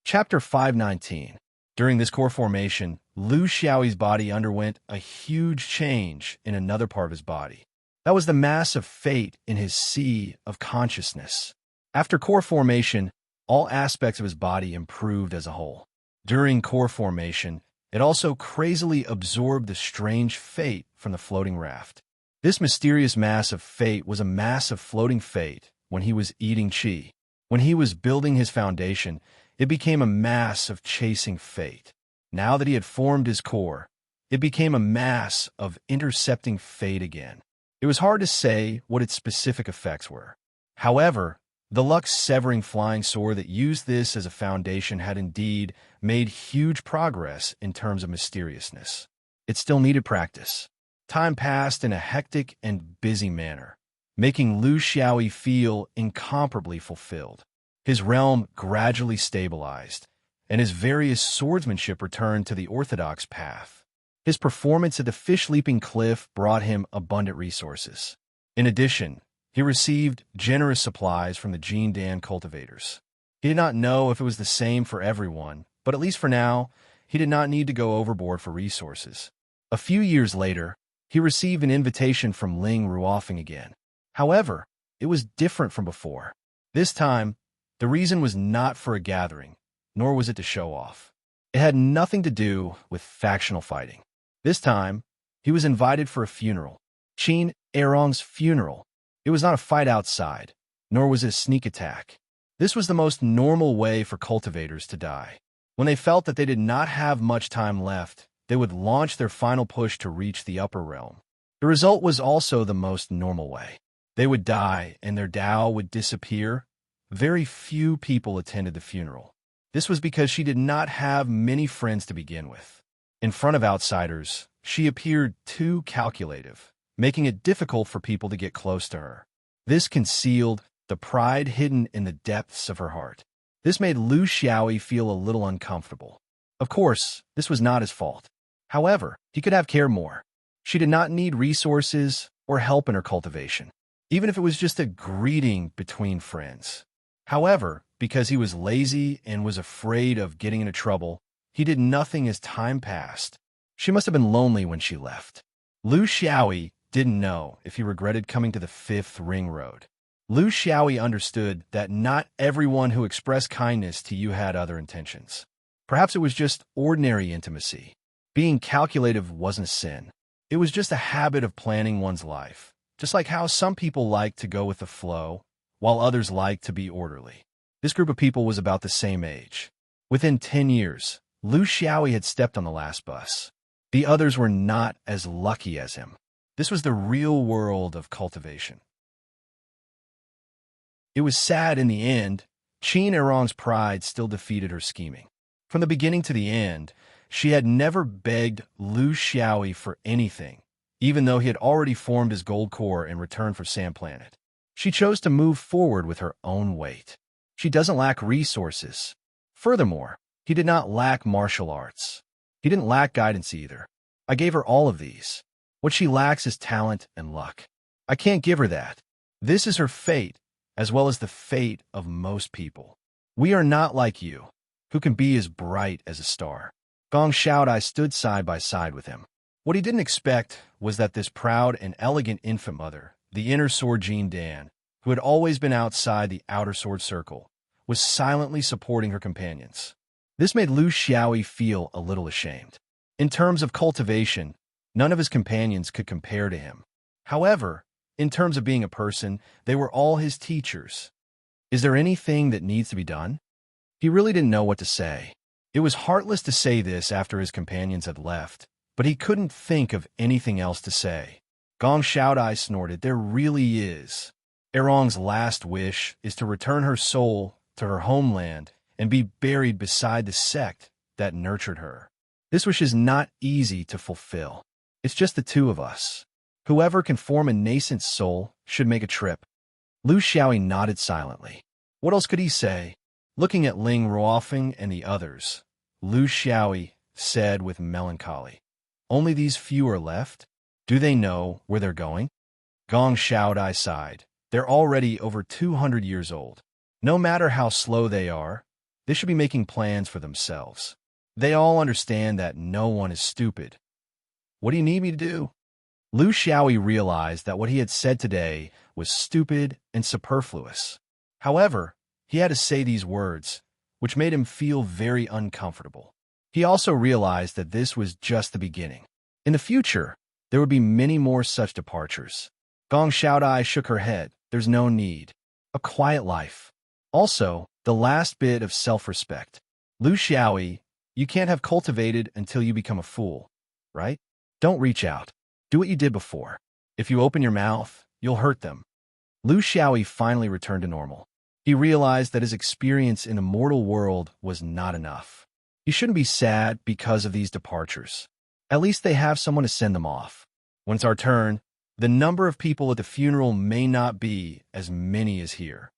Chapter 519. During this core formation, Lu Xiaoyi's body underwent a huge change in another part of his body. That was the mass of fate in his sea of consciousness. After core formation, all aspects of his body improved as a whole. During core formation, it also crazily absorbed the strange fate from the floating raft. This mysterious mass of fate was a mass of floating fate when he was eating qi. When he was building his foundation, it became a mass of chasing fate. Now that he had formed his core, it became a mass of intercepting fate again. It was hard to say what its specific effects were. However, the Lux-severing flying sword that used this as a foundation had indeed made huge progress in terms of mysteriousness. It still needed practice. Time passed in a hectic and busy manner, making Lu Xiaoyi feel incomparably fulfilled. His realm gradually stabilized, and his various swordsmanship returned to the orthodox path. His performance at the fish-leaping cliff brought him abundant resources. In addition, he received generous supplies from the Jin Dan cultivators. He did not know if it was the same for everyone, but at least for now, he did not need to go overboard for resources. A few years later, he received an invitation from Ling Ruofeng again. However, it was different from before. This time, the reason was not for a gathering, nor was it to show off. It had nothing to do with factional fighting. This time, he was invited for a funeral. Qin Erong's funeral. It was not a fight outside, nor was it a sneak attack. This was the most normal way for cultivators to die. When they felt that they did not have much time left, they would launch their final push to reach the upper realm. The result was also the most normal way. They would die, and their Tao would disappear, very few people attended the funeral. This was because she did not have many friends to begin with. In front of outsiders, she appeared too calculative, making it difficult for people to get close to her. This concealed the pride hidden in the depths of her heart. This made Lu Xiaoyi feel a little uncomfortable. Of course, this was not his fault. However, he could have cared more. She did not need resources or help in her cultivation, even if it was just a greeting between friends. However, because he was lazy and was afraid of getting into trouble, he did nothing as time passed. She must have been lonely when she left. Lu Xiaoyi didn't know if he regretted coming to the 5th Ring Road. Lu Xiaoyi understood that not everyone who expressed kindness to you had other intentions. Perhaps it was just ordinary intimacy. Being calculative wasn't a sin. It was just a habit of planning one's life, just like how some people like to go with the flow, while others like to be orderly. This group of people was about the same age. Within 10 years, Lu Xiaoyi had stepped on the last bus. The others were not as lucky as him. This was the real world of cultivation. It was sad in the end. Qin Erong's pride still defeated her scheming. From the beginning to the end, she had never begged Lu Xiaoyi for anything, even though he had already formed his gold core in return for Sand Planet. She chose to move forward with her own weight. She doesn't lack resources. Furthermore, he did not lack martial arts. He didn't lack guidance either. I gave her all of these. What she lacks is talent and luck. I can't give her that. This is her fate, as well as the fate of most people. We are not like you, who can be as bright as a star. Gong Xiaodai stood side by side with him. What he didn't expect was that this proud and elegant infant mother, the inner sword Jean Dan, who had always been outside the outer sword circle, was silently supporting her companions. This made Lu Xiaoyi feel a little ashamed. In terms of cultivation, none of his companions could compare to him. However, in terms of being a person, they were all his teachers. Is there anything that needs to be done? He really didn't know what to say. It was heartless to say this after his companions had left, but he couldn't think of anything else to say. Gong Xiaodai snorted, "There really is. Erong's last wish is to return her soul to her homeland and be buried beside the sect that nurtured her. This wish is not easy to fulfill. It's just the two of us. Whoever can form a nascent soul should make a trip." Lu Xiaoyi nodded silently. What else could he say? Looking at Ling Ruofeng and the others, Lu Xiaoyi said with melancholy, "Only these few are left? Do they know where they're going?" Gong Xiaodai sighed. "They're already over 200 years old. No matter how slow they are, they should be making plans for themselves. They all understand that no one is stupid. What do you need me to do?" Lu Xiaoyi realized that what he had said today was stupid and superfluous. However, he had to say these words, which made him feel very uncomfortable. He also realized that this was just the beginning. In the future, there would be many more such departures. Gong Xiaodai shook her head. There's no need. A quiet life. Also, the last bit of self-respect. Lu Xiaoyi, you can't have cultivated until you become a fool, right? Don't reach out. Do what you did before. If you open your mouth, you'll hurt them. Lu Xiaoyi finally returned to normal. He realized that his experience in the mortal world was not enough. He shouldn't be sad because of these departures. At least they have someone to send them off. When it's our turn, the number of people at the funeral may not be as many as here.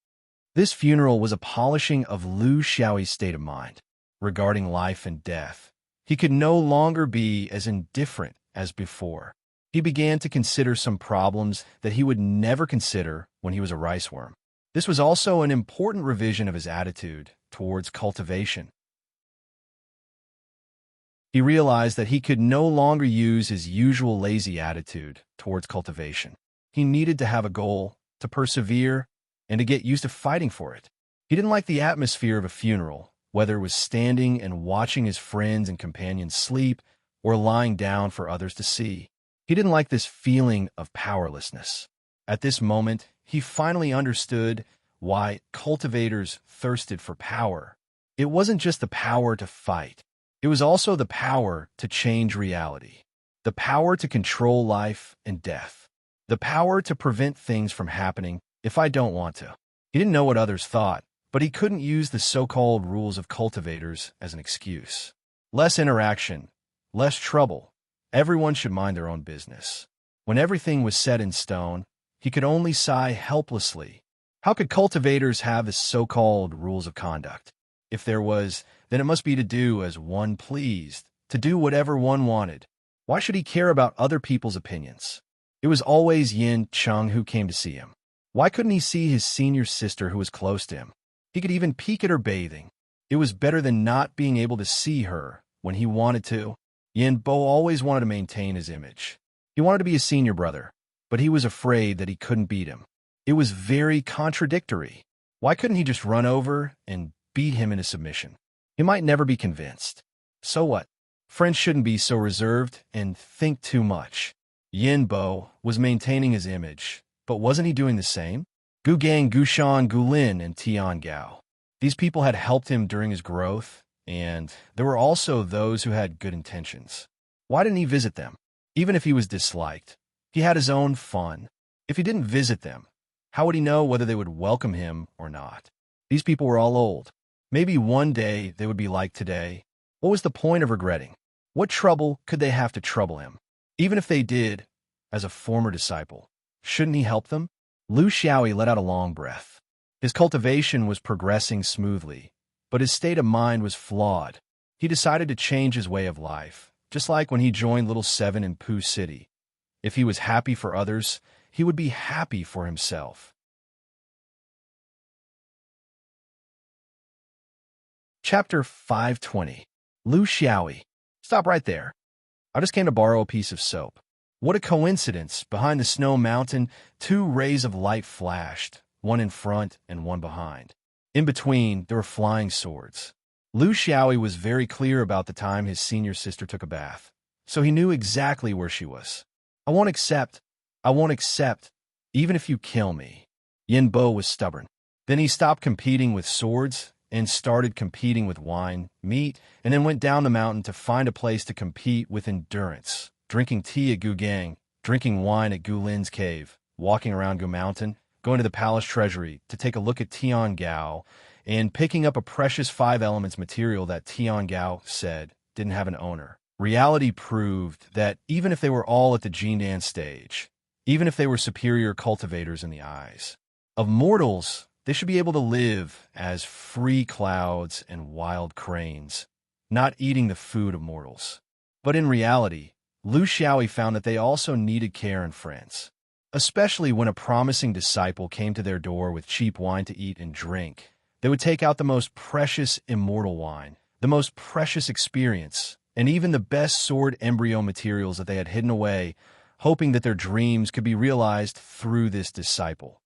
This funeral was a polishing of Lu Xiaoyi's state of mind. Regarding life and death, he could no longer be as indifferent as before. He began to consider some problems that he would never consider when he was a rice worm. This was also an important revision of his attitude towards cultivation. He realized that he could no longer use his usual lazy attitude towards cultivation. He needed to have a goal, to persevere, and to get used to fighting for it. He didn't like the atmosphere of a funeral, whether it was standing and watching his friends and companions sleep or lying down for others to see. He didn't like this feeling of powerlessness. At this moment, he finally understood why cultivators thirsted for power. It wasn't just the power to fight. It was also the power to change reality. The power to control life and death. The power to prevent things from happening if I don't want to. He didn't know what others thought, but he couldn't use the so-called rules of cultivators as an excuse. Less interaction, less trouble. Everyone should mind their own business. When everything was set in stone, he could only sigh helplessly. How could cultivators have the so-called rules of conduct? If there was, then it must be to do as one pleased, to do whatever one wanted. Why should he care about other people's opinions? It was always Yin Chung who came to see him. Why couldn't he see his senior sister who was close to him? He could even peek at her bathing. It was better than not being able to see her when he wanted to. Yin Bo always wanted to maintain his image. He wanted to be a senior brother, but he was afraid that he couldn't beat him. It was very contradictory. Why couldn't he just run over and beat him into submission? He might never be convinced. So what? Friends shouldn't be so reserved and think too much. Yin Bo was maintaining his image, but wasn't he doing the same? Gu Gang, Gu Shan, Gu Lin, and Tian Gao. These people had helped him during his growth, and there were also those who had good intentions. Why didn't he visit them? Even if he was disliked, he had his own fun. If he didn't visit them, how would he know whether they would welcome him or not? These people were all old. Maybe one day they would be like today. What was the point of regretting? What trouble could they have to trouble him? Even if they did, as a former disciple, shouldn't he help them? Lu Xiaoyi let out a long breath. His cultivation was progressing smoothly, but his state of mind was flawed. He decided to change his way of life, just like when he joined Little Seven in Pooh City. If he was happy for others, he would be happy for himself. Chapter 520. Lu Xiaoyi. Stop right there. I just came to borrow a piece of soap. What a coincidence! Behind the snow mountain, two rays of light flashed, one in front and one behind. In between, there were flying swords. Lu Xiaoyi was very clear about the time his senior sister took a bath, so he knew exactly where she was. I won't accept, even if you kill me. Yin Bo was stubborn. Then he stopped competing with swords and started competing with wine, meat, and then went down the mountain to find a place to compete with endurance. Drinking tea at Gu Gang, drinking wine at Gu Lin's cave, walking around Gu Mountain, going to the palace treasury to take a look at Tian Gao, and picking up a precious 5 elements material that Tian Gao said didn't have an owner. Reality proved that even if they were all at the Jindan stage, even if they were superior cultivators in the eyes of mortals, they should be able to live as free clouds and wild cranes, not eating the food of mortals. But in reality, Lu Xiaoyi found that they also needed care and friends, especially when a promising disciple came to their door with cheap wine to eat and drink. They would take out the most precious immortal wine, the most precious experience, and even the best sword embryo materials that they had hidden away, hoping that their dreams could be realized through this disciple.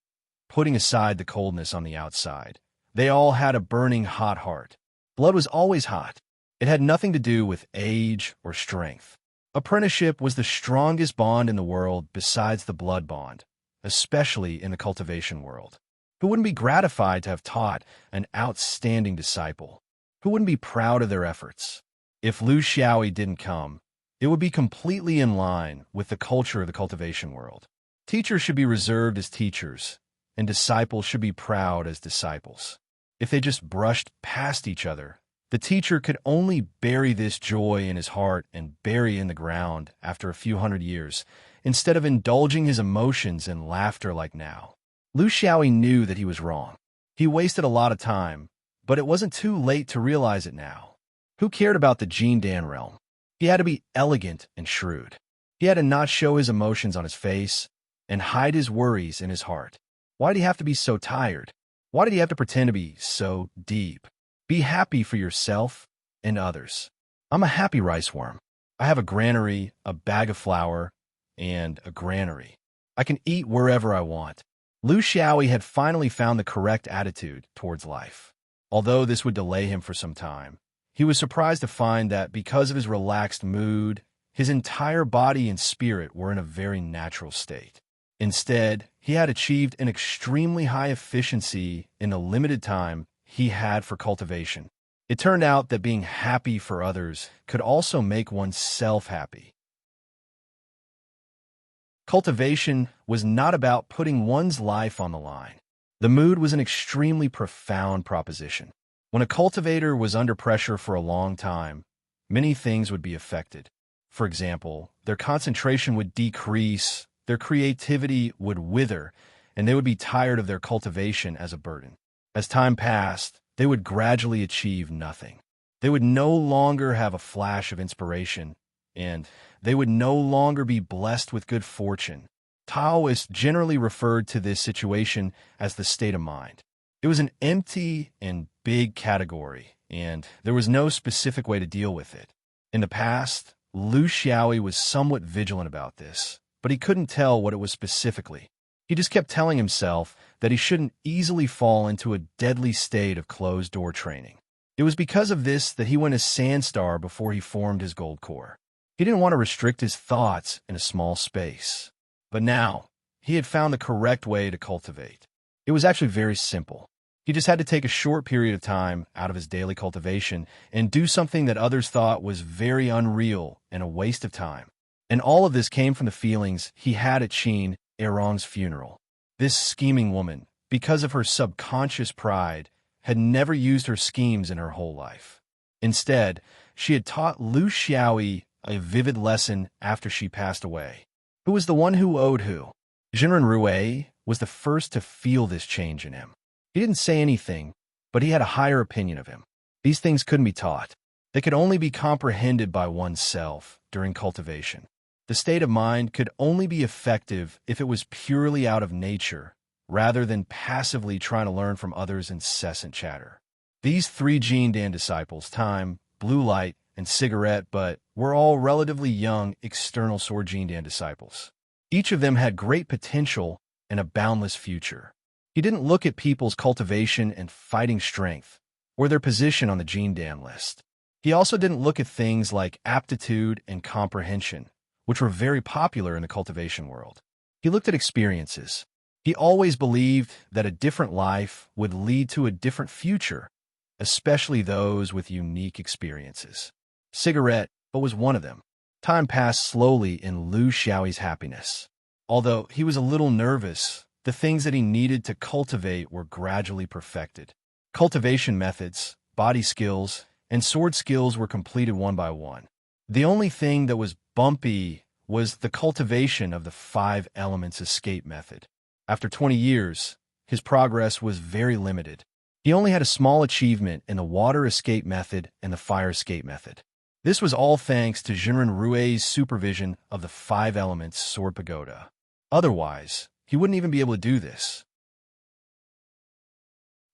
Putting aside the coldness on the outside, they all had a burning hot heart. Blood was always hot. It had nothing to do with age or strength. Apprenticeship was the strongest bond in the world besides the blood bond, especially in the cultivation world. Who wouldn't be gratified to have taught an outstanding disciple? Who wouldn't be proud of their efforts? If Lu Xiaoyi didn't come, it would be completely in line with the culture of the cultivation world. Teachers should be reserved as teachers, and disciples should be proud as disciples. If they just brushed past each other, the teacher could only bury this joy in his heart and bury in the ground after a few hundred years, instead of indulging his emotions in laughter like now. Lu Xiaoyi knew that he was wrong. He wasted a lot of time, but it wasn't too late to realize it now. Who cared about the Jindan realm? He had to be elegant and shrewd. He had to not show his emotions on his face and hide his worries in his heart. Why did he have to be so tired? Why did he have to pretend to be so deep? Be happy for yourself and others. I'm a happy rice worm. I have a granary, a bag of flour, and a granary. I can eat wherever I want. Lu Xiaoyi had finally found the correct attitude towards life. Although this would delay him for some time, he was surprised to find that because of his relaxed mood, his entire body and spirit were in a very natural state. Instead, he had achieved an extremely high efficiency in the limited time he had for cultivation. It turned out that being happy for others could also make oneself happy. Cultivation was not about putting one's life on the line. The mood was an extremely profound proposition. When a cultivator was under pressure for a long time, many things would be affected. For example, their concentration would decrease, their creativity would wither, and they would be tired of their cultivation as a burden. As time passed, they would gradually achieve nothing. They would no longer have a flash of inspiration, and they would no longer be blessed with good fortune. Taoists generally referred to this situation as the state of mind. It was an empty and big category, and there was no specific way to deal with it. In the past, Lu Xiaoyi was somewhat vigilant about this, but he couldn't tell what it was specifically. He just kept telling himself that he shouldn't easily fall into a deadly state of closed-door training. It was because of this that he went as Sandstar before he formed his gold core. He didn't want to restrict his thoughts in a small space. But now, he had found the correct way to cultivate. It was actually very simple. He just had to take a short period of time out of his daily cultivation and do something that others thought was very unreal and a waste of time. And all of this came from the feelings he had at Qin Erong's funeral. This scheming woman, because of her subconscious pride, had never used her schemes in her whole life. Instead, she had taught Lu Xiaoyi a vivid lesson after she passed away. Who was the one who owed who? Jinren Rui was the first to feel this change in him. He didn't say anything, but he had a higher opinion of him. These things couldn't be taught. They could only be comprehended by oneself during cultivation. The state of mind could only be effective if it was purely out of nature, rather than passively trying to learn from others' incessant chatter. These three Jin Dan disciples, Time, Blue Light, and Cigarette, but were all relatively young external sword Jin Dan disciples. Each of them had great potential and a boundless future. He didn't look at people's cultivation and fighting strength, or their position on the Jin Dan list. He also didn't look at things like aptitude and comprehension, which were very popular in the cultivation world. He looked at experiences. He always believed that a different life would lead to a different future, especially those with unique experiences. Cigarette, but was one of them. Time passed slowly in Lu Xiaoyi's happiness. Although he was a little nervous, the things that he needed to cultivate were gradually perfected. Cultivation methods, body skills, and sword skills were completed one by one. The only thing that was bumpy was the cultivation of the 5 elements escape method. After 20 years, his progress was very limited. He only had a small achievement in the water escape method and the fire escape method. This was all thanks to Jinren Rui's supervision of the 5 elements sword pagoda. Otherwise, he wouldn't even be able to do this.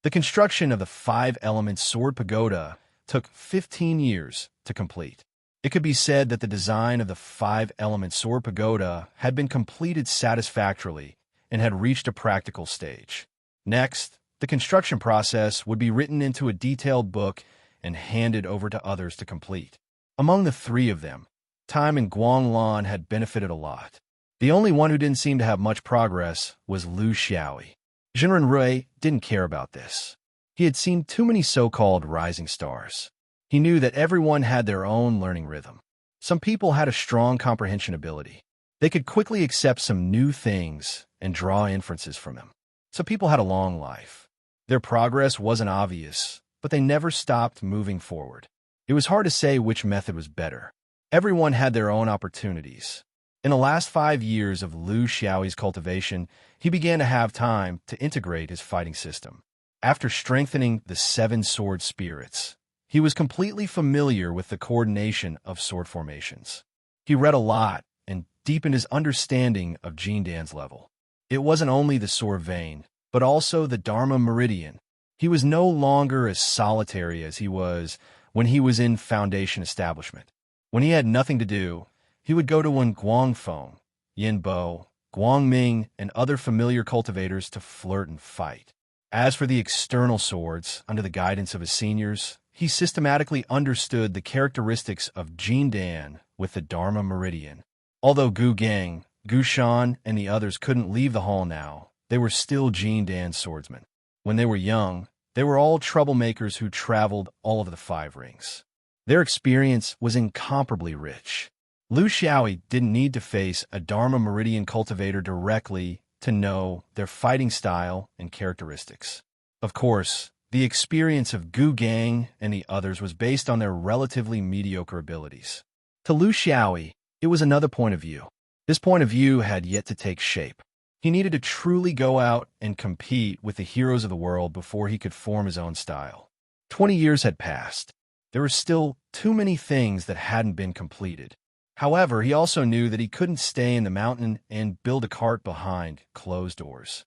The construction of the 5 elements sword pagoda took 15 years to complete. It could be said that the design of the 5 elements sword pagoda had been completed satisfactorily and had reached a practical stage. Next, the construction process would be written into a detailed book and handed over to others to complete. Among the 3 of them, Time and Guanglan had benefited a lot. The only one who didn't seem to have much progress was Lu Xiaoyi. Jinren Rui didn't care about this. He had seen too many so-called rising stars. He knew that everyone had their own learning rhythm. Some people had a strong comprehension ability. They could quickly accept some new things and draw inferences from them. Some people had a long life. Their progress wasn't obvious, but they never stopped moving forward. It was hard to say which method was better. Everyone had their own opportunities. In the last 5 years of Lu Xiaoyi's cultivation, he began to have time to integrate his fighting system. After strengthening the 7 sword spirits, he was completely familiar with the coordination of sword formations. He read a lot and deepened his understanding of Jin Dan's level. It wasn't only the sword vein, but also the Dharma meridian. He was no longer as solitary as he was when he was in foundation establishment. When he had nothing to do, he would go to Guangfeng, Yinbo, Guangming, and other familiar cultivators to flirt and fight. As for the external swords, under the guidance of his seniors, he systematically understood the characteristics of Jin Dan with the Dharma meridian. Although Gu Gang, Gu Shan, and the others couldn't leave the hall now, they were still Jin Dan's swordsmen. When they were young, they were all troublemakers who traveled all over the 5 rings. Their experience was incomparably rich. Lu Xiaoyi didn't need to face a Dharma Meridian cultivator directly to know their fighting style and characteristics. Of course, the experience of Gu Gang and the others was based on their relatively mediocre abilities. To Lu Xiaoyi, it was another point of view. This point of view had yet to take shape. He needed to truly go out and compete with the heroes of the world before he could form his own style. 20 years had passed. There were still too many things that hadn't been completed. However, he also knew that he couldn't stay in the mountain and build a cart behind closed doors.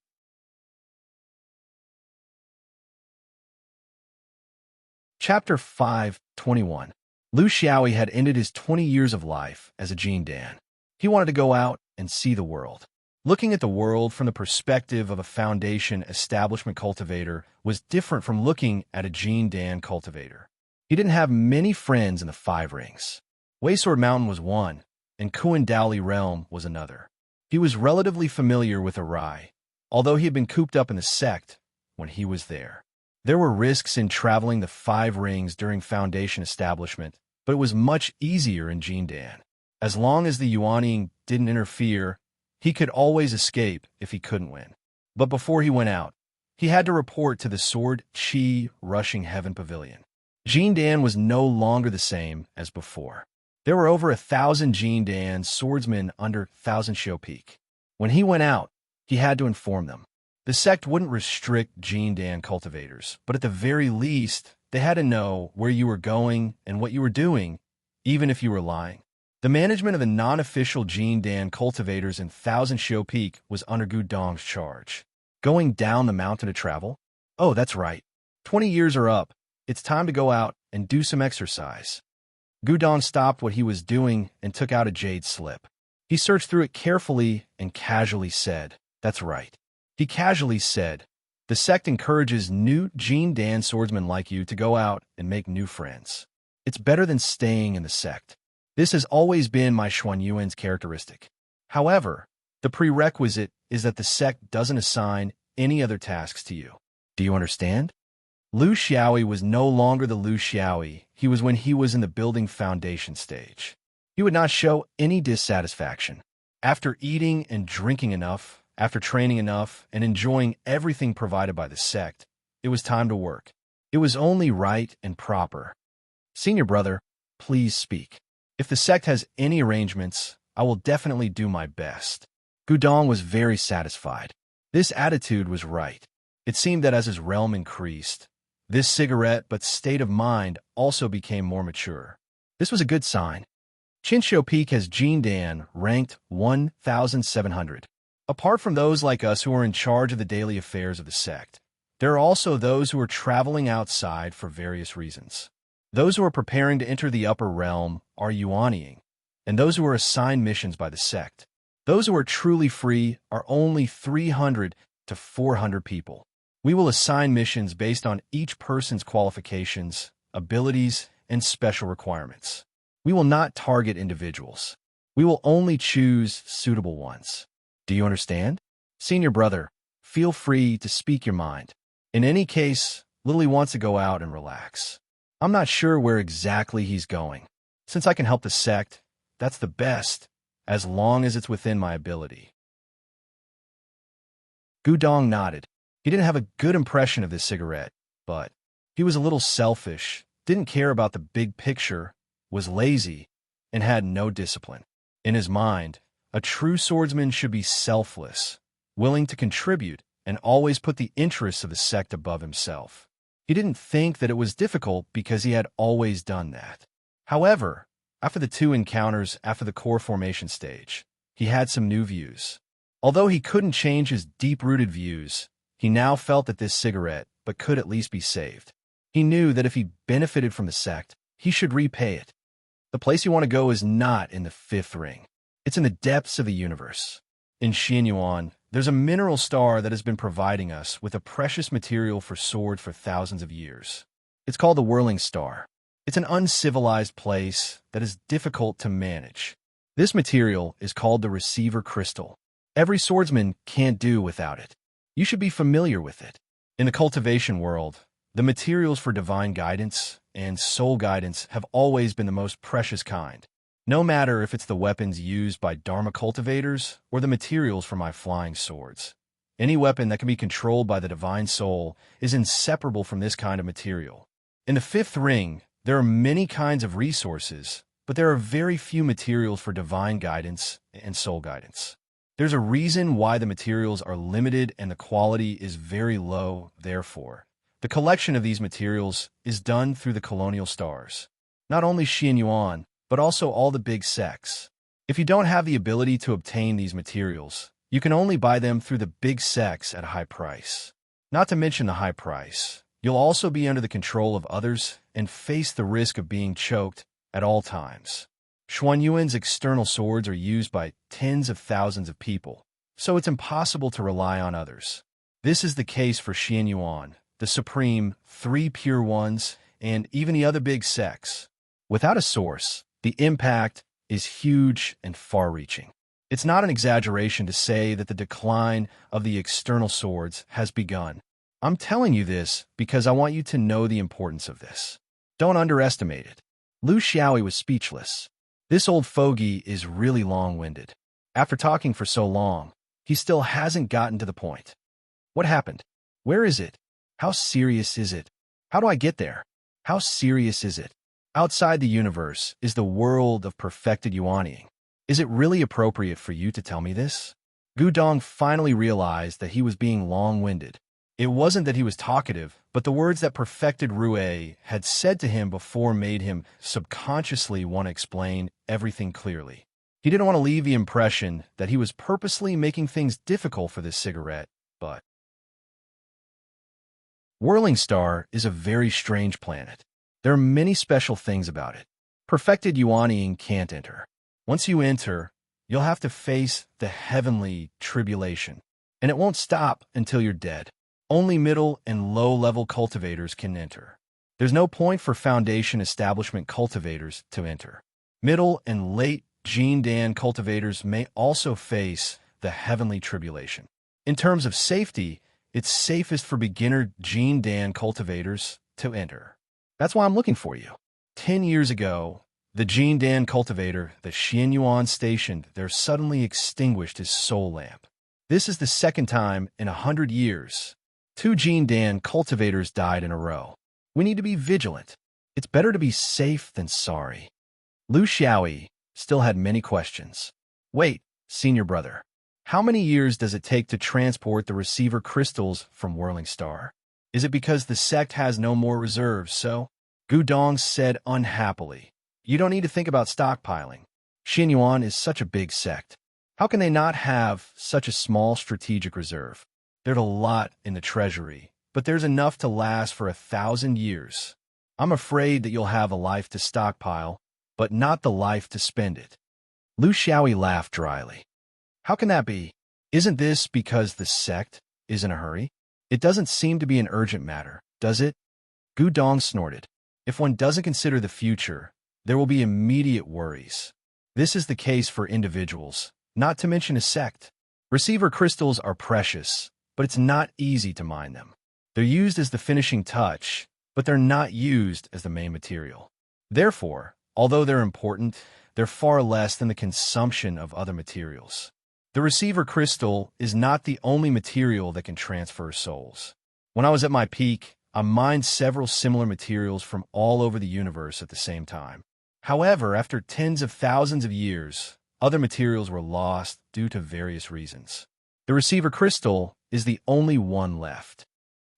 Chapter 5:21. Lu Xiaoyi had ended his 20 years of life as a Jin Dan. He wanted to go out and see the world. Looking at the world from the perspective of a foundation establishment cultivator was different from looking at a Jin Dan cultivator. He didn't have many friends in the Five Rings. Waysword Mountain was one, and Kuan Daoli Realm was another. He was relatively familiar with Arai, although he had been cooped up in the sect when he was there. There were risks in traveling the Five Rings during Foundation establishment, but it was much easier in Jin Dan. As long as the Yuanying didn't interfere, he could always escape if he couldn't win. But before he went out, he had to report to the Sword Qi Rushing Heaven Pavilion. Jin Dan was no longer the same as before. There were over 1,000 Jin Dan swordsmen under 1,000 Shio Peak. When he went out, he had to inform them. The sect wouldn't restrict Jin Dan cultivators, but at the very least, they had to know where you were going and what you were doing, even if you were lying. The management of the non-official Jin Dan cultivators in 1,000 Shio Peak was under Gu Dong's charge. Going down the mountain to travel? Oh, that's right. 20 years are up. It's time to go out and do some exercise. Gu Dong stopped what he was doing and took out a jade slip. He searched through it carefully and casually said, "That's right." He casually said, "The sect encourages new Jin Dan swordsmen like you to go out and make new friends. It's better than staying in the sect. This has always been my Xuanyuan's characteristic. However, the prerequisite is that the sect doesn't assign any other tasks to you. Do you understand?" Lu Xiaoyi was no longer the Lu Xiaoyi he was when he was in the building foundation stage. He would not show any dissatisfaction. After eating and drinking enough, after training enough, and enjoying everything provided by the sect, it was time to work. It was only right and proper. "Senior brother, please speak. If the sect has any arrangements, I will definitely do my best." Gu Dong was very satisfied. This attitude was right. It seemed that as his realm increased, this cigarette but state of mind also became more mature. This was a good sign. Qinshou Peak has Jin Dan ranked 1,700. Apart from those like us who are in charge of the daily affairs of the sect, there are also those who are traveling outside for various reasons. Those who are preparing to enter the upper realm are Yuanying, and those who are assigned missions by the sect. Those who are truly free are only 300 to 400 people. We will assign missions based on each person's qualifications, abilities, and special requirements. We will not target individuals. We will only choose suitable ones. Do you understand? Senior brother, feel free to speak your mind. In any case, Lily wants to go out and relax. I'm not sure where exactly he's going. Since I can help the sect, that's the best, as long as it's within my ability. Gu Dong nodded. He didn't have a good impression of this cigarette, but he was a little selfish, didn't care about the big picture, was lazy, and had no discipline. In his mind, a true swordsman should be selfless, willing to contribute, and always put the interests of the sect above himself. He didn't think that it was difficult because he had always done that. However, after the two encounters after the core formation stage, he had some new views. Although he couldn't change his deep-rooted views, he now felt that this cigarette but could at least be saved. He knew that if he benefited from the sect, he should repay it. The place you want to go is not in the fifth ring. It's in the depths of the universe. In Xianyuan, there's a mineral star that has been providing us with a precious material for swords for thousands of years. It's called the Whirling Star. It's an uncivilized place that is difficult to manage. This material is called the Receiver Crystal. Every swordsman can't do without it. You should be familiar with it. In the cultivation world, the materials for divine guidance and soul guidance have always been the most precious kind. No matter if it's the weapons used by Dharma cultivators or the materials for my flying swords. Any weapon that can be controlled by the divine soul is inseparable from this kind of material. In the fifth ring, there are many kinds of resources, but there are very few materials for divine guidance and soul guidance. There's a reason why the materials are limited and the quality is very low, therefore. The collection of these materials is done through the colonial stars. Not only Xian Yuan, but also all the big sects. If you don't have the ability to obtain these materials, you can only buy them through the big sects at a high price. Not to mention the high price, you'll also be under the control of others and face the risk of being choked at all times. Xuanyuan's external swords are used by tens of thousands of people, so it's impossible to rely on others. This is the case for Xian Yuan, the supreme, three pure ones, and even the other big sects. Without a source, the impact is huge and far-reaching. It's not an exaggeration to say that the decline of the external swords has begun. I'm telling you this because I want you to know the importance of this. Don't underestimate it. Lu Xiaoyi was speechless. This old fogey is really long-winded. After talking for so long, he still hasn't gotten to the point. What happened? Where is it? How serious is it? How do I get there? How serious is it? Outside the universe is the world of perfected Yuanying. Is it really appropriate for you to tell me this? Gu Dong finally realized that he was being long-winded. It wasn't that he was talkative, but the words that perfected Rue had said to him before made him subconsciously want to explain everything clearly. He didn't want to leave the impression that he was purposely making things difficult for this cigarette, but... Whirling Star is a very strange planet. There are many special things about it. Perfected Yuanying can't enter. Once you enter, you'll have to face the heavenly tribulation, and it won't stop until you're dead. Only middle and low-level cultivators can enter. There's no point for foundation establishment cultivators to enter. Middle and late Jin Dan cultivators may also face the heavenly tribulation. In terms of safety, it's safest for beginner Jin Dan cultivators to enter. That's why I'm looking for you. 10 years ago, the Jin Dan cultivator that Xian Yuan stationed there suddenly extinguished his soul lamp. This is the second time in 100 years. 2 Jin Dan cultivators died in a row. We need to be vigilant. It's better to be safe than sorry. Lu Xiaoyi still had many questions. Wait, senior brother. How many years does it take to transport the receiver crystals from Whirling Star? Is it because the sect has no more reserves, so? Gu Dong said unhappily. You don't need to think about stockpiling. Xian Yuan is such a big sect. How can they not have such a small strategic reserve? There's a lot in the treasury, but there's enough to last for 1,000 years. I'm afraid that you'll have a life to stockpile, but not the life to spend it. Lu Xiaoyi laughed dryly. How can that be? Isn't this because the sect is in a hurry? It doesn't seem to be an urgent matter, does it? Gu Dong snorted. If one doesn't consider the future, there will be immediate worries. This is the case for individuals, not to mention a sect. Receiver crystals are precious, but it's not easy to mine them. They're used as the finishing touch, but they're not used as the main material. Therefore, although they're important, they're far less than the consumption of other materials. The receiver crystal is not the only material that can transfer souls. When I was at my peak, I mined several similar materials from all over the universe at the same time. However, after tens of thousands of years, other materials were lost due to various reasons. The receiver crystal is the only one left.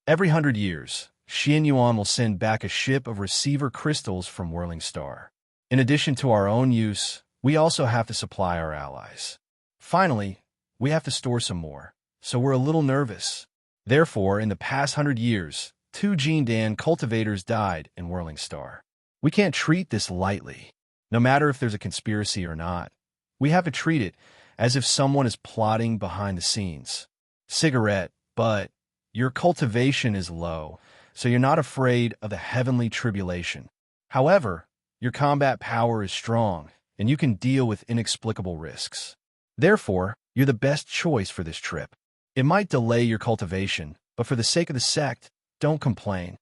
Every 100 years, Xian Yuan will send back a ship of receiver crystals from Whirling Star. In addition to our own use, we also have to supply our allies. Finally, we have to store some more, so we're a little nervous. Therefore, in the past 100 years, 2 Jin Dan cultivators died in Whirling Star. We can't treat this lightly. No matter if there's a conspiracy or not, we have to treat it as if someone is plotting behind the scenes. Cigarette, but your cultivation is low, so you're not afraid of the heavenly tribulation. However, your combat power is strong, and you can deal with inexplicable risks. Therefore, you're the best choice for this trip. It might delay your cultivation, but for the sake of the sect, don't complain.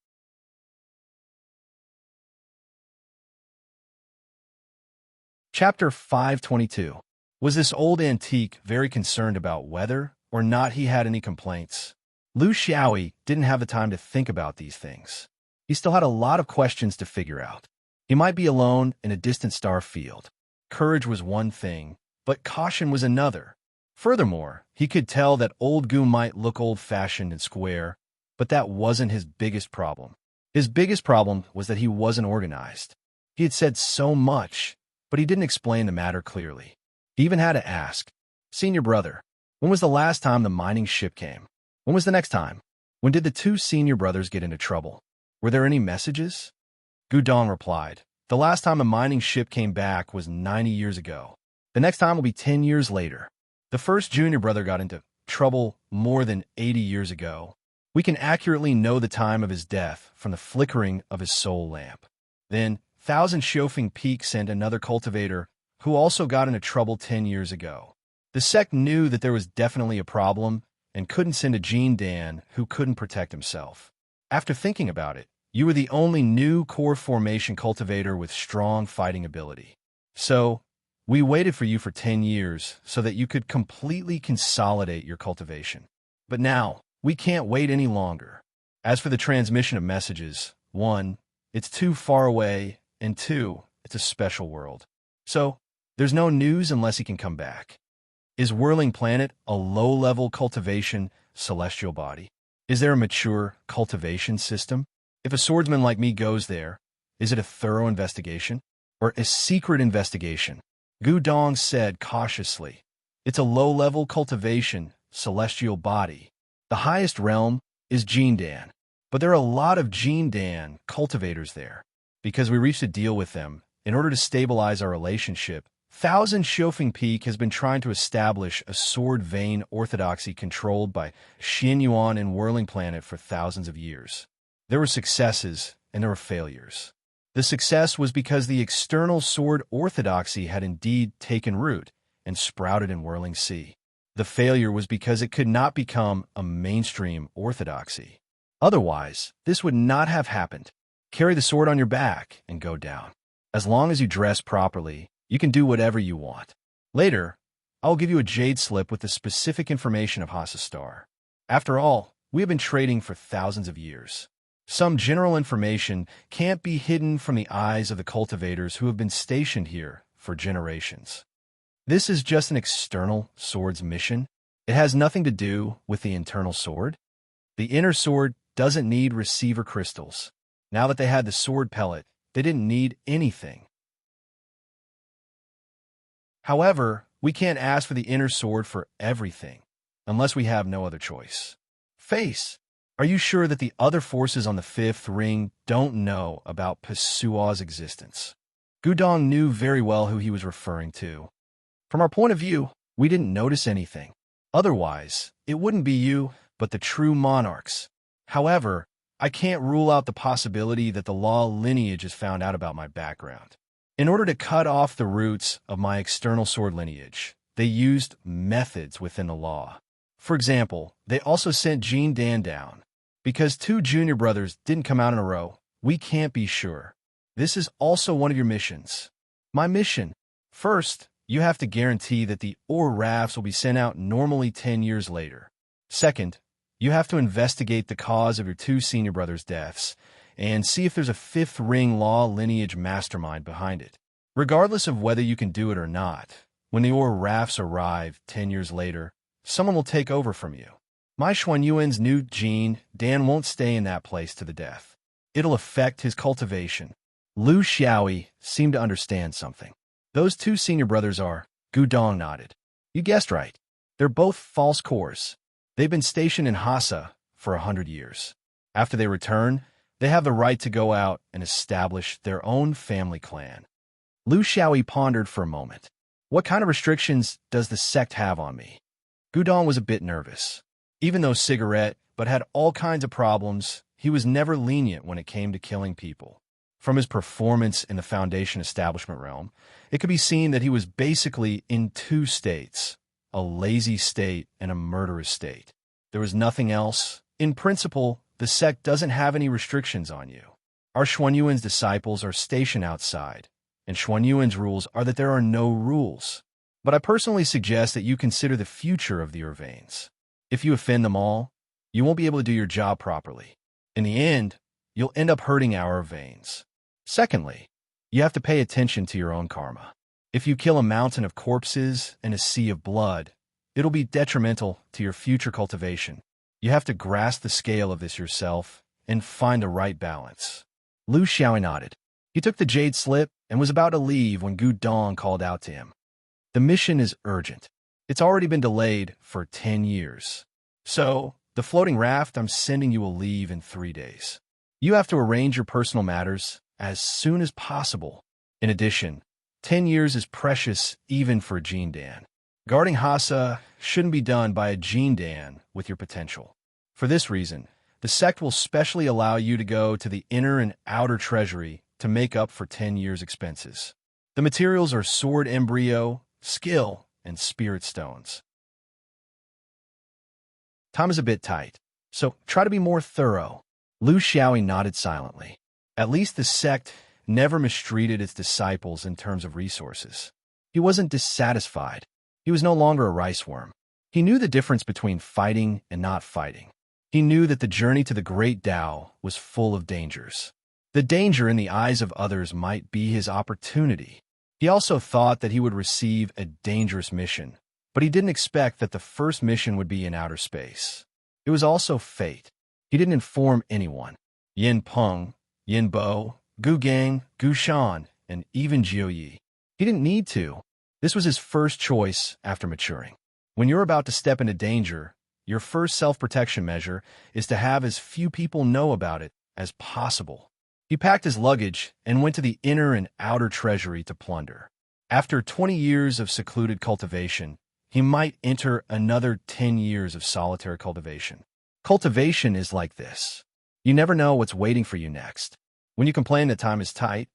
Chapter 522. Was this old antique very concerned about weather, or not? He had any complaints? Lu Xiaoyi didn't have the time to think about these things. He still had a lot of questions to figure out. He might be alone in a distant star field. Courage was one thing, but caution was another. Furthermore, he could tell that old Gu might look old-fashioned and square, but that wasn't his biggest problem. His biggest problem was that he wasn't organized. He had said so much, but he didn't explain the matter clearly. He even had to ask, "Senior brother, when was the last time the mining ship came? When was the next time? When did the two senior brothers get into trouble? Were there any messages?" Gudong replied, "The last time a mining ship came back was 90 years ago. The next time will be 10 years later. The first junior brother got into trouble more than 80 years ago. We can accurately know the time of his death from the flickering of his soul lamp. Then, Thousand Shofing Peak sent another cultivator who also got into trouble 10 years ago. The sect knew that there was definitely a problem and couldn't send a Jin Dan who couldn't protect himself. After thinking about it, you were the only new core formation cultivator with strong fighting ability. So, we waited for you for 10 years so that you could completely consolidate your cultivation. But now, we can't wait any longer. As for the transmission of messages, 1, it's too far away, and 2, it's a special world. So, there's no news unless he can come back. Is Whirling Planet a low-level cultivation celestial body? Is there a mature cultivation system? If a swordsman like me goes there, is it a thorough investigation? Or a secret investigation? Gu Dong said cautiously. It's a low-level cultivation celestial body. The highest realm is Jindan, but there are a lot of Jindan cultivators there. Because we reached a deal with them, in order to stabilize our relationship, Thousand Shofing Peak has been trying to establish a sword vein orthodoxy controlled by Xinyuan and Whirling Planet for thousands of years. There were successes, and there were failures. The success was because the external sword orthodoxy had indeed taken root and sprouted in Whirling Sea. The failure was because it could not become a mainstream orthodoxy. Otherwise, this would not have happened. Carry the sword on your back and go down. As long as you dress properly, you can do whatever you want. Later, I'll give you a jade slip with the specific information of Hasa Star. After all, we have been trading for thousands of years. Some general information can't be hidden from the eyes of the cultivators who have been stationed here for generations. This is just an external sword's mission. It has nothing to do with the internal sword. The inner sword doesn't need receiver crystals. Now that they had the sword pellet, they didn't need anything. However, we can't ask for the inner sword for everything, unless we have no other choice. Face, are you sure that the other forces on the fifth ring don't know about Pasua's existence? Gudong knew very well who he was referring to. From our point of view, we didn't notice anything. Otherwise, it wouldn't be you, but the true monarchs. However, I can't rule out the possibility that the law lineage has found out about my background. In order to cut off the roots of my external sword lineage, they used methods within the law. For example, they also sent Jin Dan down. Because 2 junior brothers didn't come out in a row, we can't be sure. This is also one of your missions. My mission. First, you have to guarantee that the ore rafts will be sent out normally 10 years later. Second, you have to investigate the cause of your 2 senior brothers' deaths and see if there's a fifth ring law lineage mastermind behind it. Regardless of whether you can do it or not, when the ore rafts arrive 10 years later, someone will take over from you. My Xuanyuan's new Jin Dan won't stay in that place to the death. It'll affect his cultivation. Lu Xiaoyi seemed to understand something. Those 2 senior brothers are, Gudong nodded. You guessed right. They're both false cores. They've been stationed in Hasa for 100 years. After they return, they have the right to go out and establish their own family clan. Lu Xiaoyi pondered for a moment. What kind of restrictions does the sect have on me? Gudong was a bit nervous. Even though cigarette, but had all kinds of problems, he was never lenient when it came to killing people. From his performance in the Foundation establishment realm, it could be seen that he was basically in 2 states, a lazy state and a murderous state. There was nothing else. In principle, the sect doesn't have any restrictions on you. Our Xuanyuan's disciples are stationed outside, and Xuanyuan's rules are that there are no rules. But I personally suggest that you consider the future of the Urvanes. If you offend them all, you won't be able to do your job properly. In the end, you'll end up hurting our Urvanes. Secondly, you have to pay attention to your own karma. If you kill a mountain of corpses and a sea of blood, it'll be detrimental to your future cultivation. You have to grasp the scale of this yourself and find the right balance. Lu Xiaoyi nodded. He took the jade slip and was about to leave when Gu Dong called out to him. The mission is urgent. It's already been delayed for 10 years. So, the floating raft I'm sending you will leave in 3 days. You have to arrange your personal matters as soon as possible. In addition, 10 years is precious even for a Jin Dan. Guarding Hassa shouldn't be done by a Jin Dan with your potential. For this reason, the sect will specially allow you to go to the inner and outer treasury to make up for 10 years' expenses. The materials are sword embryo, skill, and spirit stones. Time is a bit tight, so try to be more thorough. Lu Xiaoyi nodded silently. At least the sect never mistreated its disciples in terms of resources. He wasn't dissatisfied. He was no longer a rice worm. He knew the difference between fighting and not fighting. He knew that the journey to the great Tao was full of dangers. The danger in the eyes of others might be his opportunity. He also thought that he would receive a dangerous mission, but he didn't expect that the first mission would be in outer space. It was also fate. He didn't inform anyone. Yin Peng, Yin Bo, Gu Gang, Gu Shan, and even Jiu Yi. He didn't need to. This was his first choice after maturing. When you're about to step into danger, your first self-protection measure is to have as few people know about it as possible. He packed his luggage and went to the inner and outer treasury to plunder. After 20 years of secluded cultivation, he might enter another 10 years of solitary cultivation. Cultivation is like this. You never know what's waiting for you next. When you complain that time is tight,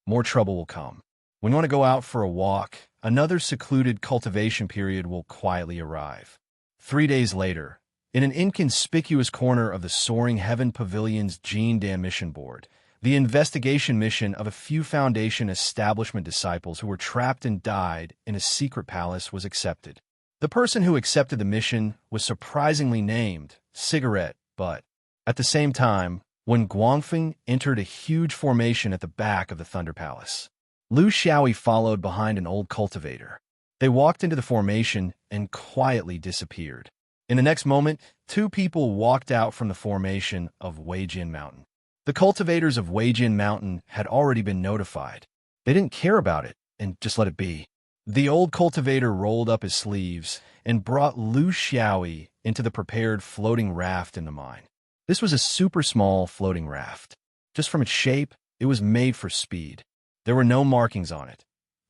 more trouble will come. When you want to go out for a walk, another secluded cultivation period will quietly arrive. 3 days later, in an inconspicuous corner of the Soaring Heaven Pavilion's Jin Dan mission board, the investigation mission of a few Foundation establishment disciples who were trapped and died in a secret palace was accepted. The person who accepted the mission was surprisingly named Cigarette Butt. At the same time, when Guangfeng entered a huge formation at the back of the Thunder Palace, Lu Xiaoyi followed behind an old cultivator. They walked into the formation and quietly disappeared. In the next moment, 2 people walked out from the formation of Weijin Mountain. The cultivators of Weijin Mountain had already been notified. They didn't care about it and just let it be. The old cultivator rolled up his sleeves and brought Lu Xiaoyi into the prepared floating raft in the mine. This was a super small floating raft. Just from its shape, it was made for speed. There were no markings on it.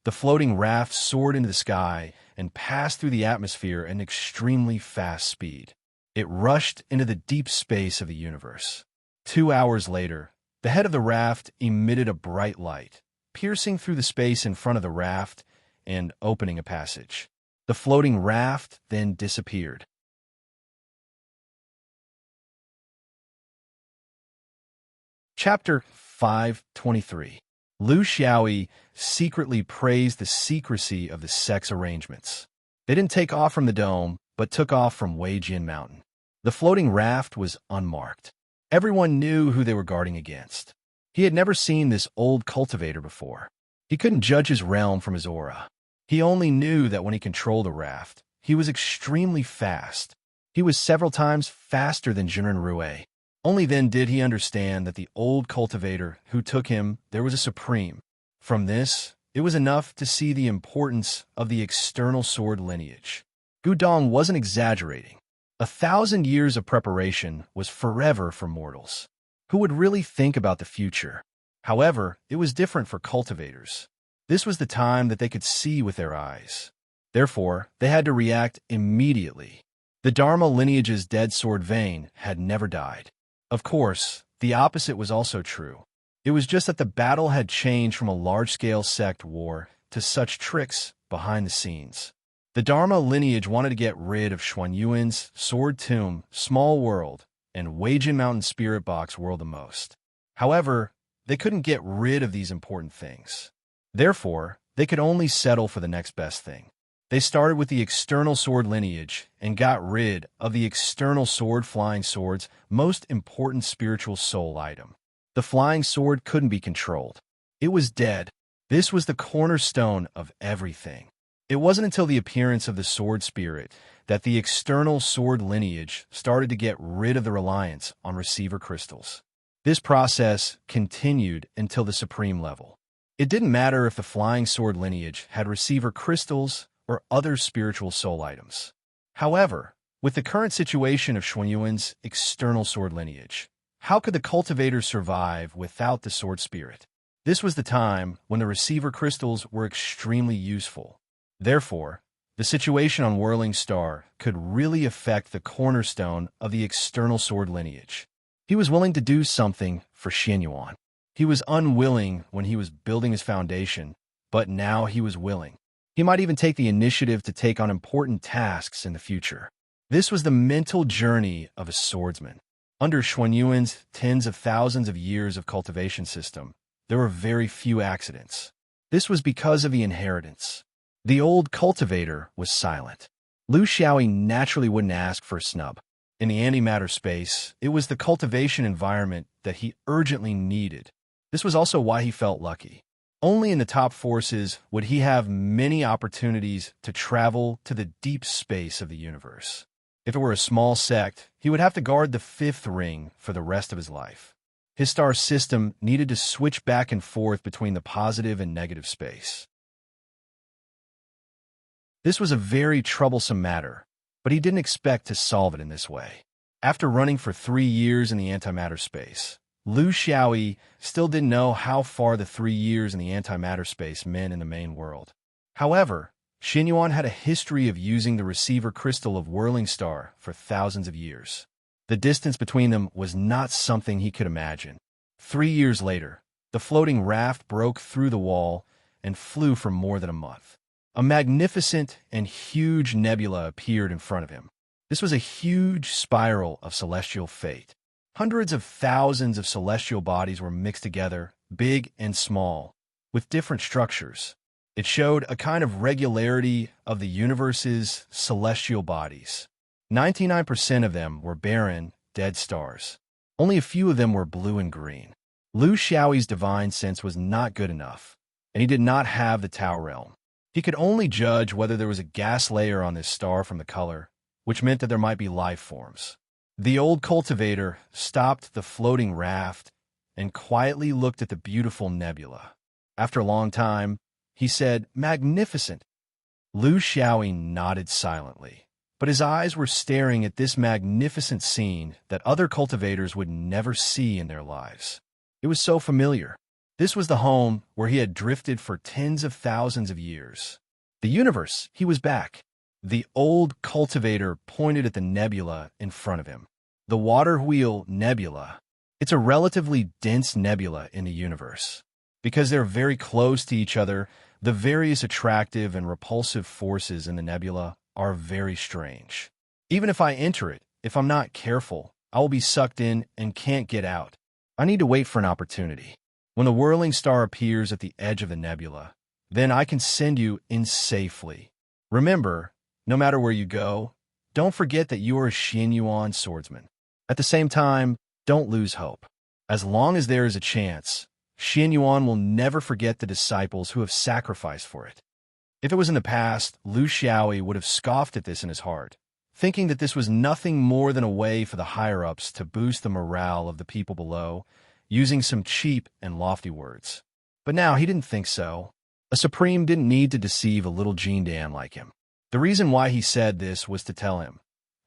The floating raft soared into the sky and passed through the atmosphere at an extremely fast speed. It rushed into the deep space of the universe. 2 hours later, the head of the raft emitted a bright light, piercing through the space in front of the raft and opening a passage. The floating raft then disappeared. Chapter 523. Lu Xiaoyi secretly praised the secrecy of the sect's arrangements. They didn't take off from the dome, but took off from Weijin Mountain. The floating raft was unmarked. Everyone knew who they were guarding against. He had never seen this old cultivator before. He couldn't judge his realm from his aura. He only knew that when he controlled the raft, he was extremely fast. He was several times faster than Jinren Rue. Only then did he understand that the old cultivator who took him there was a supreme. From this, it was enough to see the importance of the external sword lineage. Gu Dong wasn't exaggerating. 1,000 years of preparation was forever for mortals. Who would really think about the future? However, it was different for cultivators. This was the time that they could see with their eyes. Therefore, they had to react immediately. The Dharma lineage's dead sword vein had never died. Of course, the opposite was also true. It was just that the battle had changed from a large-scale sect war to such tricks behind the scenes. The Dharma lineage wanted to get rid of Xuanyuan's Sword Tomb, Small World, and Weijin Mountain Spirit Box World the most. However, they couldn't get rid of these important things. Therefore, they could only settle for the next best thing. They started with the external sword lineage and got rid of the external sword flying sword's most important spiritual soul item. The flying sword couldn't be controlled. It was dead. This was the cornerstone of everything. It wasn't until the appearance of the sword spirit that the external sword lineage started to get rid of the reliance on receiver crystals. This process continued until the supreme level. It didn't matter if the flying sword lineage had receiver crystals or other spiritual soul items. However, with the current situation of Xuanyuan's external sword lineage, how could the cultivator survive without the sword spirit? This was the time when the receiver crystals were extremely useful. Therefore, the situation on Whirling Star could really affect the cornerstone of the external sword lineage. He was willing to do something for Xuanyuan. He was unwilling when he was building his foundation, but now he was willing. He might even take the initiative to take on important tasks in the future. This was the mental journey of a swordsman. Under Xuanyuan's tens of thousands of years of cultivation system, there were very few accidents. This was because of the inheritance. The old cultivator was silent. Lu Xiaoyi naturally wouldn't ask for a snub. In the antimatter space, it was the cultivation environment that he urgently needed. This was also why he felt lucky. Only in the top forces would he have many opportunities to travel to the deep space of the universe. If it were a small sect, he would have to guard the fifth ring for the rest of his life. His star system needed to switch back and forth between the positive and negative space. This was a very troublesome matter, but he didn't expect to solve it in this way. After running for 3 years in the antimatter space, Lu Xiaoyi still didn't know how far the 3 years in the antimatter space meant in the main world. However, Xuanyuan had a history of using the receiver crystal of Whirling Star for thousands of years. The distance between them was not something he could imagine. 3 years later, the floating raft broke through the wall and flew for more than a month. A magnificent and huge nebula appeared in front of him. This was a huge spiral of celestial fate. Hundreds of thousands of celestial bodies were mixed together, big and small, with different structures. It showed a kind of regularity of the universe's celestial bodies. 99% of them were barren, dead stars. Only a few of them were blue and green. Lu Xiaoyi's divine sense was not good enough, and he did not have the Tao realm. He could only judge whether there was a gas layer on this star from the color, which meant that there might be life forms. The old cultivator stopped the floating raft and quietly looked at the beautiful nebula. After a long time, he said, "Magnificent." Lu Xiaoyi nodded silently, but his eyes were staring at this magnificent scene that other cultivators would never see in their lives. It was so familiar. This was the home where he had drifted for tens of thousands of years. The universe, he was back. The old cultivator pointed at the nebula in front of him. The Water Wheel Nebula. It's a relatively dense nebula in the universe. Because they're very close to each other, the various attractive and repulsive forces in the nebula are very strange. Even if I enter it, if I'm not careful, I will be sucked in and can't get out. I need to wait for an opportunity. When the whirling star appears at the edge of the nebula, then I can send you in safely. Remember, no matter where you go, don't forget that you are a Xuanyuan swordsman. At the same time, don't lose hope. As long as there is a chance, Xuanyuan will never forget the disciples who have sacrificed for it. If it was in the past, Lu Xiaoyi would have scoffed at this in his heart, thinking that this was nothing more than a way for the higher-ups to boost the morale of the people below, using some cheap and lofty words. But now he didn't think so. A Supreme didn't need to deceive a little Jean Dan like him. The reason why he said this was to tell him,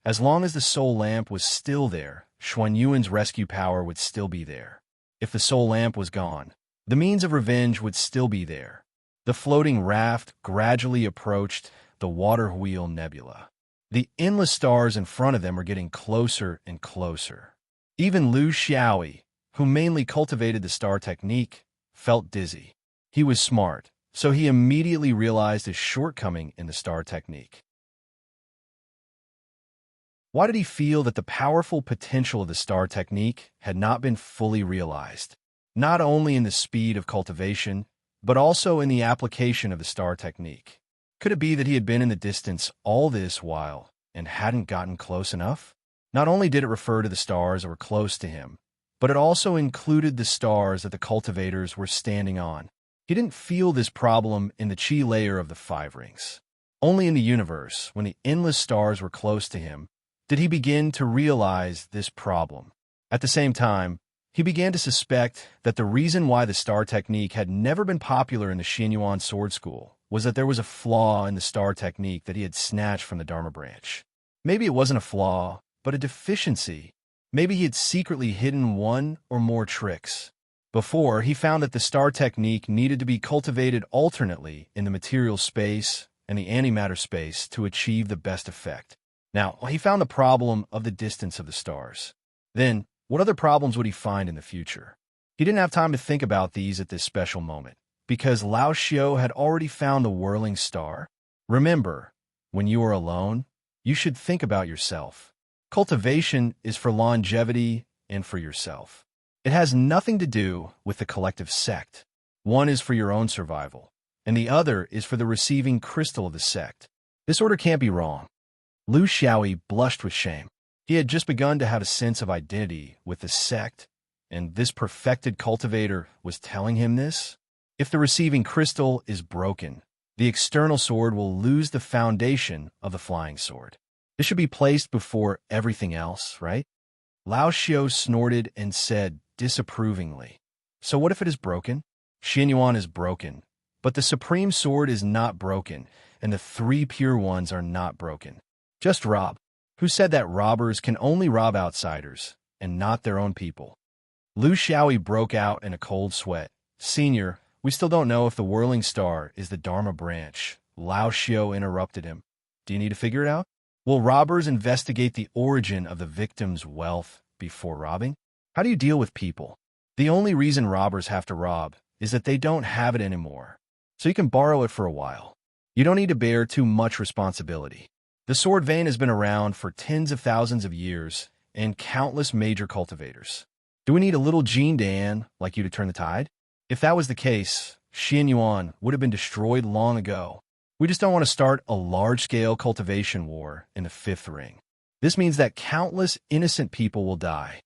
as long as the soul lamp was still there, Xuanyuan's rescue power would still be there. If the soul lamp was gone, the means of revenge would still be there. The floating raft gradually approached the Water Wheel Nebula. The endless stars in front of them were getting closer and closer. Even Lu Xiaoyi, who mainly cultivated the star technique, felt dizzy. He was smart, so he immediately realized his shortcoming in the star technique. Why did he feel that the powerful potential of the star technique had not been fully realized? Not only in the speed of cultivation, but also in the application of the star technique. Could it be that he had been in the distance all this while and hadn't gotten close enough? Not only did it refer to the stars that were close to him, but it also included the stars that the cultivators were standing on. He didn't feel this problem in the chi layer of the five rings. Only in the universe, when the endless stars were close to him, did he begin to realize this problem. At the same time, he began to suspect that the reason why the star technique had never been popular in the Xianyuan sword school was that there was a flaw in the star technique that he had snatched from the Dharma branch. Maybe it wasn't a flaw, but a deficiency. Maybe he had secretly hidden one or more tricks. Before, he found that the star technique needed to be cultivated alternately in the material space and the antimatter space to achieve the best effect. Now, he found the problem of the distance of the stars. Then, what other problems would he find in the future? He didn't have time to think about these at this special moment, because Lao Xiao had already found the whirling star. Remember, when you are alone, you should think about yourself. Cultivation is for longevity and for yourself. It has nothing to do with the collective sect. One is for your own survival, and the other is for the receiving crystal of the sect. This order can't be wrong. Lu Xiaoyi blushed with shame. He had just begun to have a sense of identity with the sect, and this perfected cultivator was telling him this? If the receiving crystal is broken, the external sword will lose the foundation of the flying sword. This should be placed before everything else, right? Lao Xiao snorted and said disapprovingly, "So what if it is broken? Xianyuan is broken, but the supreme sword is not broken, and the three pure ones are not broken. Just rob. Who said that robbers can only rob outsiders, and not their own people?" Lu Xiaoyi broke out in a cold sweat. "Senior, we still don't know if the whirling star is the Dharma branch." Lao Xiao interrupted him. "Do you need to figure it out? Will robbers investigate the origin of the victim's wealth before robbing? How do you deal with people? The only reason robbers have to rob is that they don't have it anymore, so you can borrow it for a while. You don't need to bear too much responsibility. The sword vein has been around for tens of thousands of years and countless major cultivators. Do we need a little Jean Dan like you to turn the tide? If that was the case, Xianyuan would have been destroyed long ago. We just don't want to start a large-scale cultivation war in the fifth ring. This means that countless innocent people will die."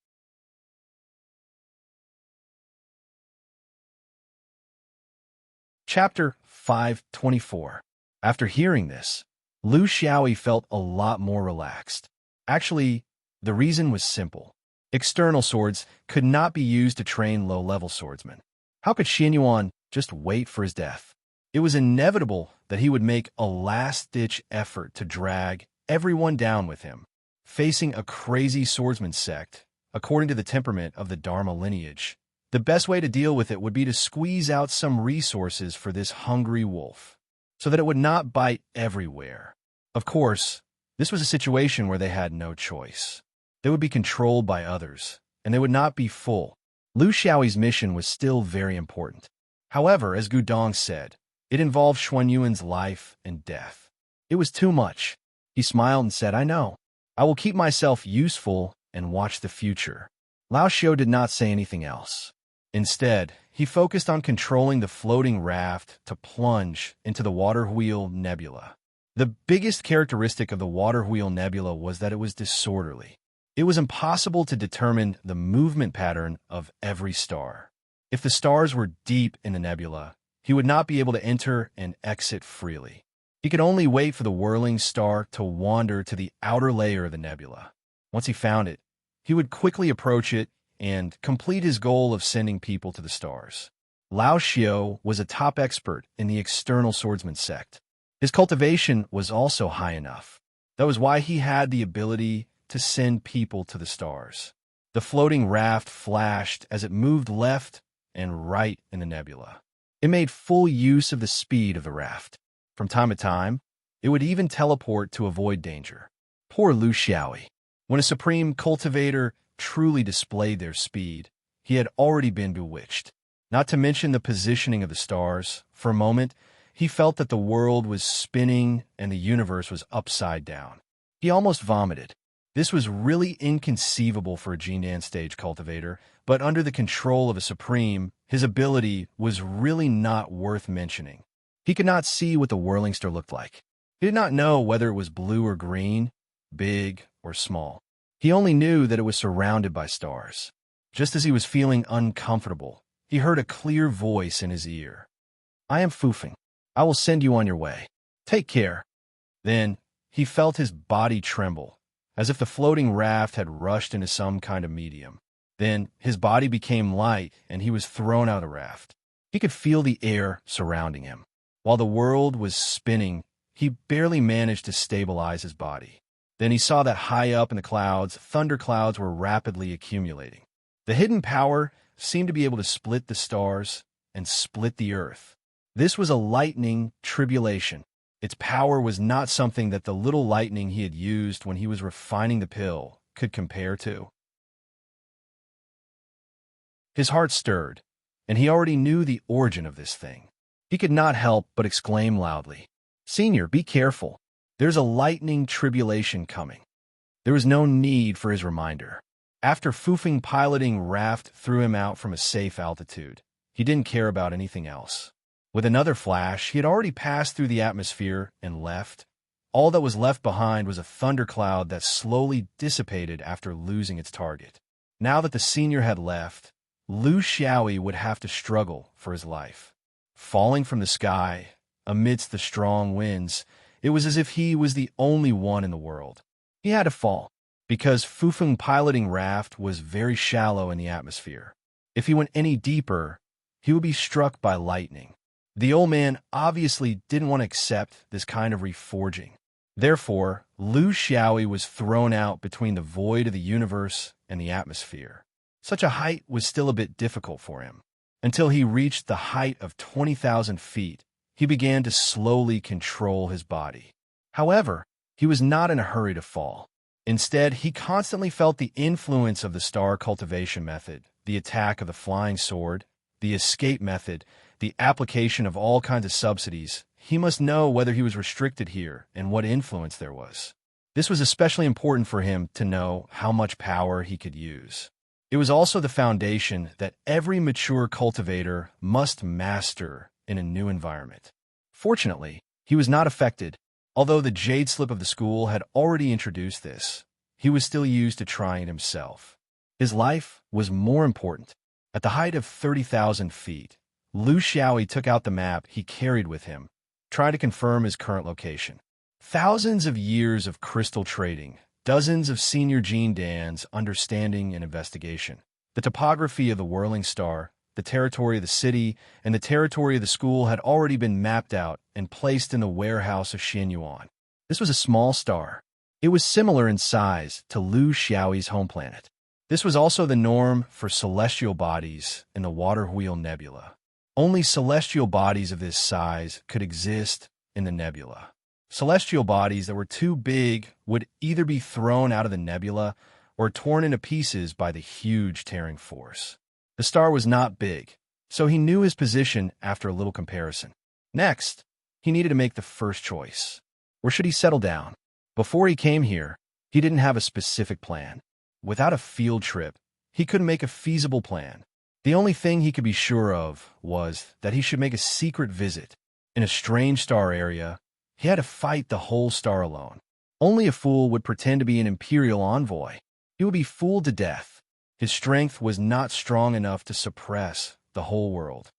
Chapter 524. After hearing this, Lu Xiaoyi felt a lot more relaxed. Actually, the reason was simple. External swords could not be used to train low-level swordsmen. How could Xianyuan just wait for his death? It was inevitable that he would make a last-ditch effort to drag everyone down with him. Facing a crazy swordsman sect, according to the temperament of the Dharma lineage, the best way to deal with it would be to squeeze out some resources for this hungry wolf, so that it would not bite everywhere. Of course, this was a situation where they had no choice. They would be controlled by others, and they would not be full. Lu Xiaoyi's mission was still very important. However, as Gudong said, it involved Xuanyuan's life and death. It was too much. He smiled and said, "I know. I will keep myself useful and watch the future." Lao Xiao did not say anything else. Instead, he focused on controlling the floating raft to plunge into the Water Wheel Nebula. The biggest characteristic of the Water Wheel Nebula was that it was disorderly. It was impossible to determine the movement pattern of every star. If the stars were deep in the nebula, he would not be able to enter and exit freely. He could only wait for the whirling star to wander to the outer layer of the nebula. Once he found it, he would quickly approach it and complete his goal of sending people to the stars. Lao Xiao was a top expert in the external swordsman sect. His cultivation was also high enough. That was why he had the ability to send people to the stars. The floating raft flashed as it moved left and right in the nebula. It made full use of the speed of the raft. From time to time, it would even teleport to avoid danger. Poor Lu Xiaoyi. When a supreme cultivator truly displayed their speed, he had already been bewitched. Not to mention the positioning of the stars. For a moment, he felt that the world was spinning and the universe was upside down. He almost vomited. This was really inconceivable for a Jindan stage cultivator, but under the control of a supreme, his ability was really not worth mentioning. He could not see what the whirling star looked like. He did not know whether it was blue or green, big or small. He only knew that it was surrounded by stars. Just as he was feeling uncomfortable, he heard a clear voice in his ear. "I am Fufeng. I will send you on your way. Take care." Then he felt his body tremble, as if the floating raft had rushed into some kind of medium. Then his body became light and he was thrown out of the raft. He could feel the air surrounding him. While the world was spinning, he barely managed to stabilize his body. Then he saw that high up in the clouds, thunderclouds were rapidly accumulating. The hidden power seemed to be able to split the stars and split the earth. This was a lightning tribulation. Its power was not something that the little lightning he had used when he was refining the pill could compare to. His heart stirred, and he already knew the origin of this thing. He could not help but exclaim loudly, "Senior, be careful. There's a lightning tribulation coming." There was no need for his reminder. After Fufeng piloting raft threw him out from a safe altitude, he didn't care about anything else. With another flash, he had already passed through the atmosphere and left. All that was left behind was a thundercloud that slowly dissipated after losing its target. Now that the senior had left, Lu Xiaoyi would have to struggle for his life. Falling from the sky, amidst the strong winds, it was as if he was the only one in the world. He had to fall, because Fufeng piloting raft was very shallow in the atmosphere. If he went any deeper, he would be struck by lightning. The old man obviously didn't want to accept this kind of reforging. Therefore, Lu Xiaoyi was thrown out between the void of the universe and the atmosphere. Such a height was still a bit difficult for him. Until he reached the height of 20,000 feet, he began to slowly control his body. However, he was not in a hurry to fall. Instead, he constantly felt the influence of the star cultivation method, the attack of the flying sword, the escape method, the application of all kinds of subsidies. He must know whether he was restricted here and what influence there was. This was especially important for him to know how much power he could use. It was also the foundation that every mature cultivator must master in a new environment. Fortunately, he was not affected. Although the jade slip of the school had already introduced this, he was still used to trying it himself. His life was more important. At the height of 30,000 feet, Lu Xiaoyi took out the map he carried with him, tried to confirm his current location. Thousands of years of crystal trading, dozens of senior gene Dan's understanding and investigation, the topography of the whirling star, the territory of the city, and the territory of the school had already been mapped out and placed in the warehouse of Xianyuan. This was a small star. It was similar in size to Lu Xiaoyi's home planet. This was also the norm for celestial bodies in the Water Wheel Nebula. Only celestial bodies of this size could exist in the nebula. Celestial bodies that were too big would either be thrown out of the nebula or torn into pieces by the huge tearing force. The star was not big, so he knew his position after a little comparison. Next, he needed to make the first choice. Where should he settle down? Before he came here, he didn't have a specific plan. Without a field trip, he couldn't make a feasible plan. The only thing he could be sure of was that he should make a secret visit. In a strange star area, he had to fight the whole star alone. Only a fool would pretend to be an imperial envoy. He would be fooled to death. His strength was not strong enough to suppress the whole world.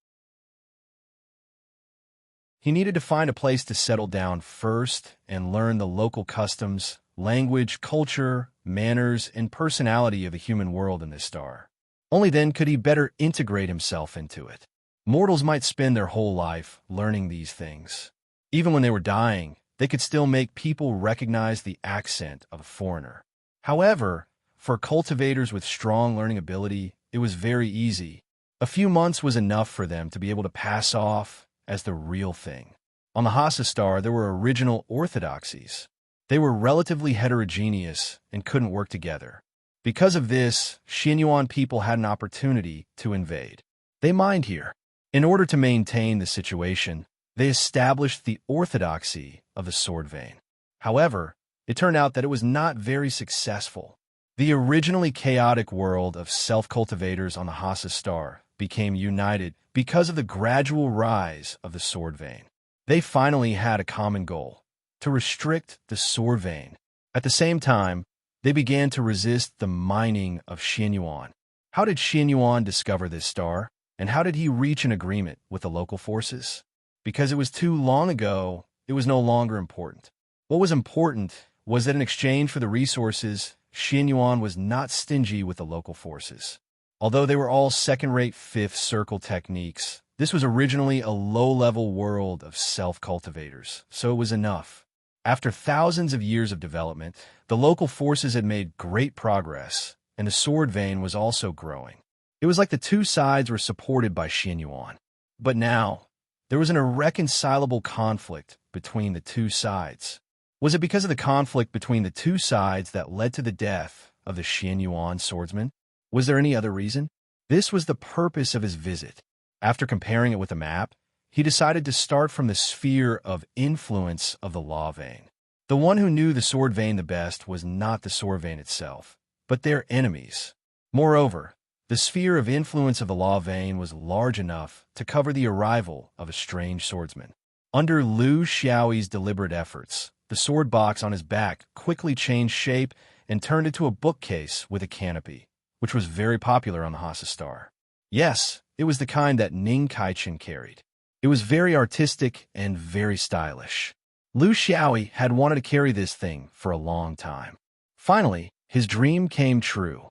He needed to find a place to settle down first and learn the local customs, language, culture, manners, and personality of the human world in this star. Only then could he better integrate himself into it. Mortals might spend their whole life learning these things. Even when they were dying, they could still make people recognize the accent of a foreigner. However, for cultivators with strong learning ability, it was very easy. A few months was enough for them to be able to pass off as the real thing. On the Hasa star, there were original orthodoxies. They were relatively heterogeneous and couldn't work together. Because of this, Xianyuan people had an opportunity to invade. They mined here. In order to maintain the situation, they established the orthodoxy of the sword vein. However, it turned out that it was not very successful. The originally chaotic world of self-cultivators on the Hasa star became united because of the gradual rise of the sword vein. They finally had a common goal: to restrict the sword vein. At the same time, they began to resist the mining of Xianyuan. How did Xianyuan discover this star, and how did he reach an agreement with the local forces? Because it was too long ago, it was no longer important. What was important was that in exchange for the resources, Xianyuan was not stingy with the local forces. Although they were all second-rate fifth circle techniques, this was originally a low-level world of self-cultivators, so it was enough. After thousands of years of development, the local forces had made great progress, and the sword vein was also growing. It was like the two sides were supported by Xianyuan. But now, there was an irreconcilable conflict between the two sides. Was it because of the conflict between the two sides that led to the death of the Xianyuan swordsman? Was there any other reason? This was the purpose of his visit. After comparing it with a map, he decided to start from the sphere of influence of the law vein. The one who knew the sword vein the best was not the sword vein itself, but their enemies. Moreover, the sphere of influence of the law vein was large enough to cover the arrival of a strange swordsman. Under Liu Xiaoyi's deliberate efforts, the sword box on his back quickly changed shape and turned into a bookcase with a canopy, which was very popular on the Hasa Star. Yes, it was the kind that Ning Kaichen carried. It was very artistic and very stylish. Liu Xiaoyi had wanted to carry this thing for a long time. Finally, his dream came true.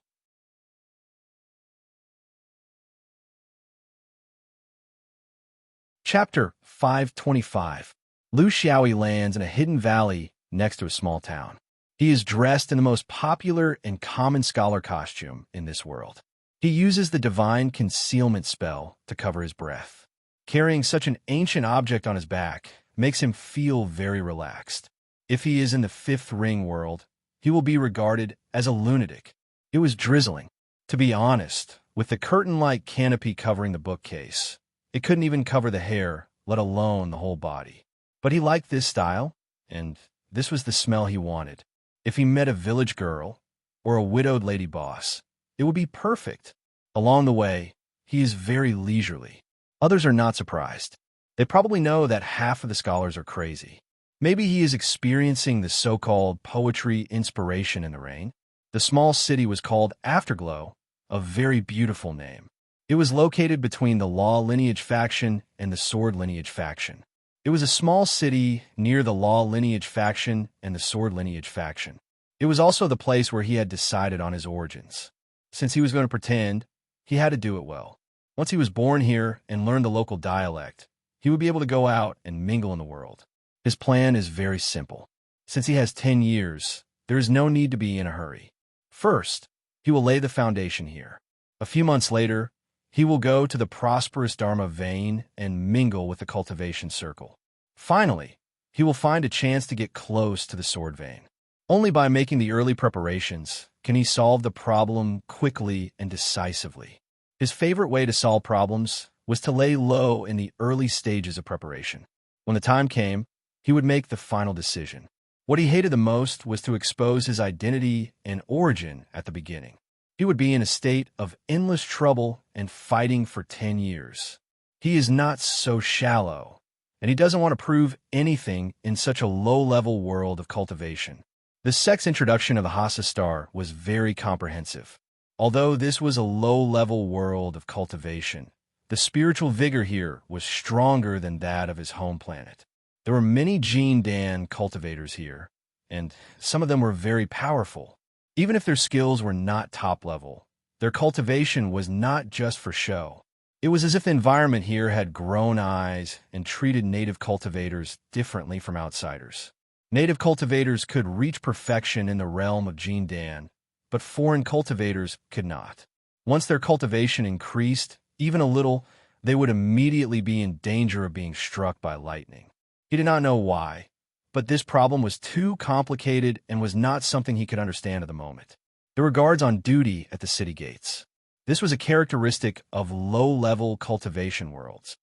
Chapter 525. Liu Xiaoyi lands in a hidden valley next to a small town. He is dressed in the most popular and common scholar costume in this world. He uses the divine concealment spell to cover his breath. Carrying such an ancient object on his back makes him feel very relaxed. If he is in the fifth ring world, he will be regarded as a lunatic. It was drizzling. To be honest, with the curtain-like canopy covering the bookcase, it couldn't even cover the hair, let alone the whole body. But he liked this style, and this was the smell he wanted. If he met a village girl or a widowed lady boss, it would be perfect. Along the way, he is very leisurely. Others are not surprised. They probably know that half of the scholars are crazy. Maybe he is experiencing the so-called poetry inspiration in the rain. The small city was called Afterglow, a very beautiful name. It was located between the Law Lineage faction and the Sword Lineage faction. It was a small city near the Law Lineage faction and the Sword Lineage faction. It was also the place where he had decided on his origins. Since he was going to pretend, he had to do it well. Once he was born here and learned the local dialect, he would be able to go out and mingle in the world. His plan is very simple. Since he has 10 years, there is no need to be in a hurry. First, he will lay the foundation here. A few months later, he will go to the prosperous Dharma vein and mingle with the cultivation circle. Finally, he will find a chance to get close to the sword vein. Only by making the early preparations can he solve the problem quickly and decisively. His favorite way to solve problems was to lay low in the early stages of preparation. When the time came, he would make the final decision. What he hated the most was to expose his identity and origin at the beginning. He would be in a state of endless trouble and fighting for 10 years. He is not so shallow, and he doesn't want to prove anything in such a low-level world of cultivation. The sex introduction of the Hasa Star was very comprehensive. Although this was a low-level world of cultivation, the spiritual vigor here was stronger than that of his home planet. There were many Jin Dan cultivators here, and some of them were very powerful. Even if their skills were not top-level, their cultivation was not just for show. It was as if the environment here had grown eyes and treated native cultivators differently from outsiders. Native cultivators could reach perfection in the realm of Jin Dan, but foreign cultivators could not. Once their cultivation increased, even a little, they would immediately be in danger of being struck by lightning. He did not know why, but this problem was too complicated and was not something he could understand at the moment. There were guards on duty at the city gates. This was a characteristic of low-level cultivation worlds.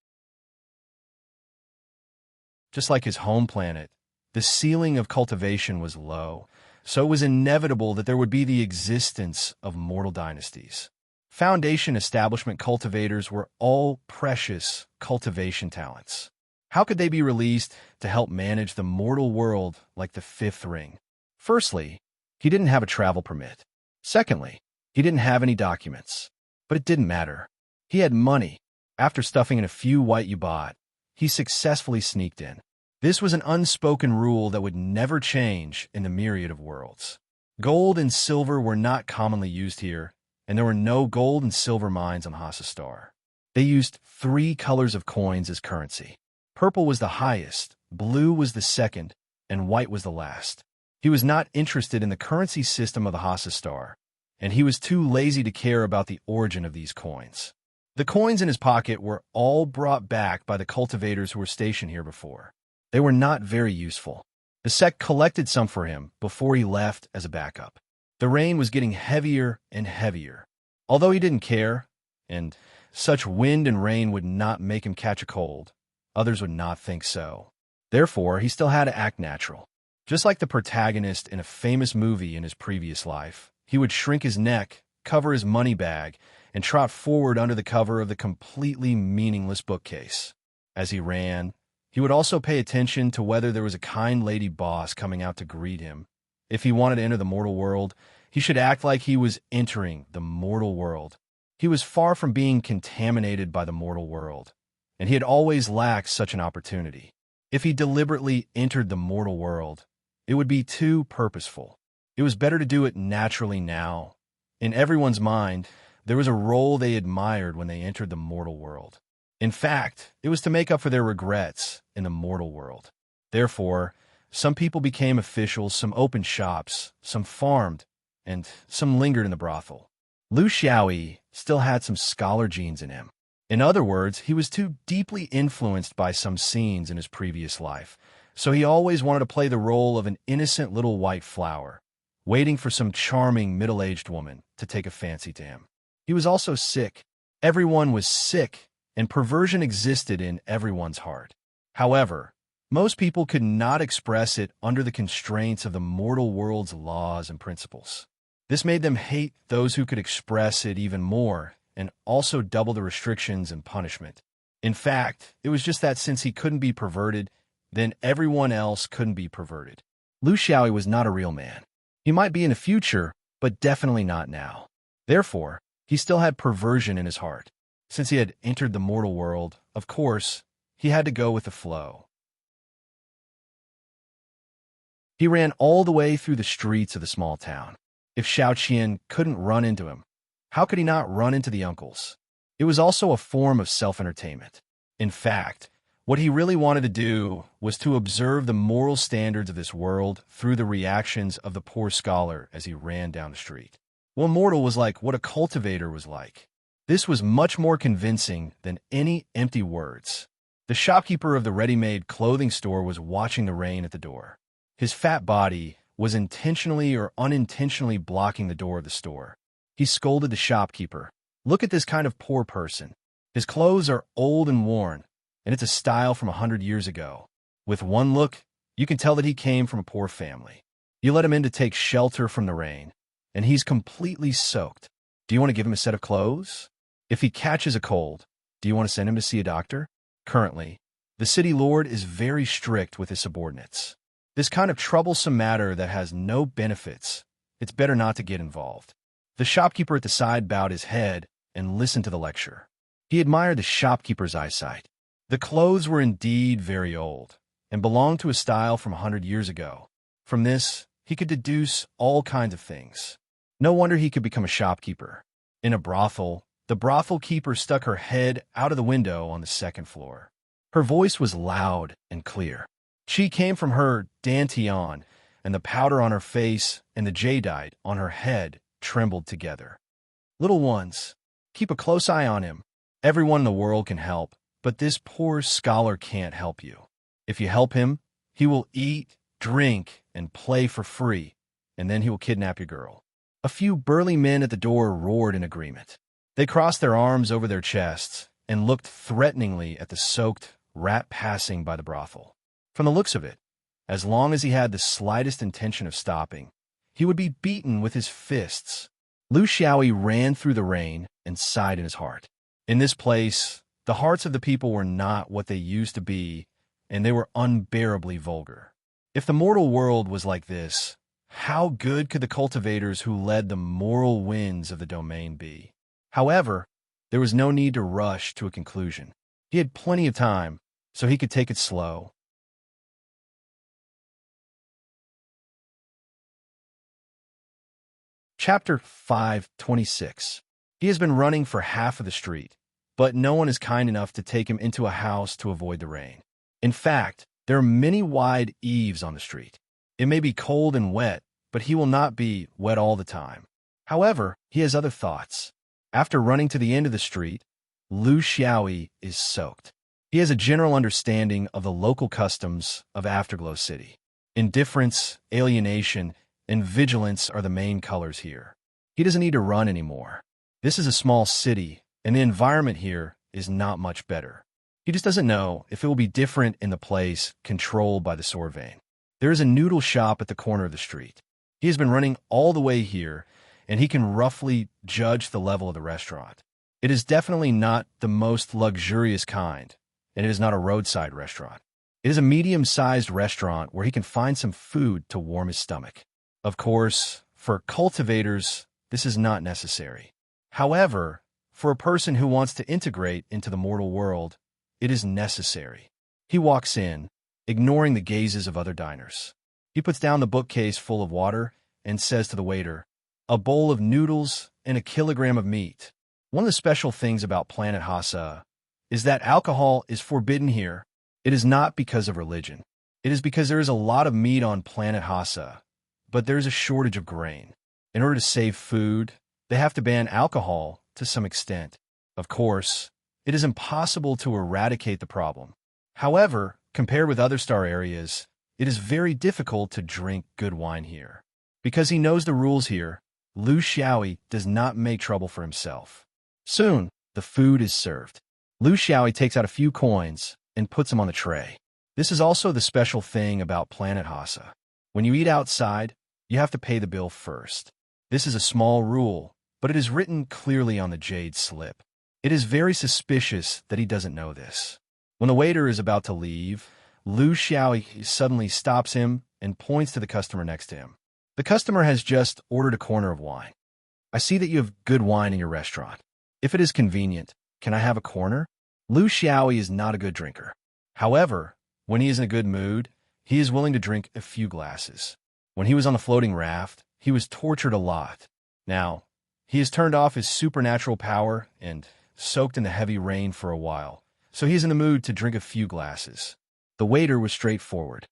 Just like his home planet, the ceiling of cultivation was low, so it was inevitable that there would be the existence of mortal dynasties. Foundation establishment cultivators were all precious cultivation talents. How could they be released to help manage the mortal world like the fifth ring? Firstly, he didn't have a travel permit. Secondly, he didn't have any documents. But it didn't matter. He had money. After stuffing in a few white you bought, he successfully sneaked in. This was an unspoken rule that would never change in the myriad of worlds. Gold and silver were not commonly used here, and there were no gold and silver mines on Hasa Star. They used 3 colors of coins as currency. Purple was the highest, blue was the second, and white was the last. He was not interested in the currency system of the Hasa Star, and he was too lazy to care about the origin of these coins. The coins in his pocket were all brought back by the cultivators who were stationed here before. They were not very useful. The sect collected some for him before he left as a backup. The rain was getting heavier and heavier. Although he didn't care, and such wind and rain would not make him catch a cold, others would not think so. Therefore, he still had to act natural. Just like the protagonist in a famous movie in his previous life, he would shrink his neck, cover his money bag, and trot forward under the cover of the completely meaningless bookcase. As he ran, he would also pay attention to whether there was a kind lady boss coming out to greet him. If he wanted to enter the mortal world, he should act like he was entering the mortal world. He was far from being contaminated by the mortal world, and he had always lacked such an opportunity. If he deliberately entered the mortal world, it would be too purposeful. It was better to do it naturally now. In everyone's mind, there was a role they admired when they entered the mortal world. In fact, it was to make up for their regrets in the mortal world. Therefore, some people became officials, some opened shops, some farmed, and some lingered in the brothel. Lu Xiaoyi still had some scholar genes in him. In other words, he was too deeply influenced by some scenes in his previous life, so he always wanted to play the role of an innocent little white flower, waiting for some charming middle-aged woman to take a fancy to him. He was also sick. Everyone was sick, and perversion existed in everyone's heart. However, most people could not express it under the constraints of the mortal world's laws and principles. This made them hate those who could express it even more, and also double the restrictions and punishment. In fact, it was just that since he couldn't be perverted, then everyone else couldn't be perverted. Lu Xiaoyi was not a real man. He might be in the future, but definitely not now. Therefore, he still had perversion in his heart. Since he had entered the mortal world, of course, he had to go with the flow. He ran all the way through the streets of the small town. If Xiaoqian couldn't run into him, how could he not run into the uncles? It was also a form of self-entertainment. In fact, what he really wanted to do was to observe the moral standards of this world through the reactions of the poor scholar as he ran down the street. One mortal was like what a cultivator was like. This was much more convincing than any empty words. The shopkeeper of the ready-made clothing store was watching the rain at the door. His fat body was intentionally or unintentionally blocking the door of the store. He scolded the shopkeeper. "Look at this kind of poor person. His clothes are old and worn, and it's a style from 100 years ago. With one look, you can tell that he came from a poor family. You let him in to take shelter from the rain, and he's completely soaked. Do you want to give him a set of clothes? If he catches a cold, do you want to send him to see a doctor?" Currently, the city lord is very strict with his subordinates. This kind of troublesome matter that has no benefits, it's better not to get involved. The shopkeeper at the side bowed his head and listened to the lecture. He admired the shopkeeper's eyesight. The clothes were indeed very old and belonged to a style from 100 years ago. From this, he could deduce all kinds of things. No wonder he could become a shopkeeper. In a brothel, the brothel keeper stuck her head out of the window on the second floor. Her voice was loud and clear. She came from her dantian, and the powder on her face and the jadeite on her head trembled together. "Little ones, keep a close eye on him. Everyone in the world can help, but this poor scholar can't help you. If you help him, he will eat, drink, and play for free, and then he will kidnap your girl." A few burly men at the door roared in agreement. They crossed their arms over their chests and looked threateningly at the soaked rat passing by the brothel. From the looks of it, as long as he had the slightest intention of stopping, he would be beaten with his fists. Lu Xiaoyi ran through the rain and sighed in his heart. In this place, the hearts of the people were not what they used to be, and they were unbearably vulgar. If the mortal world was like this, how good could the cultivators who led the moral winds of the domain be? However, there was no need to rush to a conclusion. He had plenty of time, so he could take it slow. Chapter 5:26. He has been running for half of the street, but no one is kind enough to take him into a house to avoid the rain. In fact, there are many wide eaves on the street. It may be cold and wet, but he will not be wet all the time. However, he has other thoughts. After running to the end of the street, Lu Xiaoyi is soaked. He has a general understanding of the local customs of Afterglow City. Indifference, alienation, and vigilance are the main colors here. He doesn't need to run anymore. This is a small city, and the environment here is not much better. He just doesn't know if it will be different in the place controlled by the Sorvain. There is a noodle shop at the corner of the street. He has been running all the way here, and he can roughly judge the level of the restaurant. It is definitely not the most luxurious kind, and it is not a roadside restaurant. It is a medium-sized restaurant where he can find some food to warm his stomach. Of course, for cultivators, this is not necessary. However, for a person who wants to integrate into the mortal world, it is necessary. He walks in, ignoring the gazes of other diners. He puts down the bookcase full of water and says to the waiter, "A bowl of noodles and a kilogram of meat." One of the special things about Planet Hasa is that alcohol is forbidden here. It is not because of religion. It is because there is a lot of meat on Planet Hasa, but there is a shortage of grain. In order to save food, they have to ban alcohol to some extent. Of course, it is impossible to eradicate the problem. However, compared with other star areas, it is very difficult to drink good wine here. Because he knows the rules here, Lu Xiaoyi does not make trouble for himself. Soon, the food is served. Lu Xiaoyi takes out a few coins and puts them on the tray. This is also the special thing about Planet Hasa. When you eat outside, you have to pay the bill first. This is a small rule, but it is written clearly on the jade slip. It is very suspicious that he doesn't know this. When the waiter is about to leave, Lu Xiaoyi suddenly stops him and points to the customer next to him. The customer has just ordered a corner of wine. "I see that you have good wine in your restaurant. If it is convenient, can I have a corner?" Lu Xiaoyi is not a good drinker. However, when he is in a good mood, he is willing to drink a few glasses. When he was on the floating raft, he was tortured a lot. Now, he has turned off his supernatural power and soaked in the heavy rain for a while, so he is in the mood to drink a few glasses. The waiter was straightforward.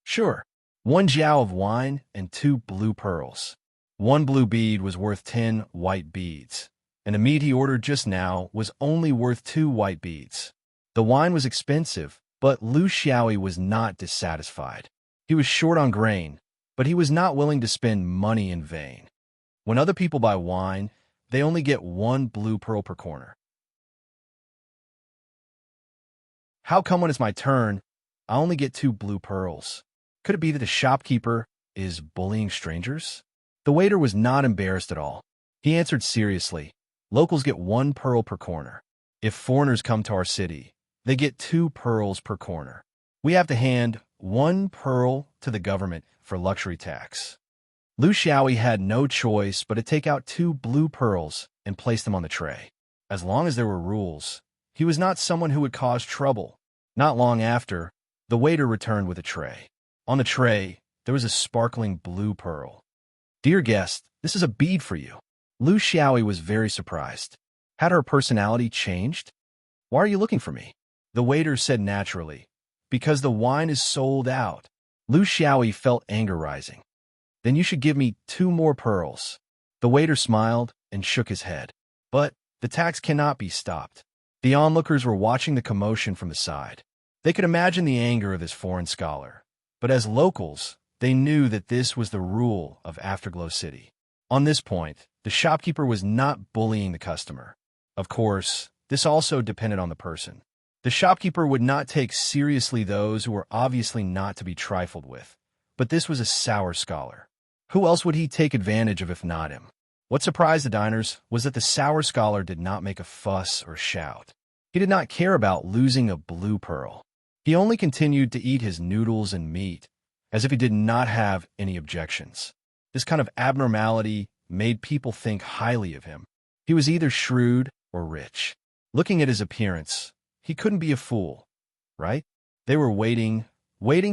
"Sure, 1 jiao of wine and 2 blue pearls." 1 blue bead was worth 10 white beads, and the meat he ordered just now was only worth 2 white beads. The wine was expensive, but Lu Xiaoyi was not dissatisfied. He was short on grain, but he was not willing to spend money in vain. When other people buy wine, they only get 1 blue pearl per corner. How come when it's my turn, I only get 2 blue pearls? Could it be that the shopkeeper is bullying strangers? The waiter was not embarrassed at all. He answered seriously, "Locals get 1 pearl per corner. If foreigners come to our city, they get 2 pearls per corner. We have to hand 1 pearl to the government for luxury tax." Lu Xiaoyi had no choice but to take out 2 blue pearls and place them on the tray. As long as there were rules, he was not someone who would cause trouble. Not long after, the waiter returned with a tray. On the tray, there was a sparkling blue pearl. "Dear guest, this is a bead for you." Lu Xiaoyi was very surprised. Had her personality changed? "Why are you looking for me?" The waiter said naturally, "Because the wine is sold out." Lu Xiaoyi felt anger rising. "Then you should give me 2 more pearls." The waiter smiled and shook his head. But the tax cannot be stopped. The onlookers were watching the commotion from the side. They could imagine the anger of this foreign scholar. But as locals, they knew that this was the rule of Afterglow City. On this point, the shopkeeper was not bullying the customer. Of course, this also depended on the person. The shopkeeper would not take seriously those who were obviously not to be trifled with. But this was a sour scholar. Who else would he take advantage of if not him? What surprised the diners was that the sour scholar did not make a fuss or shout. He did not care about losing a blue pearl. He only continued to eat his noodles and meat, as if he did not have any objections. This kind of abnormality made people think highly of him. He was either shrewd or rich. Looking at his appearance, he couldn't be a fool, right? They were waiting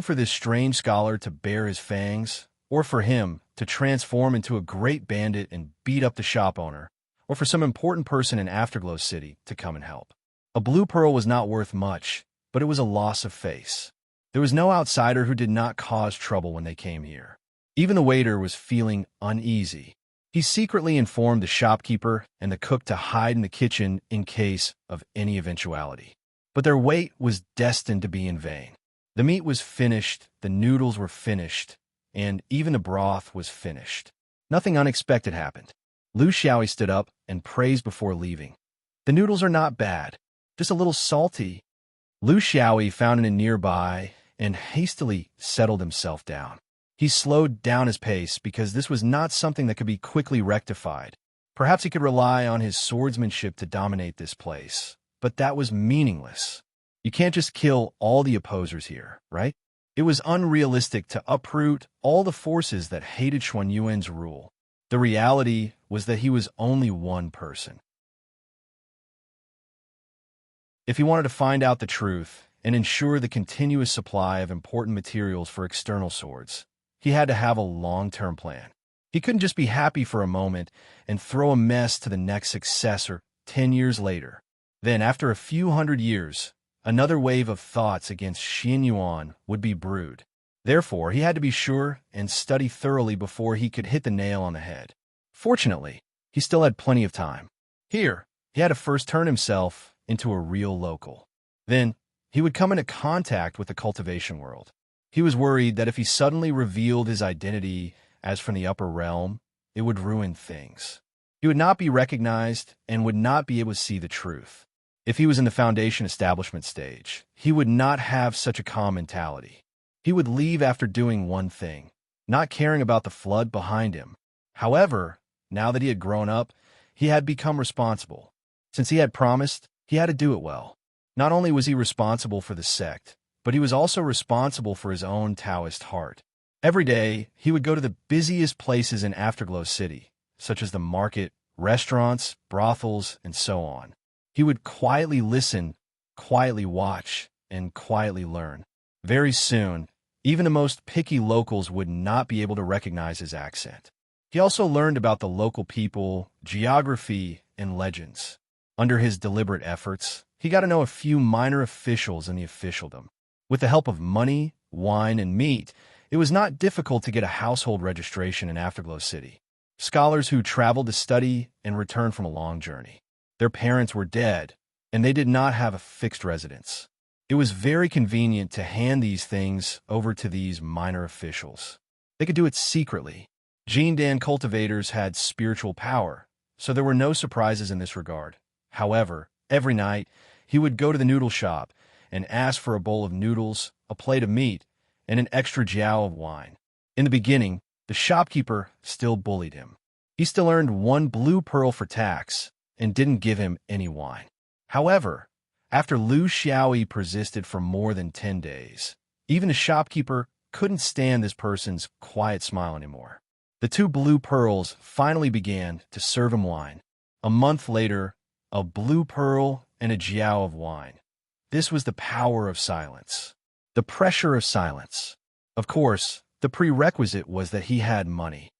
for this strange scholar to bare his fangs, or for him to transform into a great bandit and beat up the shop owner, or for some important person in Afterglow City to come and help. A blue pearl was not worth much, but it was a loss of face. There was no outsider who did not cause trouble when they came here. Even the waiter was feeling uneasy. He secretly informed the shopkeeper and the cook to hide in the kitchen in case of any eventuality. But their wait was destined to be in vain. The meat was finished, the noodles were finished, and even the broth was finished. Nothing unexpected happened. Lu Xiaoyi stood up and praised before leaving. "The noodles are not bad, just a little salty." Lu Xiaoyi found a nearby and hastily settled himself down. He slowed down his pace because this was not something that could be quickly rectified. Perhaps he could rely on his swordsmanship to dominate this place, but that was meaningless. You can't just kill all the opposers here, right? It was unrealistic to uproot all the forces that hated Xuanyuan's rule. The reality was that he was only one person. If he wanted to find out the truth and ensure the continuous supply of important materials for external swords, he had to have a long-term plan. He couldn't just be happy for a moment and throw a mess to the next successor 10 years later. Then, after a few hundred years, another wave of thoughts against Xuanyuan would be brewed. Therefore, he had to be sure and study thoroughly before he could hit the nail on the head. Fortunately, he still had plenty of time. Here, he had to first turn himself into a real local. Then, he would come into contact with the cultivation world. He was worried that if he suddenly revealed his identity as from the upper realm, it would ruin things. He would not be recognized and would not be able to see the truth. If he was in the foundation establishment stage, he would not have such a calm mentality. He would leave after doing one thing, not caring about the flood behind him. However, now that he had grown up, he had become responsible. Since he had promised, he had to do it well. Not only was he responsible for the sect, but he was also responsible for his own Taoist heart. Every day, he would go to the busiest places in Afterglow City, such as the market, restaurants, brothels, and so on. He would quietly listen, quietly watch, and quietly learn. Very soon, even the most picky locals would not be able to recognize his accent. He also learned about the local people, geography, and legends. Under his deliberate efforts, he got to know a few minor officials in the officialdom. With the help of money, wine, and meat, it was not difficult to get a household registration in Afterglow City. Scholars who traveled to study and returned from a long journey. Their parents were dead, and they did not have a fixed residence. It was very convenient to hand these things over to these minor officials. They could do it secretly. Jindan cultivators had spiritual power, so there were no surprises in this regard. However, every night, he would go to the noodle shop and ask for a bowl of noodles, a plate of meat, and an extra jiao of wine. In the beginning, the shopkeeper still bullied him. He still earned 1 blue pearl for tax and didn't give him any wine. However, after Lu Xiaoyi persisted for more than 10 days, even the shopkeeper couldn't stand this person's quiet smile anymore. The 2 blue pearls finally began to serve him wine. A month later, a blue pearl and a jiao of wine. This was the power of silence. The pressure of silence. Of course, the prerequisite was that he had money.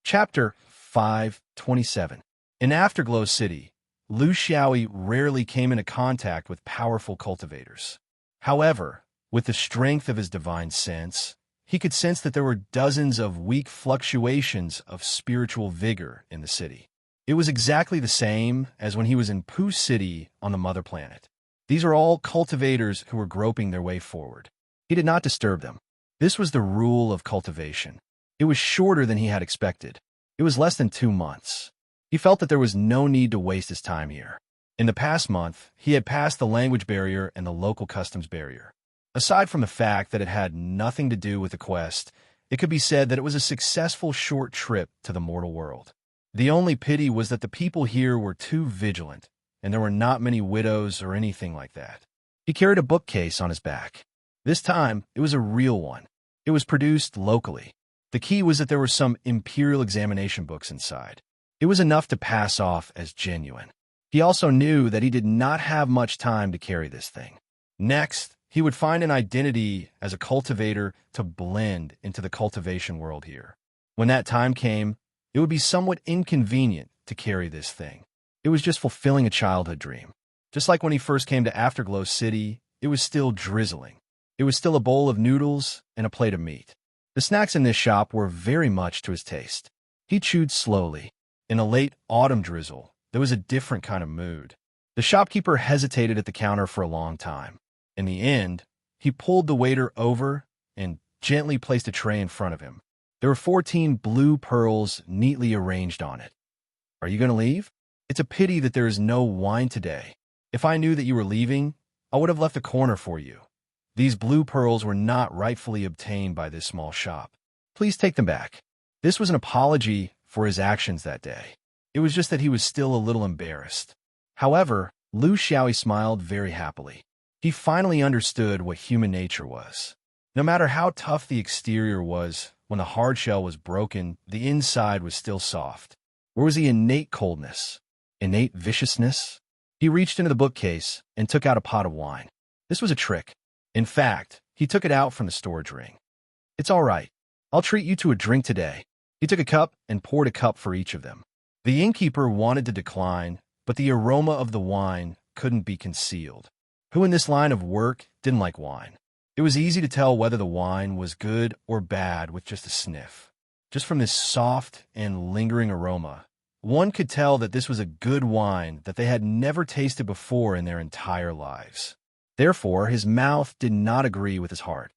Chapter 5:27. In Afterglow City, Lu Xiaoyi rarely came into contact with powerful cultivators. However, with the strength of his divine sense, he could sense that there were dozens of weak fluctuations of spiritual vigor in the city. It was exactly the same as when he was in Pooh City on the Mother Planet. These are all cultivators who were groping their way forward. He did not disturb them. This was the rule of cultivation. It was shorter than he had expected. It was less than 2 months. He felt that there was no need to waste his time here. In the past month, he had passed the language barrier and the local customs barrier. Aside from the fact that it had nothing to do with the quest, it could be said that it was a successful short trip to the mortal world. The only pity was that the people here were too vigilant, and there were not many widows or anything like that. He carried a bookcase on his back. This time, it was a real one. It was produced locally. The key was that there were some imperial examination books inside. It was enough to pass off as genuine. He also knew that he did not have much time to carry this thing. Next, he would find an identity as a cultivator to blend into the cultivation world here. When that time came, it would be somewhat inconvenient to carry this thing. It was just fulfilling a childhood dream. Just like when he first came to Afterglow City, it was still drizzling. It was still a bowl of noodles and a plate of meat. The snacks in this shop were very much to his taste. He chewed slowly. In a late autumn drizzle, there was a different kind of mood. The shopkeeper hesitated at the counter for a long time. In the end, he pulled the waiter over and gently placed a tray in front of him. There were 14 blue pearls neatly arranged on it. "Are you going to leave? It's a pity that there is no wine today. If I knew that you were leaving, I would have left a corner for you. These blue pearls were not rightfully obtained by this small shop. Please take them back." This was an apology for his actions that day. It was just that he was still a little embarrassed. However, Lu Xiaoyi smiled very happily. He finally understood what human nature was. No matter how tough the exterior was, when the hard shell was broken, the inside was still soft. Where was the innate coldness? Innate viciousness? He reached into the bookcase and took out a pot of wine. This was a trick. In fact, he took it out from the storage ring. "It's all right. I'll treat you to a drink today." He took a cup and poured a cup for each of them. The innkeeper wanted to decline, but the aroma of the wine couldn't be concealed. Who in this line of work didn't like wine? It was easy to tell whether the wine was good or bad with just a sniff. Just from this soft and lingering aroma, one could tell that this was a good wine that they had never tasted before in their entire lives. Therefore, his mouth did not agree with his heart.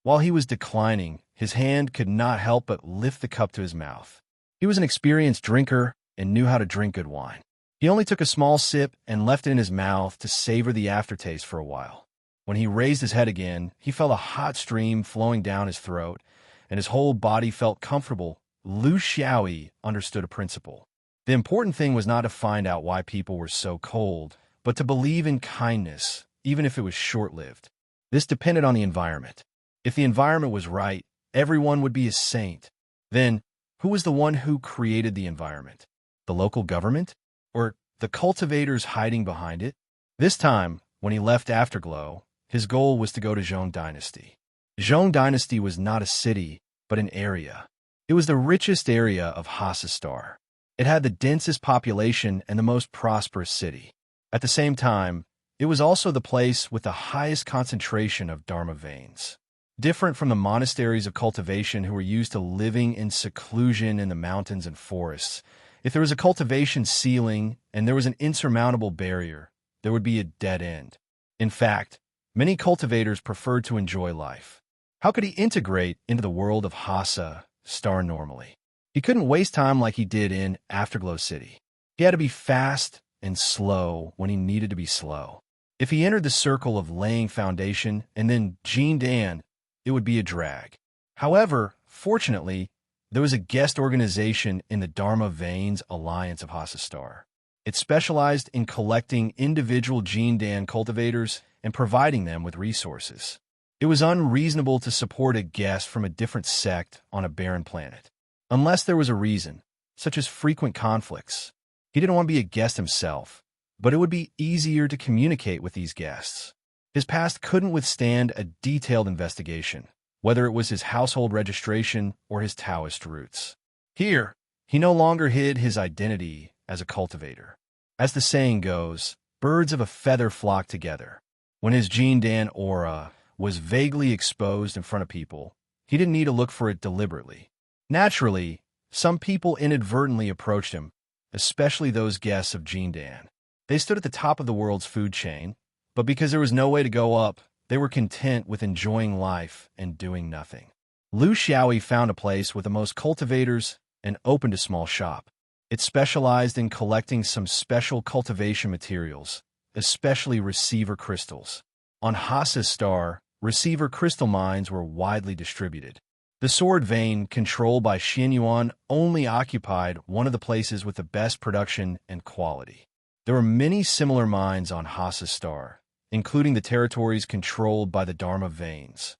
While he was declining, his hand could not help but lift the cup to his mouth. He was an experienced drinker and knew how to drink good wine. He only took a small sip and left it in his mouth to savor the aftertaste for a while. When he raised his head again, he felt a hot stream flowing down his throat, and his whole body felt comfortable. Lu Xiaoyi understood a principle. The important thing was not to find out why people were so cold, but to believe in kindness, even if it was short-lived. This depended on the environment. If the environment was right, everyone would be a saint. Then, who was the one who created the environment? The local government? Or the cultivators hiding behind it? This time, when he left Afterglow, his goal was to go to Zhong Dynasty. Zhong Dynasty was not a city, but an area. It was the richest area of Hassastar. It had the densest population and the most prosperous city. At the same time, it was also the place with the highest concentration of Dharma veins. Different from the monasteries of cultivation who were used to living in seclusion in the mountains and forests, if there was a cultivation ceiling and there was an insurmountable barrier, there would be a dead end. In fact, many cultivators preferred to enjoy life. How could he integrate into the world of Hassastar normally? He couldn't waste time like he did in Afterglow City. He had to be fast and slow when he needed to be slow. If he entered the circle of laying foundation and then Jindan, it would be a drag. However, fortunately, there was a guest organization in the Dharma Veins Alliance of Hassastar. It specialized in collecting individual Jindan cultivators and providing them with resources. It was unreasonable to support a guest from a different sect on a barren planet, unless there was a reason, such as frequent conflicts. He didn't want to be a guest himself, but it would be easier to communicate with these guests. His past couldn't withstand a detailed investigation, whether it was his household registration or his Taoist roots. Here, he no longer hid his identity as a cultivator. As the saying goes, birds of a feather flock together. When his Jindan aura was vaguely exposed in front of people, he didn't need to look for it deliberately. Naturally, some people inadvertently approached him, especially those guests of Jindan. They stood at the top of the world's food chain, but because there was no way to go up, they were content with enjoying life and doing nothing. Lu Xiaoyi found a place with the most cultivators and opened a small shop. It specialized in collecting some special cultivation materials, especially receiver crystals. On Hasa's star, receiver crystal mines were widely distributed. The sword vein, controlled by Xianyuan, only occupied one of the places with the best production and quality. There were many similar mines on Hasa's star, including the territories controlled by the Dharma veins.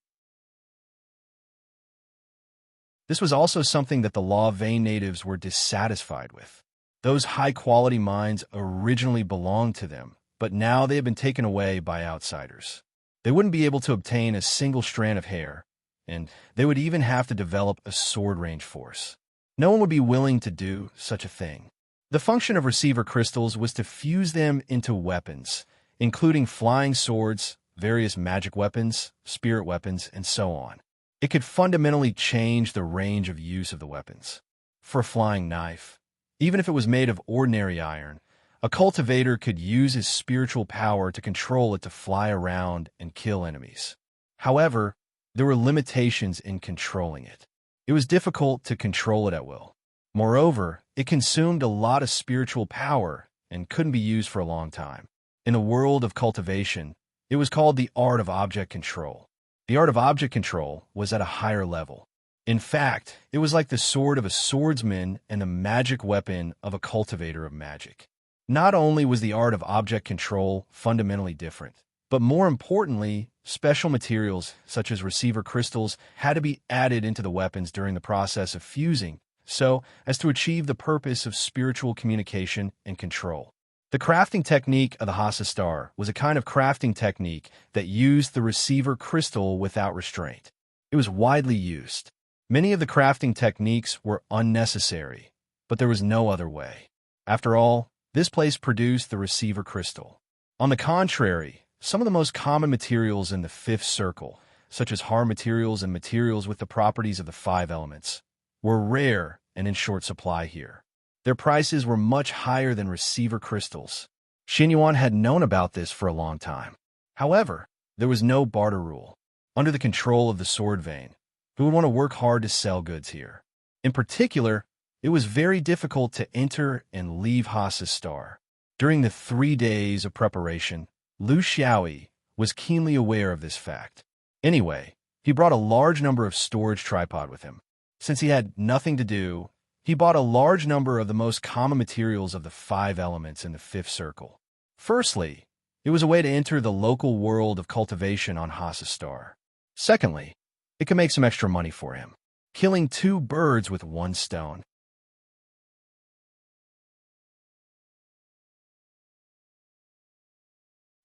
This was also something that the Law vein natives were dissatisfied with. Those high-quality mines originally belonged to them, but now they have been taken away by outsiders. They wouldn't be able to obtain a single strand of hair, and they would even have to develop a sword range force. No one would be willing to do such a thing. The function of receiver crystals was to fuse them into weapons, including flying swords, various magic weapons, spirit weapons, and so on. It could fundamentally change the range of use of the weapons. For a flying knife, even if it was made of ordinary iron, a cultivator could use his spiritual power to control it to fly around and kill enemies. However, there were limitations in controlling it. It was difficult to control it at will. Moreover, it consumed a lot of spiritual power and couldn't be used for a long time. In the world of cultivation, it was called the art of object control. The art of object control was at a higher level. In fact, it was like the sword of a swordsman and the magic weapon of a cultivator of magic. Not only was the art of object control fundamentally different, but more importantly, special materials such as receiver crystals had to be added into the weapons during the process of fusing, so as to achieve the purpose of spiritual communication and control. The crafting technique of the Hasa star was a kind of crafting technique that used the receiver crystal without restraint. It was widely used. Many of the crafting techniques were unnecessary, but there was no other way. After all, this place produced the receiver crystal. On the contrary, some of the most common materials in the fifth circle, such as hard materials and materials with the properties of the five elements, were rare and in short supply here. Their prices were much higher than receiver crystals. Xianyuan had known about this for a long time. However, there was no barter rule. Under the control of the sword vein, who would want to work hard to sell goods here? In particular, it was very difficult to enter and leave Hasa's star. During the 3 days of preparation, Lu Xiaoyi was keenly aware of this fact. Anyway, he brought a large number of storage tripod with him. Since he had nothing to do, he bought a large number of the most common materials of the five elements in the fifth circle. Firstly, it was a way to enter the local world of cultivation on Hasa's star. Secondly, it could make some extra money for him, killing 2 birds with 1 stone.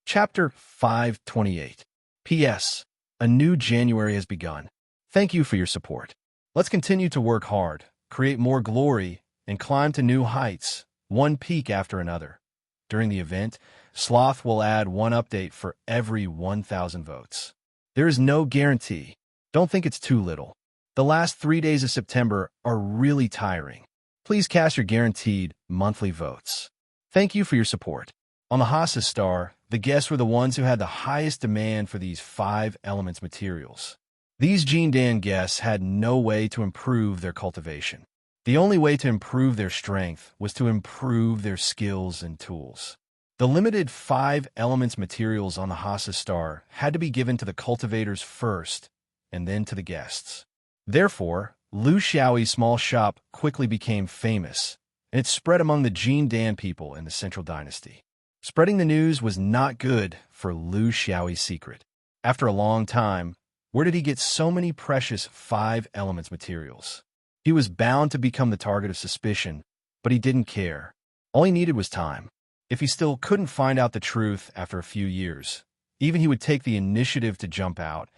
Chapter 528. P.S. A new January has begun. Thank you for your support. Let's continue to work hard, create more glory, and climb to new heights, one peak after another. During the event, Sloth will add 1 update for every 1,000 votes. There is no guarantee. Don't think it's too little. The last 3 days of September are really tiring. Please cast your guaranteed monthly votes. Thank you for your support. On the Hasa star, the guests were the ones who had the highest demand for these 5 elements materials. These Jindan guests had no way to improve their cultivation. The only way to improve their strength was to improve their skills and tools. The limited 5 elements materials on the Hasa star had to be given to the cultivators first, and then to the guests. Therefore, Lu Xiaoyi's small shop quickly became famous, and it spread among the Jindan people in the Central Dynasty. Spreading the news was not good for Lu Xiaoyi's secret. After a long time, where did he get so many precious 5 elements materials? He was bound to become the target of suspicion, but he didn't care. All he needed was time. If he still couldn't find out the truth after a few years, even he would take the initiative to jump out,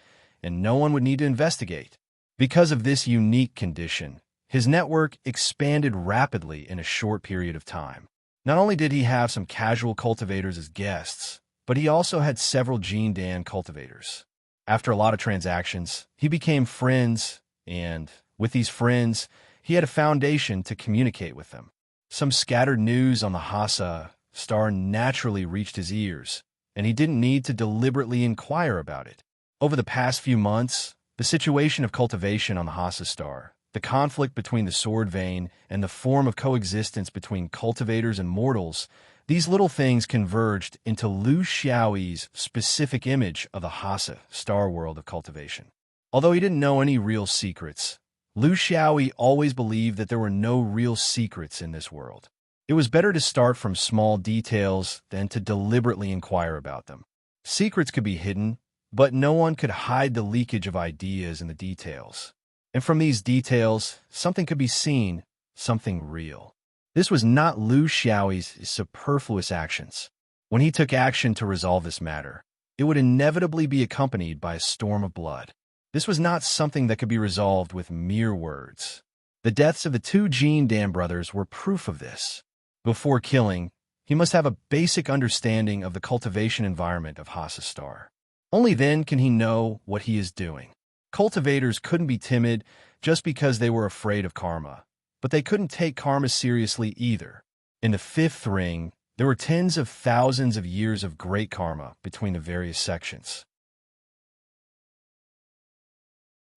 and no one would need to investigate. Because of this unique condition, his network expanded rapidly in a short period of time. Not only did he have some casual cultivators as guests, but he also had several Jindan cultivators. After a lot of transactions, he became friends, and with these friends, he had a foundation to communicate with them. Some scattered news on the Hasa star naturally reached his ears, and he didn't need to deliberately inquire about it. Over the past few months, the situation of cultivation on the Hasa star, the conflict between the sword vein, and the form of coexistence between cultivators and mortals These little things converged into Lu Xiaoyi's specific image of the Hasa star world of cultivation. Although he didn't know any real secrets, Lu Xiaoyi always believed that there were no real secrets in this world. It was better to start from small details than to deliberately inquire about them. Secrets could be hidden, but no one could hide the leakage of ideas in the details. And from these details, something could be seen, something real. This was not Lu Xiaoyi's superfluous actions. When he took action to resolve this matter, it would inevitably be accompanied by a storm of blood. This was not something that could be resolved with mere words. The deaths of the two Jean Dan brothers were proof of this. Before killing, he must have a basic understanding of the cultivation environment of Hasa Star. Only then can he know what he is doing. Cultivators couldn't be timid just because they were afraid of karma, but they couldn't take karma seriously either. In the fifth ring, there were tens of thousands of years of great karma between the various sections.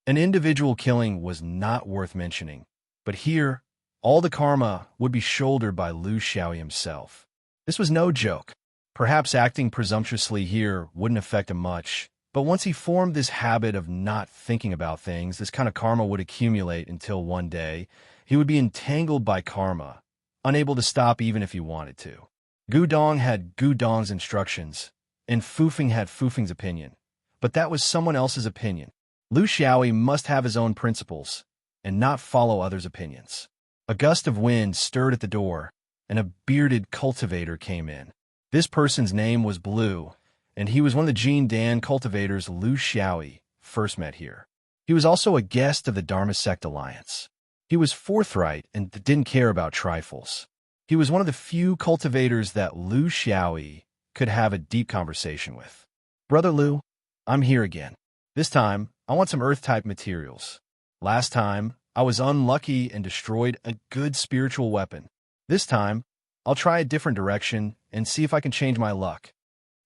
An individual killing was not worth mentioning, but here, all the karma would be shouldered by Lu Xiaoyi himself. This was no joke. Perhaps acting presumptuously here wouldn't affect him much, but once he formed this habit of not thinking about things, this kind of karma would accumulate until one day he would be entangled by karma, unable to stop even if he wanted to. Gudong had Gudong's instructions, and Fufeng had Fufeng's opinion, but that was someone else's opinion. Lu Xiaoyi must have his own principles and not follow others' opinions. A gust of wind stirred at the door, and a bearded cultivator came in. This person's name was Blue, and he was one of the Jean Dan cultivators Lu Xiaoyi first met here. He was also a guest of the Dharma Sect Alliance. He was forthright and didn't care about trifles. He was one of the few cultivators that Lu Xiaoyi could have a deep conversation with. Brother Lu, I'm here again. This time, I want some Earth-type materials. Last time, I was unlucky and destroyed a good spiritual weapon. This time, I'll try a different direction and see if I can change my luck.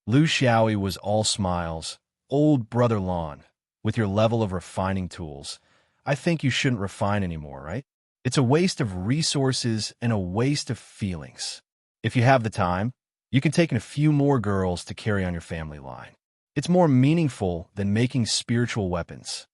Lu Xiaoyi was all smiles. Old Brother Lon, with your level of refining tools, I think you shouldn't refine anymore, right? It's a waste of resources and a waste of feelings. If you have the time, you can take in a few more girls to carry on your family line. It's more meaningful than making spiritual weapons.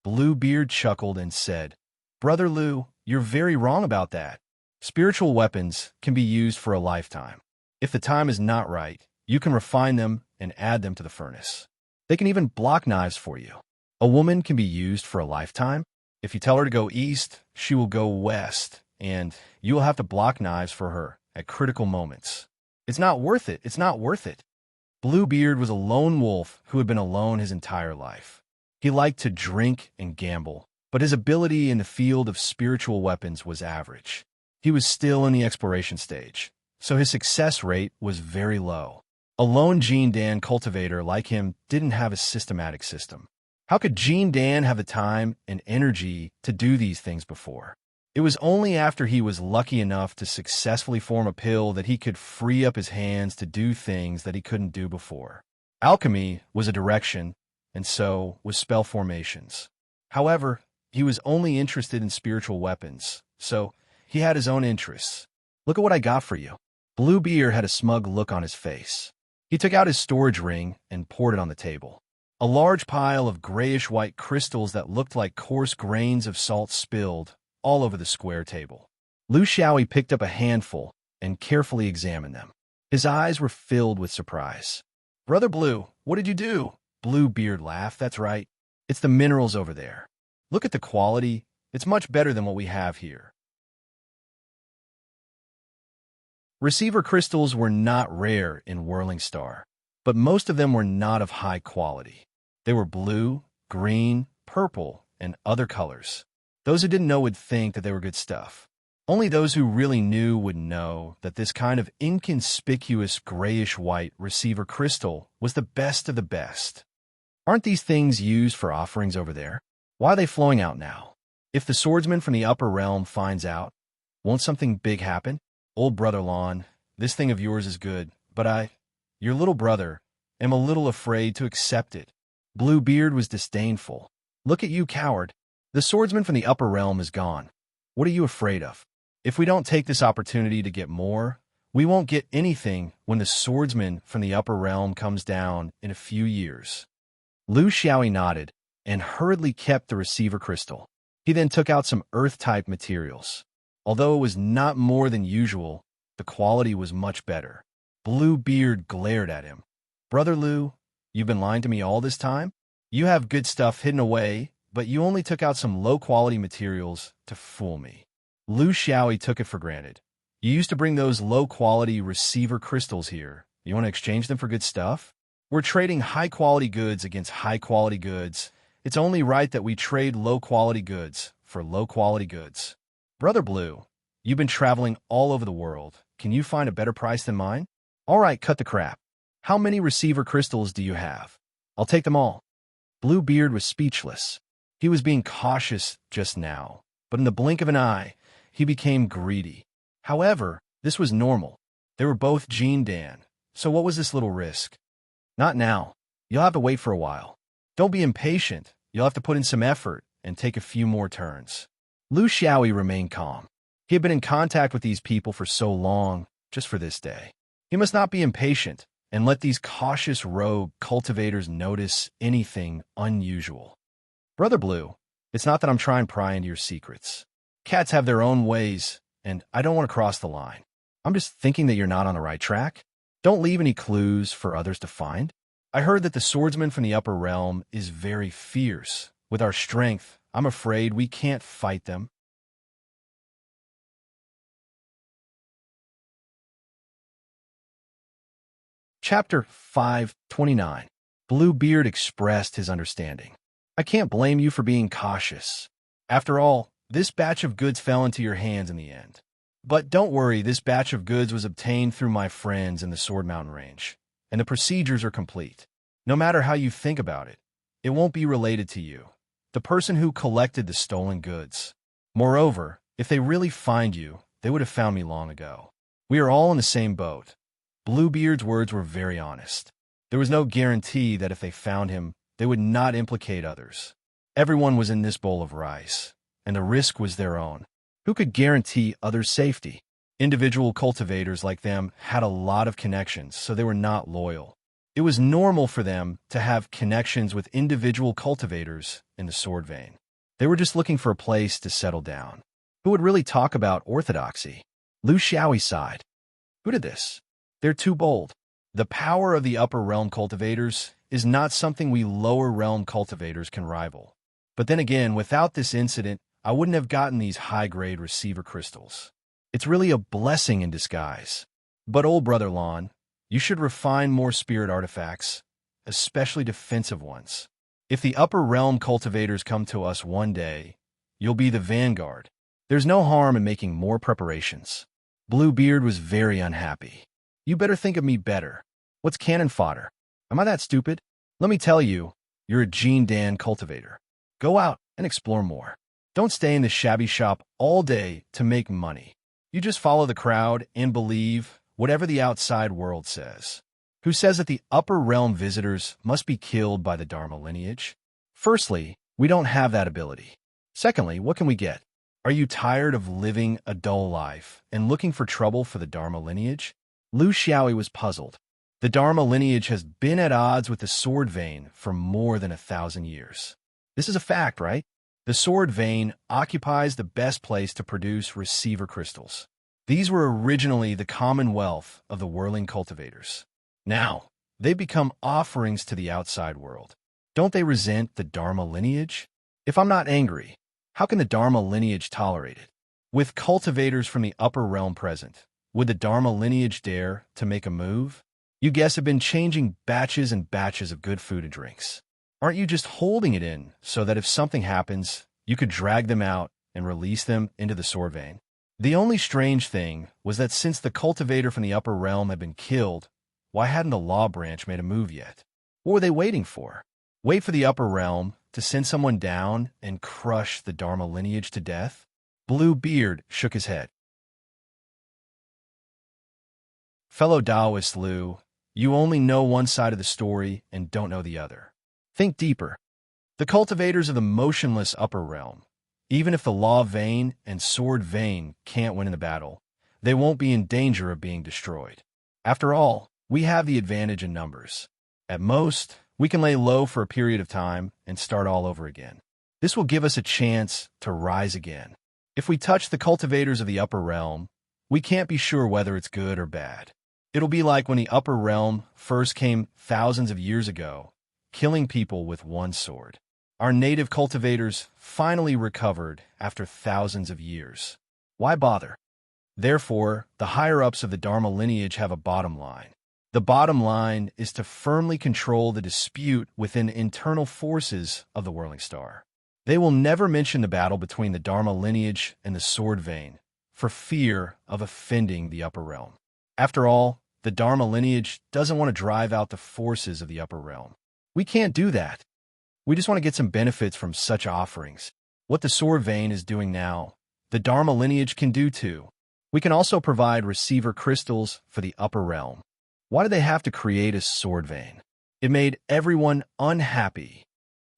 Bluebeard chuckled and said, Brother Lu, you're very wrong about that. Spiritual weapons can be used for a lifetime. If the time is not right, you can refine them and add them to the furnace. They can even block knives for you. A woman can be used for a lifetime. If you tell her to go east, she will go west, and you will have to block knives for her at critical moments. It's not worth it. It's not worth it. Bluebeard was a lone wolf who had been alone his entire life. He liked to drink and gamble, but his ability in the field of spiritual weapons was average. He was still in the exploration stage, so his success rate was very low. A lone Jean Dan cultivator like him didn't have a systematic system. How could Jean Dan have the time and energy to do these things before? It was only after he was lucky enough to successfully form a pill that he could free up his hands to do things that he couldn't do before. Alchemy was a direction, and so was spell formations. However, he was only interested in spiritual weapons, so he had his own interests. Look at what I got for you. Bluebeard had a smug look on his face. He took out his storage ring and poured it on the table. A large pile of grayish-white crystals that looked like coarse grains of salt spilled all over the square table. Lu Xiaoyi picked up a handful and carefully examined them. His eyes were filled with surprise. Brother Blue, what did you do? Bluebeard laughed. That's right. It's the minerals over there. Look at the quality. It's much better than what we have here. Receiver crystals were not rare in Whirling Star, but most of them were not of high quality. They were blue, green, purple, and other colors. Those who didn't know would think that they were good stuff. Only those who really knew would know that this kind of inconspicuous grayish-white receiver crystal was the best of the best. Aren't these things used for offerings over there? Why are they flowing out now? If the swordsman from the upper realm finds out, won't something big happen? Old Brother Lon, this thing of yours is good, but your little brother, am a little afraid to accept it. Bluebeard was disdainful. Look at you, coward. The swordsman from the upper realm is gone. What are you afraid of? If we don't take this opportunity to get more, We won't get anything when the swordsman from the upper realm comes down in a few years. Lu Xiaoyi nodded and hurriedly kept the receiver crystal. He then took out some earth-type materials. Although it was not more than usual, the quality was much better. Bluebeard glared at him. Brother Lu, you've been lying to me all this time? You have good stuff hidden away, but you only took out some low-quality materials to fool me. Lu Xiaoyi took it for granted. You used to bring those low-quality receiver crystals here. You want to exchange them for good stuff? We're trading high-quality goods against high-quality goods. It's only right that we trade low-quality goods for low-quality goods. Brother Blue, you've been traveling all over the world. Can you find a better price than mine? All right, cut the crap. How many receiver crystals do you have? I'll take them all. Bluebeard was speechless. He was being cautious just now, but in the blink of an eye, he became greedy. However, this was normal. They were both Jean Dan, so what was this little risk? Not now. You'll have to wait for a while. Don't be impatient. You'll have to put in some effort and take a few more turns. Lu Xiaoyi remained calm. He had been in contact with these people for so long, just for this day. He must not be impatient and let these cautious rogue cultivators notice anything unusual. Brother Blue, it's not that I'm trying to pry into your secrets. Cats have their own ways, and I don't want to cross the line. I'm just thinking that you're not on the right track. Don't leave any clues for others to find. I heard that the swordsman from the upper realm is very fierce. With our strength, I'm afraid we can't fight them. Chapter 529. Bluebeard expressed his understanding. I can't blame you for being cautious. After all, this batch of goods fell into your hands in the end. But don't worry, this batch of goods was obtained through my friends in the Sword Mountain Range, and the procedures are complete. No matter how you think about it, it won't be related to you, the person who collected the stolen goods. Moreover, if they really find you, they would have found me long ago. We are all in the same boat. Bluebeard's words were very honest. There was no guarantee that if they found him, they would not implicate others. Everyone was in this bowl of rice, and the risk was their own. Who could guarantee others' safety? Individual cultivators like them had a lot of connections, so they were not loyal. It was normal for them to have connections with individual cultivators in the sword vein. They were just looking for a place to settle down. Who would really talk about orthodoxy? Lu Xiaoyi sighed. Who did this? They're too bold. The power of the upper realm cultivators is not something we lower realm cultivators can rival. But then again, without this incident, I wouldn't have gotten these high-grade receiver crystals. It's really a blessing in disguise. But old Brother Lon, you should refine more spirit artifacts, especially defensive ones. If the upper realm cultivators come to us one day, you'll be the vanguard. There's no harm in making more preparations. Bluebeard was very unhappy. You better think of me better. What's cannon fodder? Am I that stupid? Let me tell you, you're a Jean Dan cultivator. Go out and explore more. Don't stay in the shabby shop all day to make money. You just follow the crowd and believe whatever the outside world says. Who says that the upper realm visitors must be killed by the Dharma lineage? Firstly, we don't have that ability. Secondly, what can we get? Are you tired of living a dull life and looking for trouble for the Dharma lineage? Lu Xiaoyi was puzzled. The Dharma lineage has been at odds with the sword vein for more than 1,000 years. This is a fact, right? The sword vein occupies the best place to produce receiver crystals. These were originally the commonwealth of the whirling cultivators. Now, they've become offerings to the outside world. Don't they resent the Dharma lineage? If I'm not angry, how can the Dharma lineage tolerate it? With cultivators from the upper realm present, would the Dharma lineage dare to make a move? You guess have been changing batches and batches of good food and drinks. Aren't you just holding it in so that if something happens, you could drag them out and release them into the sword vein? The only strange thing was that since the cultivator from the upper realm had been killed, why hadn't the law branch made a move yet? What were they waiting for? Wait for the upper realm to send someone down and crush the Dharma lineage to death? Bluebeard shook his head. Fellow Taoist Lu, you only know one side of the story and don't know the other. Think deeper. The cultivators of the motionless upper realm, even if the law vein and sword vein can't win in the battle, they won't be in danger of being destroyed. After all, we have the advantage in numbers. At most, we can lay low for a period of time and start all over again. This will give us a chance to rise again. If we touch the cultivators of the upper realm, we can't be sure whether it's good or bad. It'll be like when the upper realm first came thousands of years ago, killing people with one sword. Our native cultivators finally recovered after thousands of years. Why bother? Therefore, the higher-ups of the Dharma lineage have a bottom line. The bottom line is to firmly control the dispute within internal forces of the whirling star. They will never mention the battle between the Dharma lineage and the sword vein, for fear of offending the upper realm. After all, the Dharma lineage doesn't want to drive out the forces of the upper realm. We can't do that. We just want to get some benefits from such offerings. What the sword vein is doing now, the Dharma lineage can do too. We can also provide receiver crystals for the upper realm. Why did they have to create a sword vein? It made everyone unhappy.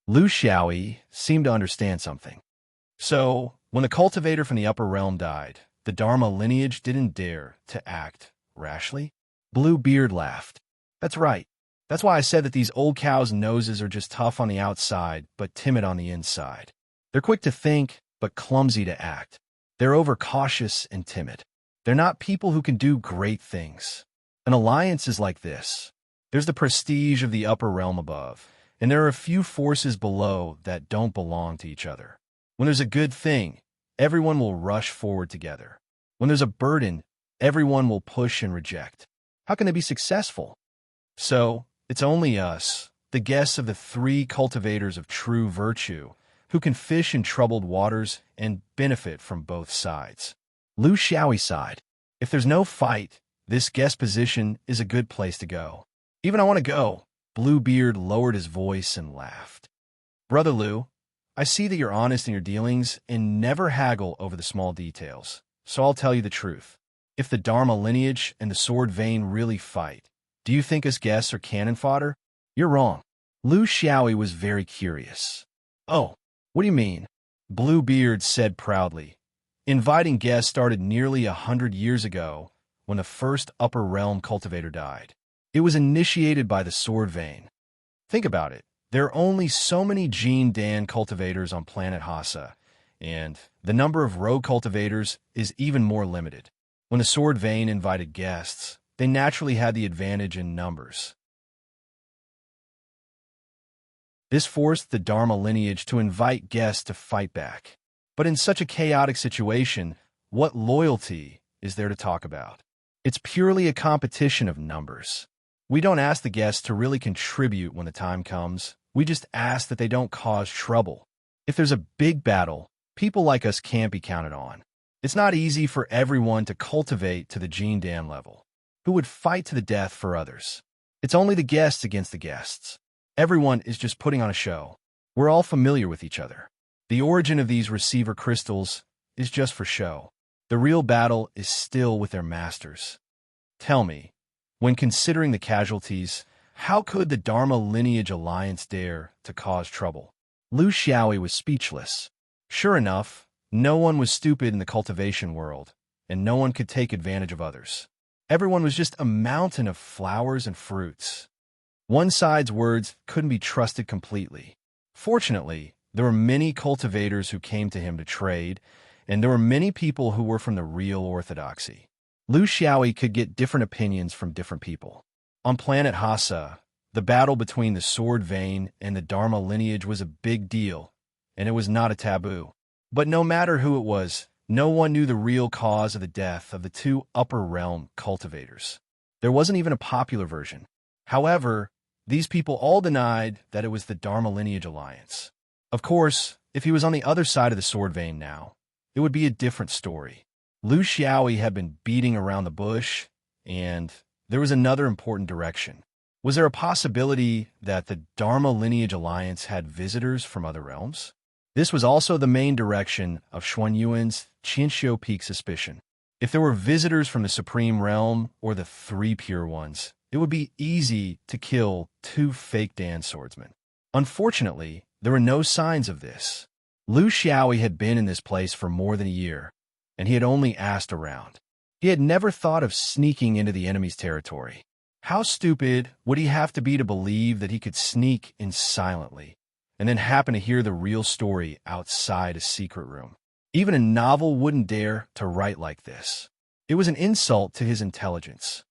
Lu Xiaoyi seemed to understand something. So, when the cultivator from the upper realm died, the Dharma lineage didn't dare to act rashly? Bluebeard laughed. That's right. That's why I said that these old cows' noses are just tough on the outside, but timid on the inside. They're quick to think, but clumsy to act. They're overcautious and timid. They're not people who can do great things. An alliance is like this. There's the prestige of the upper realm above, and there are a few forces below that don't belong to each other. When there's a good thing, everyone will rush forward together. When there's a burden, everyone will push and reject. How can they be successful? So, it's only us, the guests of the three cultivators of true virtue, who can fish in troubled waters and benefit from both sides. Lu Xiaoyi sighed. If there's no fight, this guest position is a good place to go. Even I want to go. Bluebeard lowered his voice and laughed. Brother Lu, I see that you're honest in your dealings and never haggle over the small details, so I'll tell you the truth. If the Dharma lineage and the sword vein really fight, do you think us guests are cannon fodder? You're wrong. Lu Xiaoyi was very curious. Oh, what do you mean? Bluebeard said proudly. Inviting guests started nearly 100 years ago when the first upper realm cultivator died. It was initiated by the sword vein. Think about it. There are only so many Jin Dan cultivators on planet Hasa, and the number of rogue cultivators is even more limited. When the sword vein invited guests, they naturally had the advantage in numbers. This forced the Dharma lineage to invite guests to fight back. But in such a chaotic situation, what loyalty is there to talk about? It's purely a competition of numbers. We don't ask the guests to really contribute when the time comes. We just ask that they don't cause trouble. If there's a big battle, people like us can't be counted on. It's not easy for everyone to cultivate to the Jin Dan level, who would fight to the death for others. It's only the guests against the guests. Everyone is just putting on a show. We're all familiar with each other. The origin of these receiver crystals is just for show. The real battle is still with their masters. Tell me, when considering the casualties, how could the Dharma lineage alliance dare to cause trouble? Lu Xiaoyi was speechless. Sure enough, no one was stupid in the cultivation world, and no one could take advantage of others. Everyone was just a mountain of flowers and fruits. One side's words couldn't be trusted completely. Fortunately, there were many cultivators who came to him to trade, and there were many people who were from the real orthodoxy. Lu Xiaoyi could get different opinions from different people. On planet Hasa, the battle between the sword vein and the Dharma lineage was a big deal, and it was not a taboo. But no matter who it was, no one knew the real cause of the death of the two upper realm cultivators. There wasn't even a popular version. However, these people all denied that it was the Dharma lineage alliance. Of course, if he was on the other side of the sword vein now, it would be a different story. Lu Xiaoyi had been beating around the bush, and there was another important direction. Was there a possibility that the Dharma lineage alliance had visitors from other realms? This was also the main direction of Xuanyuan's Qinxiu Peak suspicion. If there were visitors from the Supreme Realm or the Three Pure Ones, it would be easy to kill two fake Dan swordsmen. Unfortunately, there were no signs of this. Lu Xiaoyi had been in this place for more than a year, and he had only asked around. He had never thought of sneaking into the enemy's territory. How stupid would he have to be to believe that he could sneak in silently and then happen to hear the real story outside a secret room? Even a novel wouldn't dare to write like this. It was an insult to his intelligence.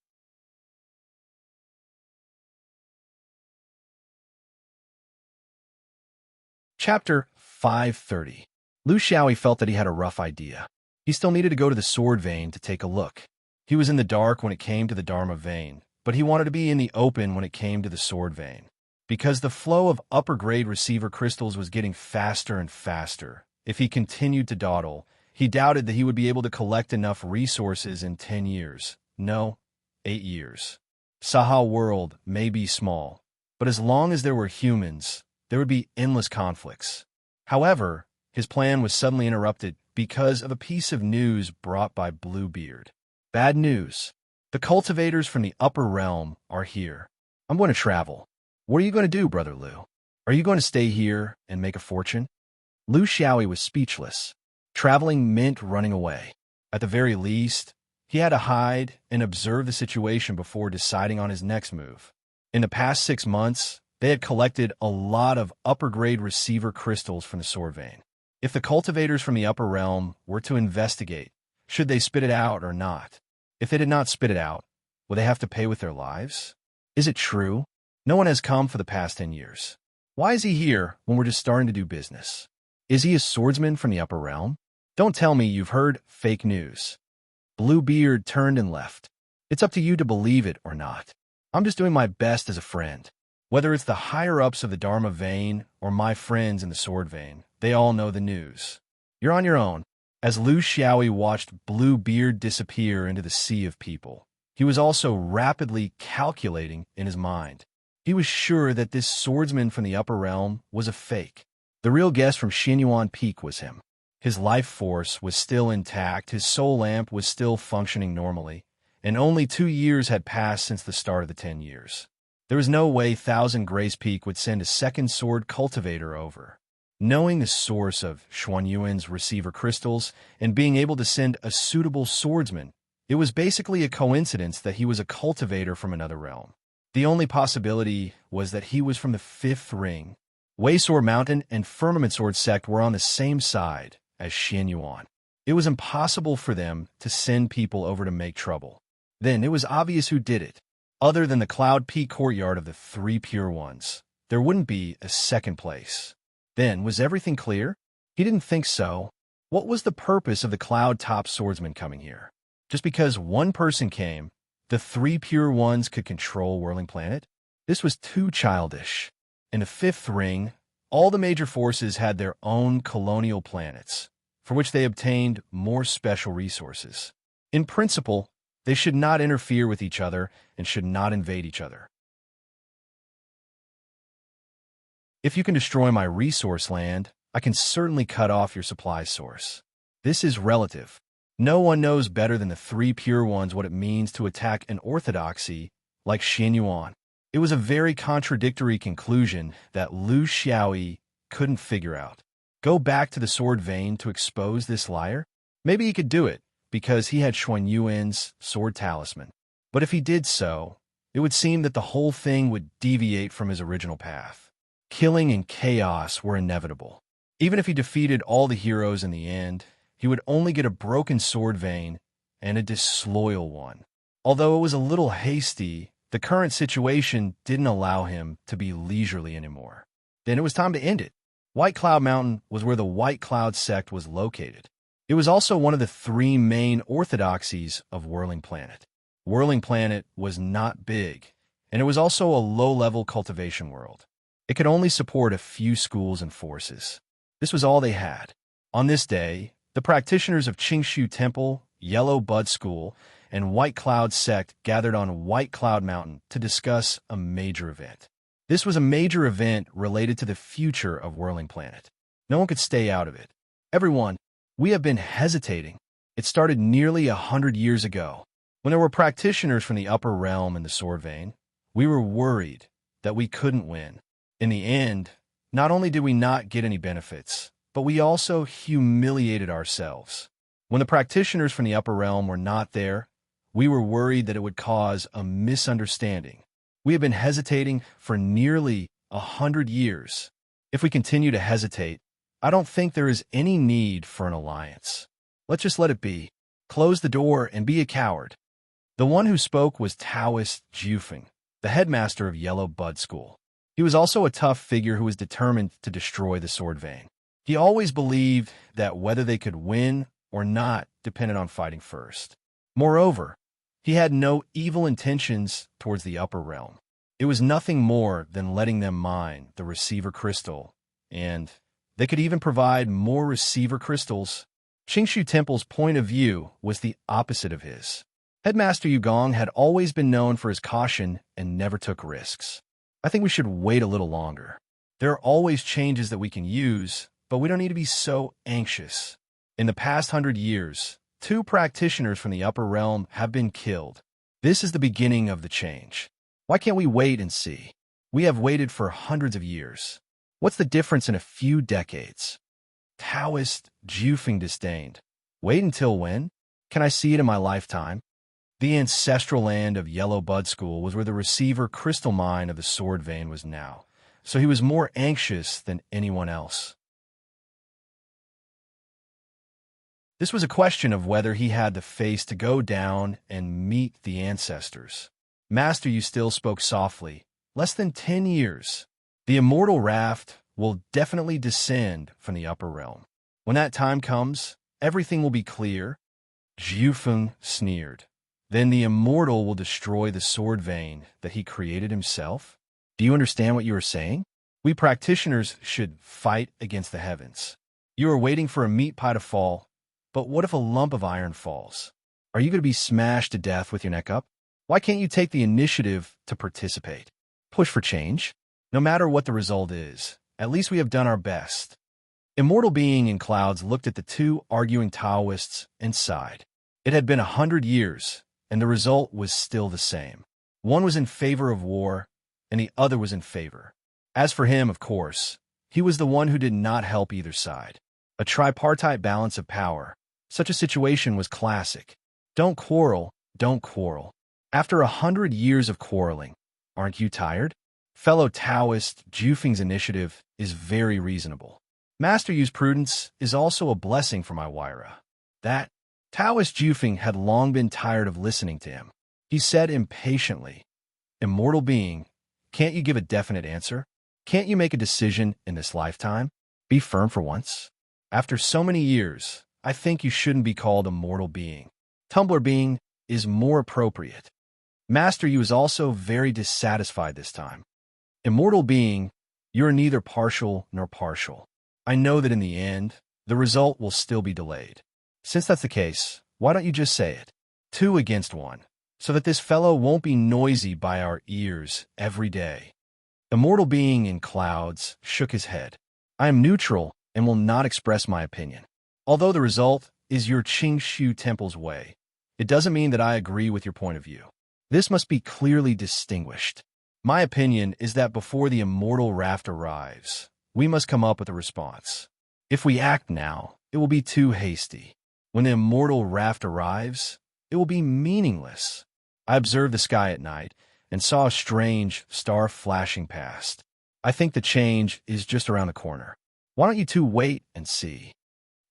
Chapter 530. Lu Xiaoyi felt that he had a rough idea. He still needed to go to the sword vein to take a look. He was in the dark when it came to the Dharma vein, but he wanted to be in the open when it came to the sword vein. Because the flow of upper-grade receiver crystals was getting faster and faster, if he continued to dawdle, he doubted that he would be able to collect enough resources in 10 years. No, 8 years. Sahel world may be small, but as long as there were humans, there would be endless conflicts. However, his plan was suddenly interrupted because of a piece of news brought by Bluebeard. Bad news. The cultivators from the upper realm are here. I'm going to travel. What are you going to do, Brother Lu? Are you going to stay here and make a fortune? Lu Xiaoyi was speechless. Traveling meant running away. At the very least, he had to hide and observe the situation before deciding on his next move. In the past 6 months, they had collected a lot of upper-grade receiver crystals from the sword vein. If the cultivators from the upper realm were to investigate, should they spit it out or not? If they did not spit it out, will they have to pay with their lives? Is it true? No one has come for the past 10 years. Why is he here when we're just starting to do business? Is he a swordsman from the upper realm? Don't tell me you've heard fake news. Bluebeard turned and left. It's up to you to believe it or not. I'm just doing my best as a friend. Whether it's the higher-ups of the Dharma vein or my friends in the sword vein, they all know the news. You're on your own. As Lu Xiaoyi watched Bluebeard disappear into the sea of people, he was also rapidly calculating in his mind. He was sure that this swordsman from the upper realm was a fake. The real guest from Xinyuan Peak was him. His life force was still intact, his soul lamp was still functioning normally, and only 2 years had passed since the start of the 10 years. There was no way Thousand Grace Peak would send a second sword cultivator over. Knowing the source of Xuanyuan's receiver crystals and being able to send a suitable swordsman, it was basically a coincidence that he was a cultivator from another realm. The only possibility was that he was from the 5th ring. Wei Sword Mountain and Firmament Sword Sect were on the same side as Xianyuan. It was impossible for them to send people over to make trouble. Then it was obvious who did it. Other than the Cloud Peak courtyard of the 3 Pure Ones, there wouldn't be a second place. Then, was everything clear? He didn't think so. What was the purpose of the Cloud Top Swordsman coming here? Just because one person came, the 3 Pure Ones could control Whirling Planet? This was too childish. In the 5th ring, all the major forces had their own colonial planets, for which they obtained more special resources. In principle, they should not interfere with each other and should not invade each other. If you can destroy my resource land, I can certainly cut off your supply source. This is relative. No one knows better than the 3 Pure Ones what it means to attack an orthodoxy like Xianyuan. It was a very contradictory conclusion that Lu Xiaoyi couldn't figure out. Go back to the sword vein to expose this liar? Maybe he could do it, because he had Xuanyuan's sword talisman. But if he did so, it would seem that the whole thing would deviate from his original path. Killing and chaos were inevitable. Even if he defeated all the heroes in the end, he would only get a broken sword vein and a disloyal one. Although it was a little hasty, the current situation didn't allow him to be leisurely anymore. Then it was time to end it. White Cloud Mountain was where the White Cloud sect was located. It was also one of the 3 main orthodoxies of Whirling Planet. Whirling Planet was not big, and it was also a low-level cultivation world. It could only support a few schools and forces. This was all they had. On this day, the practitioners of Qingshu Temple, Yellow Bud School, and White Cloud Sect gathered on White Cloud Mountain to discuss a major event. This was a major event related to the future of Whirling Planet. No one could stay out of it. Everyone, we have been hesitating. It started nearly 100 years ago. When there were practitioners from the upper realm in the sword vein, we were worried that we couldn't win. In the end, not only did we not get any benefits, but we also humiliated ourselves. When the practitioners from the upper realm were not there, we were worried that it would cause a misunderstanding. We have been hesitating for nearly 100 years. If we continue to hesitate, I don't think there is any need for an alliance. Let's just let it be. Close the door and be a coward. The one who spoke was Taoist Jufeng, the headmaster of Yellow Bud School. He was also a tough figure who was determined to destroy the sword vein. He always believed that whether they could win or not depended on fighting first. Moreover, he had no evil intentions towards the upper realm. It was nothing more than letting them mine the receiver crystal, and they could even provide more receiver crystals. Qingshu Temple's point of view was the opposite of his. Headmaster Yugong had always been known for his caution and never took risks. I think we should wait a little longer. There are always changes that we can use, but we don't need to be so anxious. In the past 100 years, 2 practitioners from the upper realm have been killed. This is the beginning of the change. Why can't we wait and see? We have waited for hundreds of years. What's the difference in a few decades? Taoist Jufeng disdained. Wait until when? Can I see it in my lifetime? The ancestral land of Yellow Bud School was where the receiver crystal mine of the sword vein was now, so he was more anxious than anyone else. This was a question of whether he had the face to go down and meet the ancestors. Master, you still spoke softly. Less than 10 years. The immortal raft will definitely descend from the upper realm. When that time comes, everything will be clear. Jufeng sneered. Then the immortal will destroy the sword vein that he created himself? Do you understand what you are saying? We practitioners should fight against the heavens. You are waiting for a meat pie to fall, but what if a lump of iron falls? Are you going to be smashed to death with your neck up? Why can't you take the initiative to participate? Push for change? No matter what the result is, at least we have done our best. Immortal Being in Clouds looked at the 2 arguing Taoists and sighed. It had been 100 years, and the result was still the same. One was in favor of war, and the other was in favor. As for him, of course, he was the one who did not help either side. A tripartite balance of power. Such a situation was classic. Don't quarrel, don't quarrel. After 100 years of quarreling, aren't you tired? Fellow Taoist, Jufeng's initiative is very reasonable. Master Yu's prudence is also a blessing for my Huayra. That Taoist Jufeng had long been tired of listening to him. He said impatiently, Immortal Being, can't you give a definite answer? Can't you make a decision in this lifetime? Be firm for once. After so many years, I think you shouldn't be called Immortal Being. Tumbler Being is more appropriate. Master Yu is also very dissatisfied this time. Immortal Being, you are neither partial nor partial. I know that in the end, the result will still be delayed. Since that's the case, why don't you just say it? 2 against 1, so that this fellow won't be noisy by our ears every day. Immortal Being in Clouds shook his head. I am neutral and will not express my opinion. Although the result is your Qingshu Temple's way, it doesn't mean that I agree with your point of view. This must be clearly distinguished. My opinion is that before the immortal raft arrives, we must come up with a response. If we act now, it will be too hasty. When the immortal raft arrives, it will be meaningless. I observed the sky at night and saw a strange star flashing past. I think the change is just around the corner. Why don't you 2 wait and see?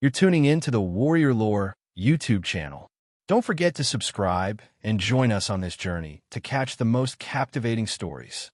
You're tuning in to the Warrior Lore YouTube channel. Don't forget to subscribe and join us on this journey to catch the most captivating stories.